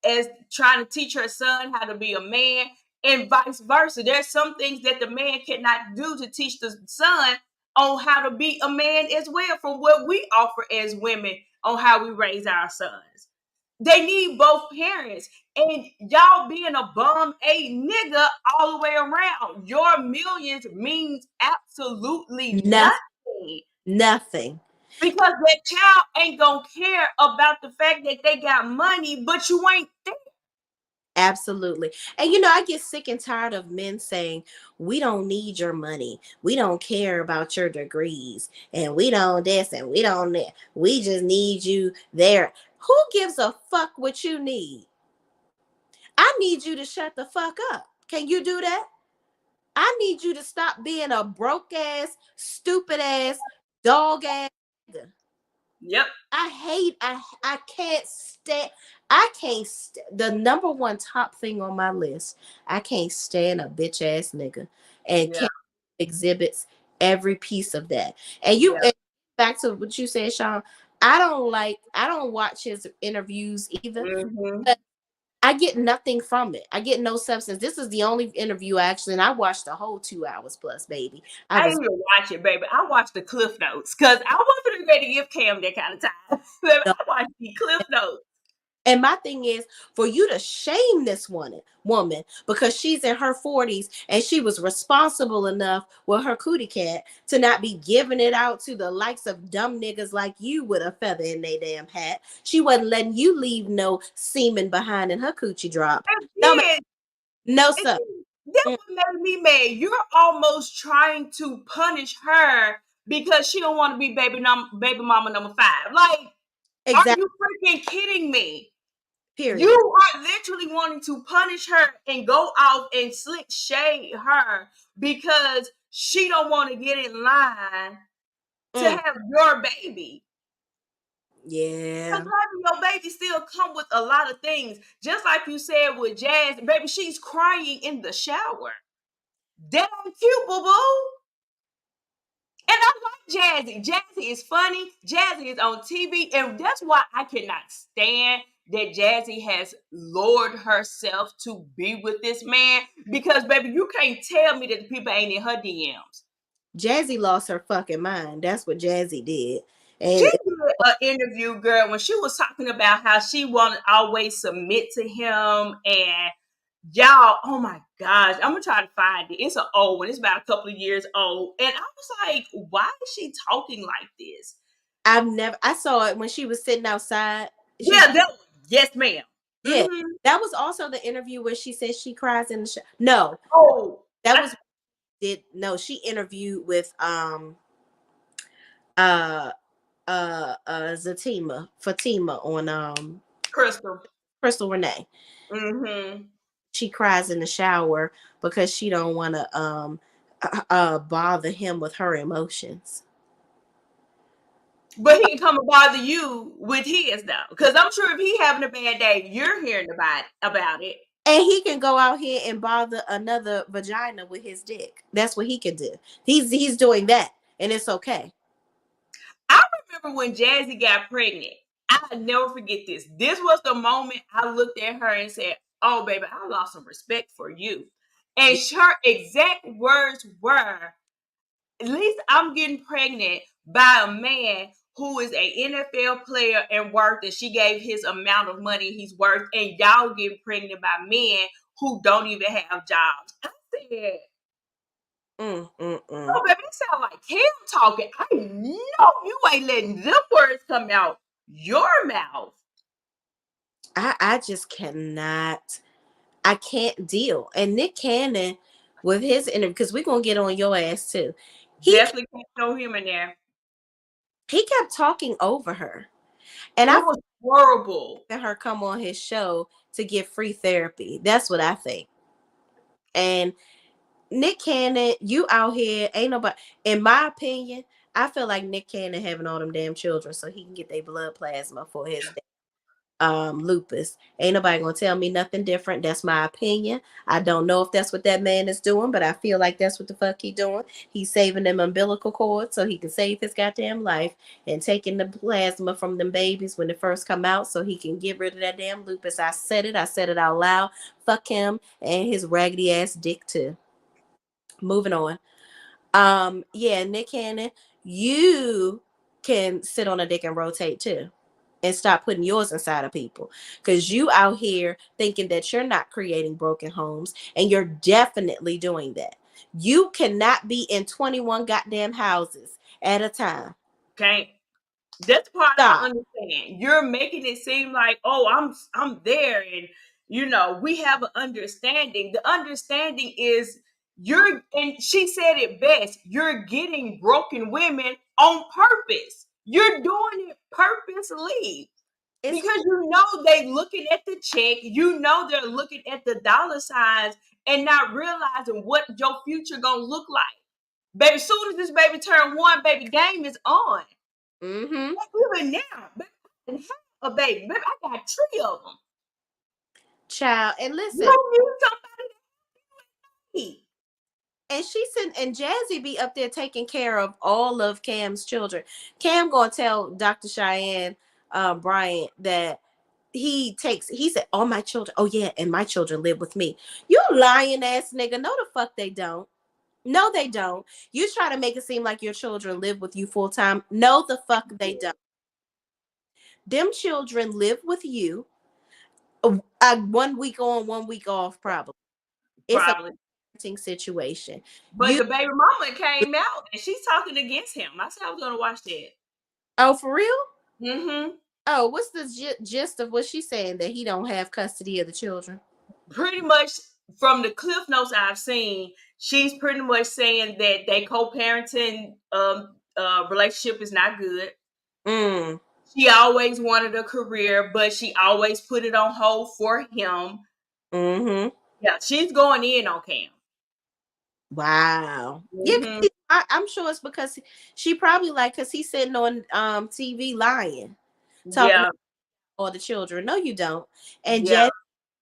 as trying to teach her son how to be a man, and vice versa. There's some things that the man cannot do to teach the son on how to be a man as well, from what we offer as women on how we raise our sons. They need both parents. And y'all being a bum a nigga all the way around. Your millions means absolutely Nothing. nothing. Nothing. Because that child ain't gonna care about the fact that they got money, but you ain't there. Absolutely. And I get sick and tired of men saying, we don't need your money. We don't care about your degrees. And we don't this and we don't that. We just need you there. Who gives a fuck what you need? I need you to shut the fuck up. Can you do that? I need you to stop being a broke ass, stupid ass, dog ass nigga. Yep. I can't stand. I can't. The number one top thing on my list. I can't stand a bitch ass nigga, and Yeah, can't exhibits every piece of that. And you yeah. and back to what you said, Sean. I don't like. I don't watch his interviews either. Mm-hmm. But I get nothing from it. I get no substance. This is the only interview actually, and I watched the whole 2 hours plus, baby. I I was didn't even watch it, baby. I watched the Cliff Notes because I wasn't ready to give Cam that kind of time. Baby, I watched the Cliff Notes. And my thing is for you to shame this woman because she's in her 40s and she was responsible enough with her cootie cat to not be giving it out to the likes of dumb niggas like you with a feather in their damn hat. She wasn't letting you leave no semen behind in her coochie drop. And No, then, no, and sir. then that Mm, what made me mad. You're almost trying to punish her because she don't want to be baby mama number 5. Like, are exactly. you freaking kidding me? You Period. are literally wanting to punish her and go out and slick shade her because she don't want to get in line to Mm, have your baby. yeah. Because having your baby still come with a lot of things. Just like you said with Jazz, baby, she's crying in the shower. That ain't cute, boo boo. And I like Jazzy. Jazzy is funny. Jazzy is on TV. And that's why I cannot stand that Jazzy has lowered herself to be with this man. Because, baby, you can't tell me that the people ain't in her DMs. Jazzy lost her fucking mind. That's what Jazzy did. She And did an interview, girl, when she was talking about how she wanted to always submit to him. And y'all, oh my gosh, I'm gonna try to find it. It's an old one. It's about a couple of years old. And I was like, why is she talking like this? I saw it when she was sitting outside. She Yeah, that one. Yes, ma'am. Yeah, Mm-hmm. that was also the interview where she said she cries in the show. No, Oh, that was did no. She interviewed with uh Zatima Fatima on Crystal. Crystal Renee. Mm-hmm. She cries in the shower because she don't want to bother him with her emotions. But he can come and bother you with his though, because I'm sure if he having a bad day, you're hearing about it. And he can go out here and bother another vagina with his dick. That's what he can do. He's doing that, and it's okay. I remember when Jazzy got pregnant. I'll never forget this. This was the moment I looked at her and said, "Oh, baby, I lost some respect for you." And her exact words were, at least I'm getting pregnant by a man who is a NFL player and worth, and she gave his amount of money he's worth, and y'all getting pregnant by men who don't even have jobs. I said, Mm. oh, baby, it sound like him talking. I know you ain't letting them words come out your mouth. I just cannot. I can't deal. And Nick Cannon with his interview, because we're gonna get on your ass too. He Definitely can't throw him in there. he kept talking over her, and It I was horrible. let her come on his show to get free therapy. That's what I think. And Nick Cannon, you out here ain't nobody. In my opinion, I feel like Nick Cannon having all them damn children so he can get their blood plasma for his lupus. Ain't nobody gonna tell me nothing different. That's my opinion. I don't know if that's what that man is doing, but I feel like that's what the fuck he doing. He's saving them umbilical cords so he can save his goddamn life and taking the plasma from them babies when they first come out so he can get rid of that damn lupus. I said it out loud. Fuck him and his raggedy ass dick too. Moving on. Yeah, Nick Cannon, you can sit on a dick and rotate too. And stop putting yours inside of people. Because you out here thinking that you're not creating broken homes, and you're definitely doing that. You cannot be in 21 goddamn houses at a time. Okay. That's the part I don't Stop. understand. You're making it seem like, oh, I'm there, and we have an understanding. The understanding is and she said it best, you're getting broken women on purpose. You're doing it purposely. It's Because they looking at the check, they're looking at the dollar signs and not realizing what your future gonna look like. Baby, soon as this baby turn 1, baby, game is on. mm-hmm. Even now, a baby. Baby, I got 3 of them. Child, and You listen, don't need somebody to eat. and she said, and Jazzy be up there taking care of all of Cam's children. Cam gonna tell Dr. Cheyenne Bryant that he said, all my children, oh yeah, and my children live with me. You lying ass nigga. No, the fuck they don't. No, they don't. You try to make it seem like your children live with you full time. No, the fuck they don't. Them children live with you 1 week on, 1 week off, probably. It's a Probably. parenting situation. But You the baby mama came out and she's talking against him. I said I was gonna watch that. Oh, for real? Mm-hmm. Oh, what's the gist of what she's saying, that he don't have custody of the children? Pretty much from the cliff notes I've seen, she's pretty much saying that they co-parenting relationship is not good. Mm. She always wanted a career, but she always put it on hold for him. Mm-hmm. Yeah, she's going in on Cam. Wow. Yeah, Mm-hmm. I'm sure it's because she probably like, because he's sitting on TV lying, talking Yeah, about all the children. No, you don't. And yeah.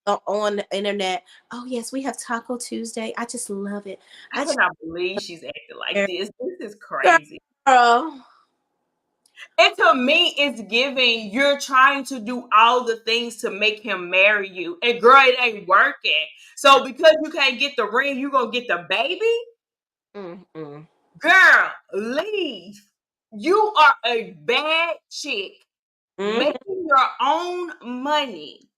Jess on the internet, oh yes, we have Taco Tuesday. I just love it. I I just cannot believe she's acting like this. This is crazy. girl. And to me, it's giving you're trying to do all the things to make him marry you. And girl, it ain't working. So because you can't get the ring, you gonna get the baby? Mm-mm. Girl, leave. You are a bad chick Mm-hmm. making your own money.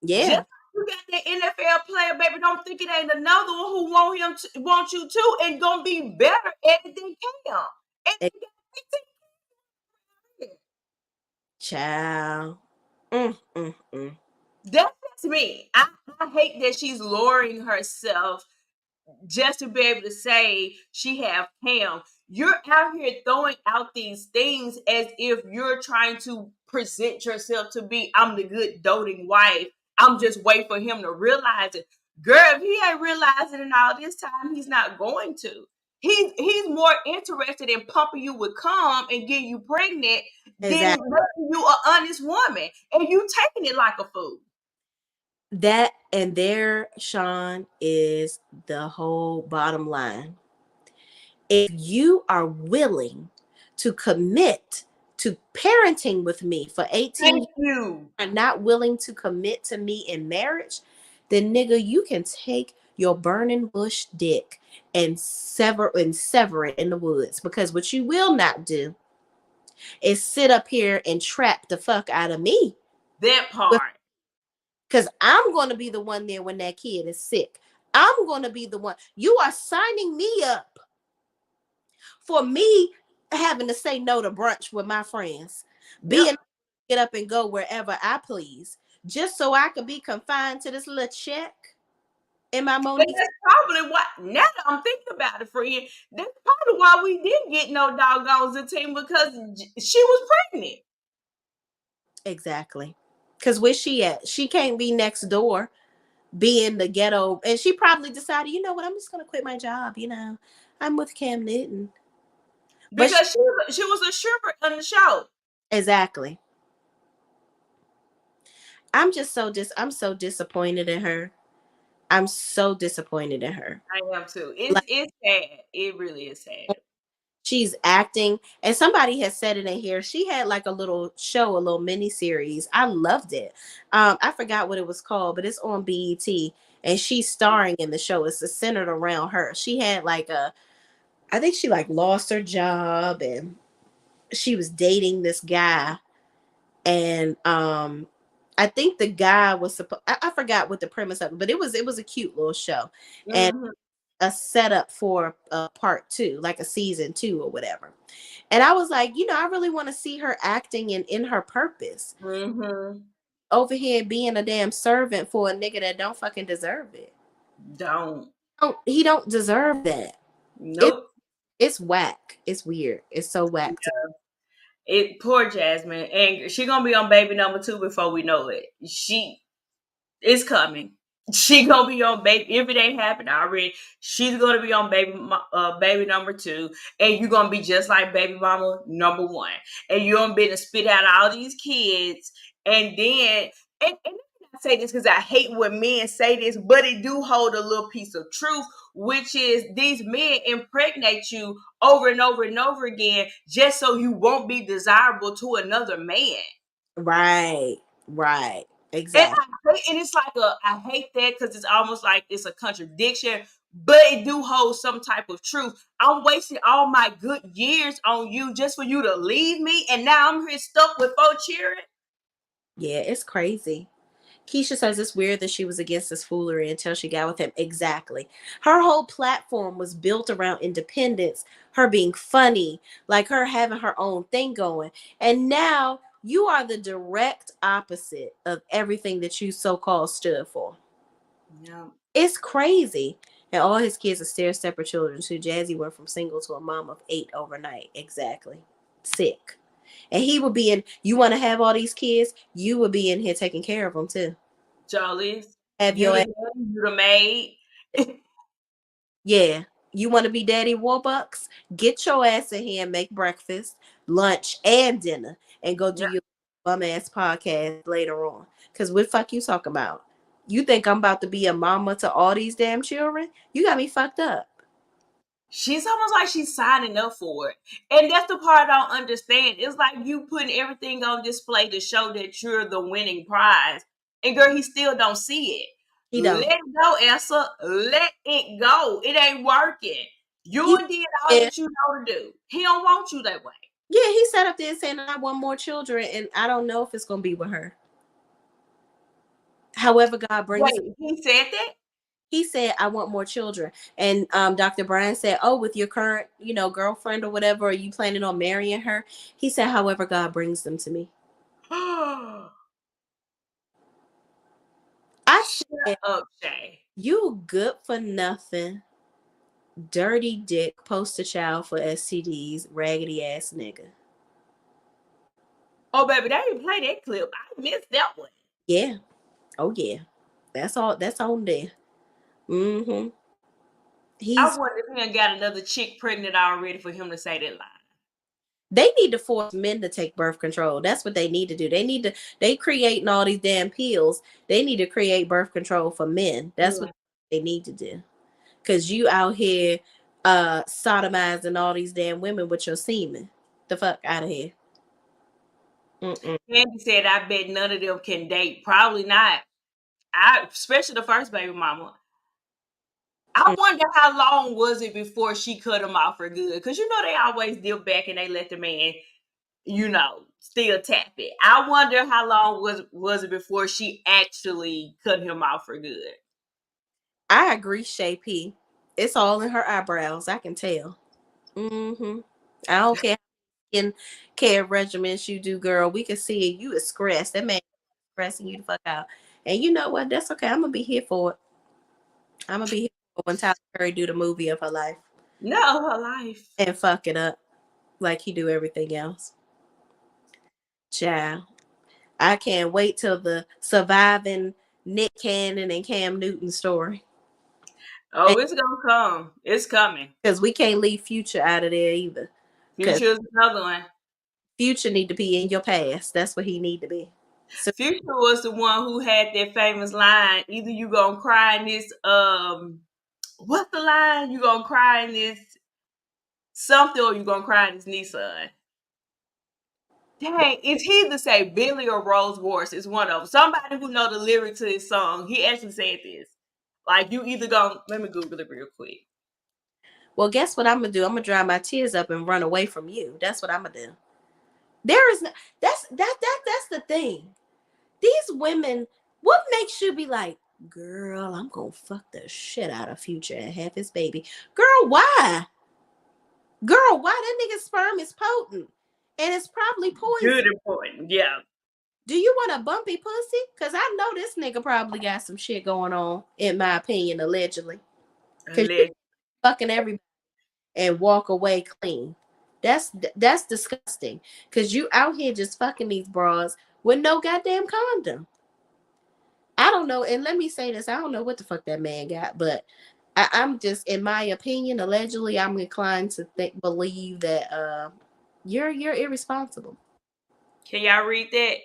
Just Yeah, like you got that NFL player, baby. Don't think it ain't another one who want you too, and gonna be better at it than Cam. And eh, you got 15 years. child. Mm-mm-mm. That's me. I hate that she's lowering herself just to be able to say she have Cam. You're out here throwing out these things as if you're trying to present yourself to be, I'm the good doting wife. I'm just waiting for him to realize it. Girl, if he ain't realizing it all this time, he's not going to. He's more interested in pumping you with cum and getting you pregnant than Exactly. making you an honest woman. And you taking it like a fool. That and there, Sean, is the whole bottom line. If you are willing to commit to parenting with me for 18 Thank years you. and not willing to commit to me in marriage, then nigga, you can take your burning bush dick and sever it in the woods. Because what you will not do is sit up here and trap the fuck out of me. That part. Because I'm going to be the one there when that kid is sick. I'm going to be the one. You are signing me up for me having to say no to brunch with my friends, Yep. being get up and go wherever I please, just so I could be confined to this little check in my And Monique. that's probably why, now that I'm thinking about it, friend, that's probably why we didn't get no doggone team because she was pregnant. Exactly. Because where's she at? She can't be next door, be in the ghetto. And she probably decided, you know what, I'm just going to quit my job. I'm with Cam Newton. But Because she was a stripper on the show. exactly. I'm so disappointed in her. I'm so disappointed in her. I am too. Like, It's sad. It really is sad. she's acting, and somebody has said it in here. She had like a little show, a little mini series. I loved it. I forgot what it was called, but it's on BET, and she's starring in the show. It's centered around her. She had like I think she like lost her job, and she was dating this guy, and I think the guy was supposed. I forgot what the premise of it, but it was a cute little show, and Mm-hmm. a setup for part two, like a season two or whatever. And I was like, I really want to see her acting and in her purpose. Mm-hmm. Over here being a damn servant for a nigga that don't fucking deserve it. Don't. He don't deserve that. It, Nope. it's whack. It's weird. It's so whack. It poor Jasmine. And she gonna be on baby number 2 before we know it. It's coming. She gonna be on baby if it ain't happened already. She's gonna be on baby number 2, and you're gonna be just like baby mama number 1, and you're gonna be to spit out all these kids, and then and I say this because I hate when men say this, but it do hold a little piece of truth, which is these men impregnate you over and over and over again just so you won't be desirable to another man. Right. Exactly. And it's like I hate that because it's almost like it's a contradiction, but it do hold some type of truth. I'm wasting all my good years on you just for you to leave me, and now I'm here stuck with 4 children. Yeah, it's crazy. Keisha says it's weird that she was against this foolery until she got with him. Exactly. Her whole platform was built around independence, her being funny, like her having her own thing going. And now you are the direct opposite of everything that you so called stood for. Yeah. It's crazy. And all his kids are still separate children too. Jazzy went from single to a mom of 8 overnight. Exactly. Sick. And he would be in, you want to have all these kids? You would be in here taking care of them too. Charlize, Have you your the ass. daddy, you the maid. Yeah. You want to be Daddy Warbucks? Get your ass in here and make breakfast, lunch, and dinner, and go do Yeah. your bum ass podcast later on. Cause what fuck you talking about? You think I'm about to be a mama to all these damn children? You got me fucked up. She's almost like she's signing up for it. And that's the part I don't understand. It's like you putting everything on display to show that you're the winning prize. And girl, he still don't see it. He Let don't. it go, Elsa. Let it go. It ain't working. He You did all yeah, that you know to do. He don't want you that way. yeah, he sat up there saying I want more children, and I don't know if it's gonna be with her. However, God brings. Wait, he said that? He said I want more children, and Dr. Brian said, "Oh, with your current, girlfriend or whatever, are you planning on marrying her?" He said, "However, God brings them to me." I Shut said, up, Shay. "You good for nothing, dirty dick, poster child for STDs, raggedy ass nigga." Oh, baby, they didn't play that clip. I missed that one. Yeah. Oh yeah. That's all. That's on there. Mm-hmm. I He's wonder if he done got another chick pregnant already for him to say that line. They need to force men to take birth control. That's what they need to do. They creating all these damn pills. They need to create birth control for men. That's what Yeah. they need to do. Cause you out here sodomizing all these damn women with your semen. The fuck out of here. Mm-mm. Candy said, I bet none of them can date. Probably not. Especially the first baby mama. I Mm. wonder how long was it before she cut him off for good? Because you know they always dip back and they let the man, still tap it. I wonder how long was it before she actually cut him off for good. I agree, Shay P. It's all in her eyebrows. I can tell. Mm-hmm. I don't care in care regimens you do, girl. We can see it. You is stressed. That man is stressing you the fuck out. And you know what? That's okay. I'm gonna be here for it. I'm gonna be here for when Tyler Perry do the movie of her life No, her life. and fuck it up like he do everything else. Child, I can't wait till the surviving Nick Cannon and Cam Newton story. Oh, it's gonna come. It's coming. Because we can't leave Future out of there either. Because Future is another one. Future need to be in your past. That's what he need to be. So Future was the one who had that famous line, either you gonna cry in this what's the line? You gonna cry in this something or you gonna cry in this Nissan. Dang, it's either say Billy or Rose Wars. It's one of them. Somebody who know the lyrics to this song, he actually said this. Like you either gonna let me Google it real quick. well, guess what I'm gonna do? I'm gonna dry my tears up and run away from you. That's what I'm gonna do. There is no, that's the thing. These women, what makes you be like, girl, I'm gonna fuck the shit out of Future and have his baby? Girl, why? Girl, why that nigga's sperm is potent and it's probably poison. Good important. Yeah. Do you want a bumpy pussy? Cause I know this nigga probably got some shit going on, in my opinion, allegedly. Cause you fucking everybody and walk away clean. That's disgusting. Cause you out here just fucking these bras with no goddamn condom. I don't know. And let me say this: I don't know what the fuck that man got, but I'm just, in my opinion, allegedly, I'm inclined to believe that you're irresponsible. Can y'all read that?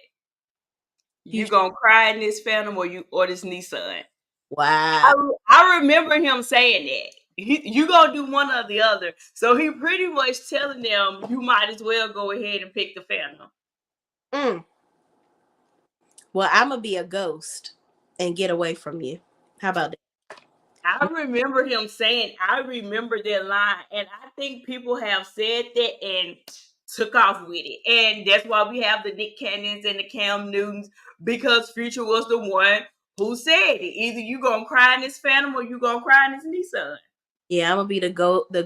You Future. gonna cry in this Phantom or this Nissan? Wow. I remember him saying that. You gonna do one or the other. So he pretty much telling them you might as well go ahead and pick the Phantom. Mm. Well, I'm gonna be a ghost and get away from you. How about that? I remember him saying, I remember that line, and I think people have said that and took off with it. And that's why we have the Nick Cannons and the Cam Newtons, because Future was the one who said it. Either you gonna cry in this Phantom or you gonna cry in this Nissan. Yeah, I'm gonna be the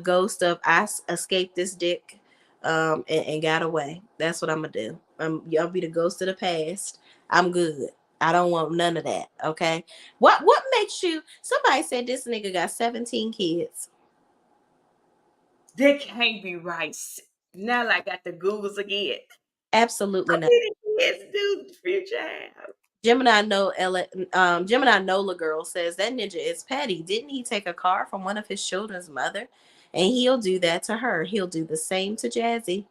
ghost of escaped this dick, and got away. That's what I'm gonna do. I'll be the ghost of the past. I'm good. I don't want none of that. Okay. What makes you? Somebody said this nigga got 17 kids. That can't be right. Now I got the Googles again. Absolutely How not. many kids do Future have? Gemini Nola girl says that ninja is petty. Didn't he take a car from one of his children's mother? And he'll do that to her. He'll do the same to Jazzy.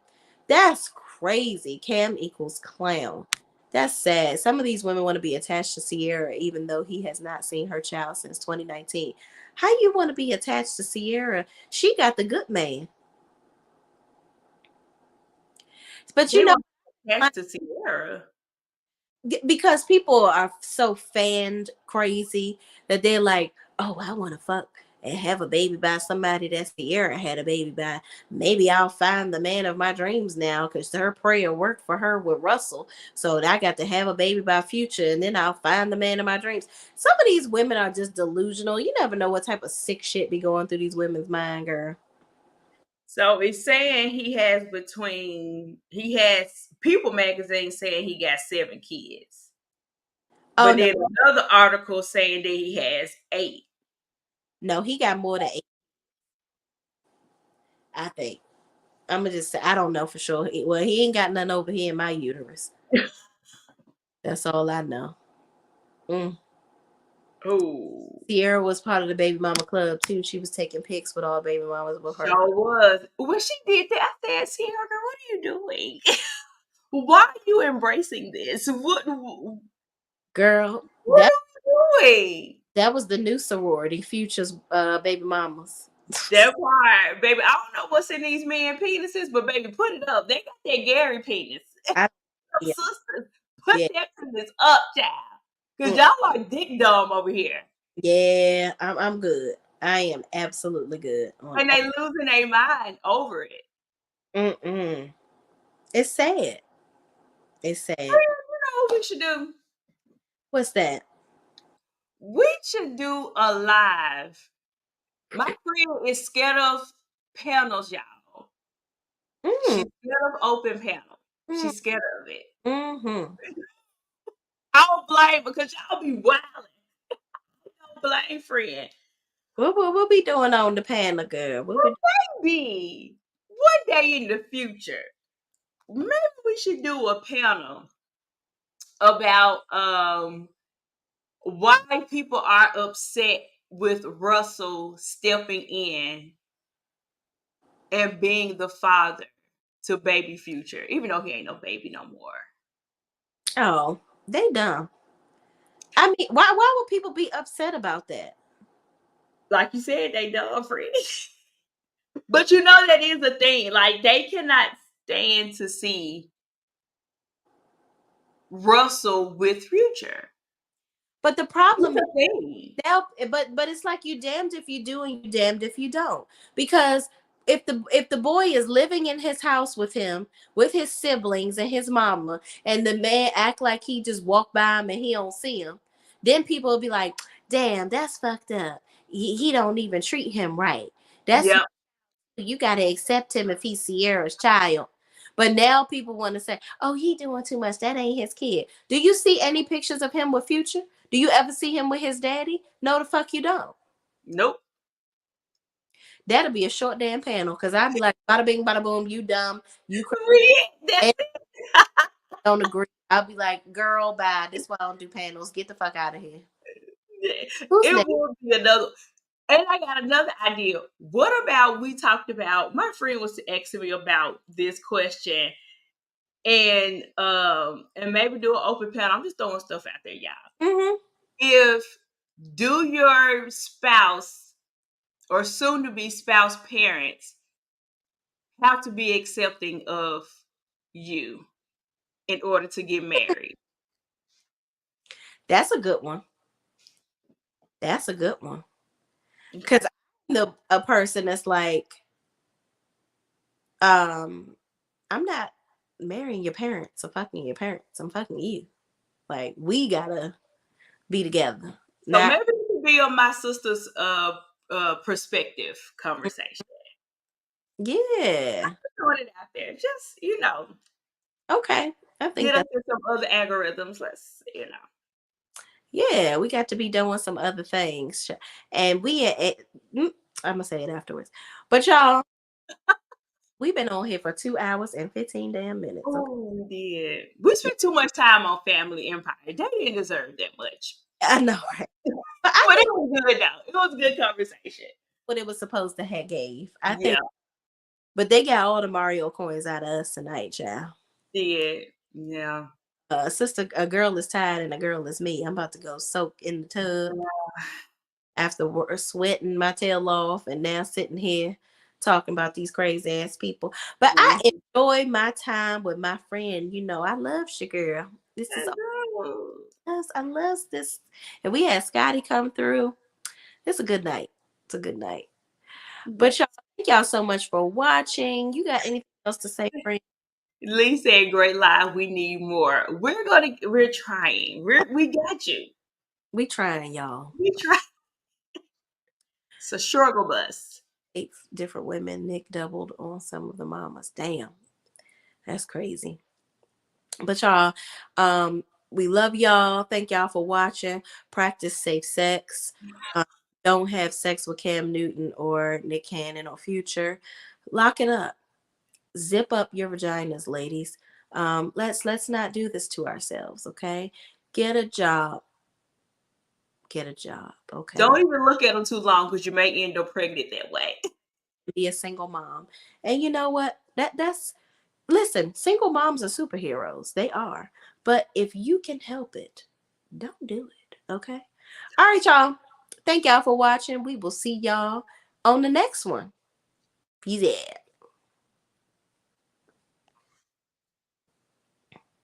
That's crazy. Cam equals clown. That's sad. Some of these women want to be attached to Sierra, even though he has not seen her child since 2019. How you want to be attached to Sierra? She got the good man. But They were attached to Sierra. because people are so fanned crazy that they're like, oh, I want to fuck and have a baby by somebody that Sierra had a baby by. Maybe I'll find the man of my dreams now because her prayer worked for her with Russell. So I got to have a baby by Future, and then I'll find the man of my dreams. Some of these women are just delusional. You never know what type of sick shit be going through these women's mind, girl. So it's saying he has People magazine saying he got 7 kids. Oh But no, then another article saying that he has 8. no, he got more than 8. I think. I'm gonna just say I don't know for sure. Well, he ain't got nothing over here in my uterus. That's all I know. Mm. Oh, Sierra was part of the baby mama club too. She was taking pics with all baby mamas with her. sure was. When she did that, I said, Sierra, what are you doing? Why are you embracing this? Girl, What are we doing? that was the new sorority, Future's baby mamas. That part, baby. I don't know what's in these men penises, but baby, put it up. They got that Gary penis. I, yeah, Sisters, put yeah, that penis up, child. Cause mm, y'all are dick dumb over here. yeah. I'm good. I am absolutely good on. And they losing their mind over it. Mm-mm. It's sad. It's sad. You know what we should do? What's that? We should do a live. My friend is scared of panels, y'all. Mm, She's scared of open panel. mm, She's scared of it. mm-hmm. I don't blame because y'all be wilding. Don't blame friend. What we'll be doing on the panel, girl? We'll be. Maybe one day in the future, maybe we should do a panel about why people are upset with Russell stepping in and being the father to baby Future, even though he ain't no baby no more. Oh, they dumb. I mean, why would people be upset about that? Like you said, they dumb free. But you know that is a thing. Like they cannot stand to see Russell with Future. But the It's problem is, a thing. but it's like you damned if you do and you damned if you don't. Because if the boy is living in his house with him, with his siblings and his mama, and the man act like he just walked by him and he don't see him, then people will be like, "Damn, that's fucked up. He don't even treat him right. That's Yep. you got to accept him if he's Sierra's child." But now people want to say, "Oh, he doing too much. That ain't his kid." Do you see any pictures of him with Future? Do you ever see him with his daddy? No, the fuck you don't. Nope. That'll be a short damn panel because I'd be like, bada bing, bada boom, you dumb, you crazy, That's and it. don't agree. I'll be like, girl, bye. This why I don't do panels. Get the fuck out of here. Yeah, Who's it next? will be another. And I got another idea. What about we talked about? My friend was asking me about this question, and maybe do an open panel. I'm just throwing stuff out there, y'all. Mm-hmm. If do your spouse or soon to be spouse parents have to be accepting of you in order to get married? That's a good one. That's a good one. Okay. Because I'm a person that's like, um, I'm not marrying your parents or fucking your parents. I'm fucking you. Like, we gotta be together. So Not, maybe it could be on my sister's perspective conversation. yeah. Throwing it out there. Just, Okay. I think get us that, in some other algorithms. yeah, we got to be doing some other things. And I'm gonna say it afterwards. But y'all, we've been on here for 2 hours and 15 damn minutes. Okay. Oh, we did. We spent too much time on Family Empire. They didn't deserve that much. I know, right? But I But it think was good though. It was a good conversation. what it was supposed to have gave. I think, Yeah, but they got all the Mario coins out of us tonight, child. did. Yeah. Sister, a girl is tired and a girl is me. I'm about to go soak in the tub after sweating my tail off and now sitting here talking about these crazy ass people. But Mhm. I enjoy my time with my friend. I love your girl. This I is know. I love this. And we had Scotty come through. It's a good night. It's a good night. But y'all, Yes. thank y'all so much for watching. You got anything else to say, friend? Lee said, "Great live. We need more. We're trying. We got you. We trying, y'all. We try. It's a struggle bus. 8 different women. Nick doubled on some of the mamas. Damn, that's crazy. But y'all, we love y'all. Thank y'all for watching. Practice safe sex. Um, don't have sex with Cam Newton or Nick Cannon or Future. Lock it up. Zip up your vaginas, ladies. Let's not do this to ourselves, okay? Get a job. Get a job, okay? Don't even look at them too long because you may end up pregnant that way. Be a single mom. And you know what? That's listen, single moms are superheroes. They are. But if you can help it, don't do it, okay? All right, y'all. Thank y'all for watching. We will see y'all on the next one. Peace out.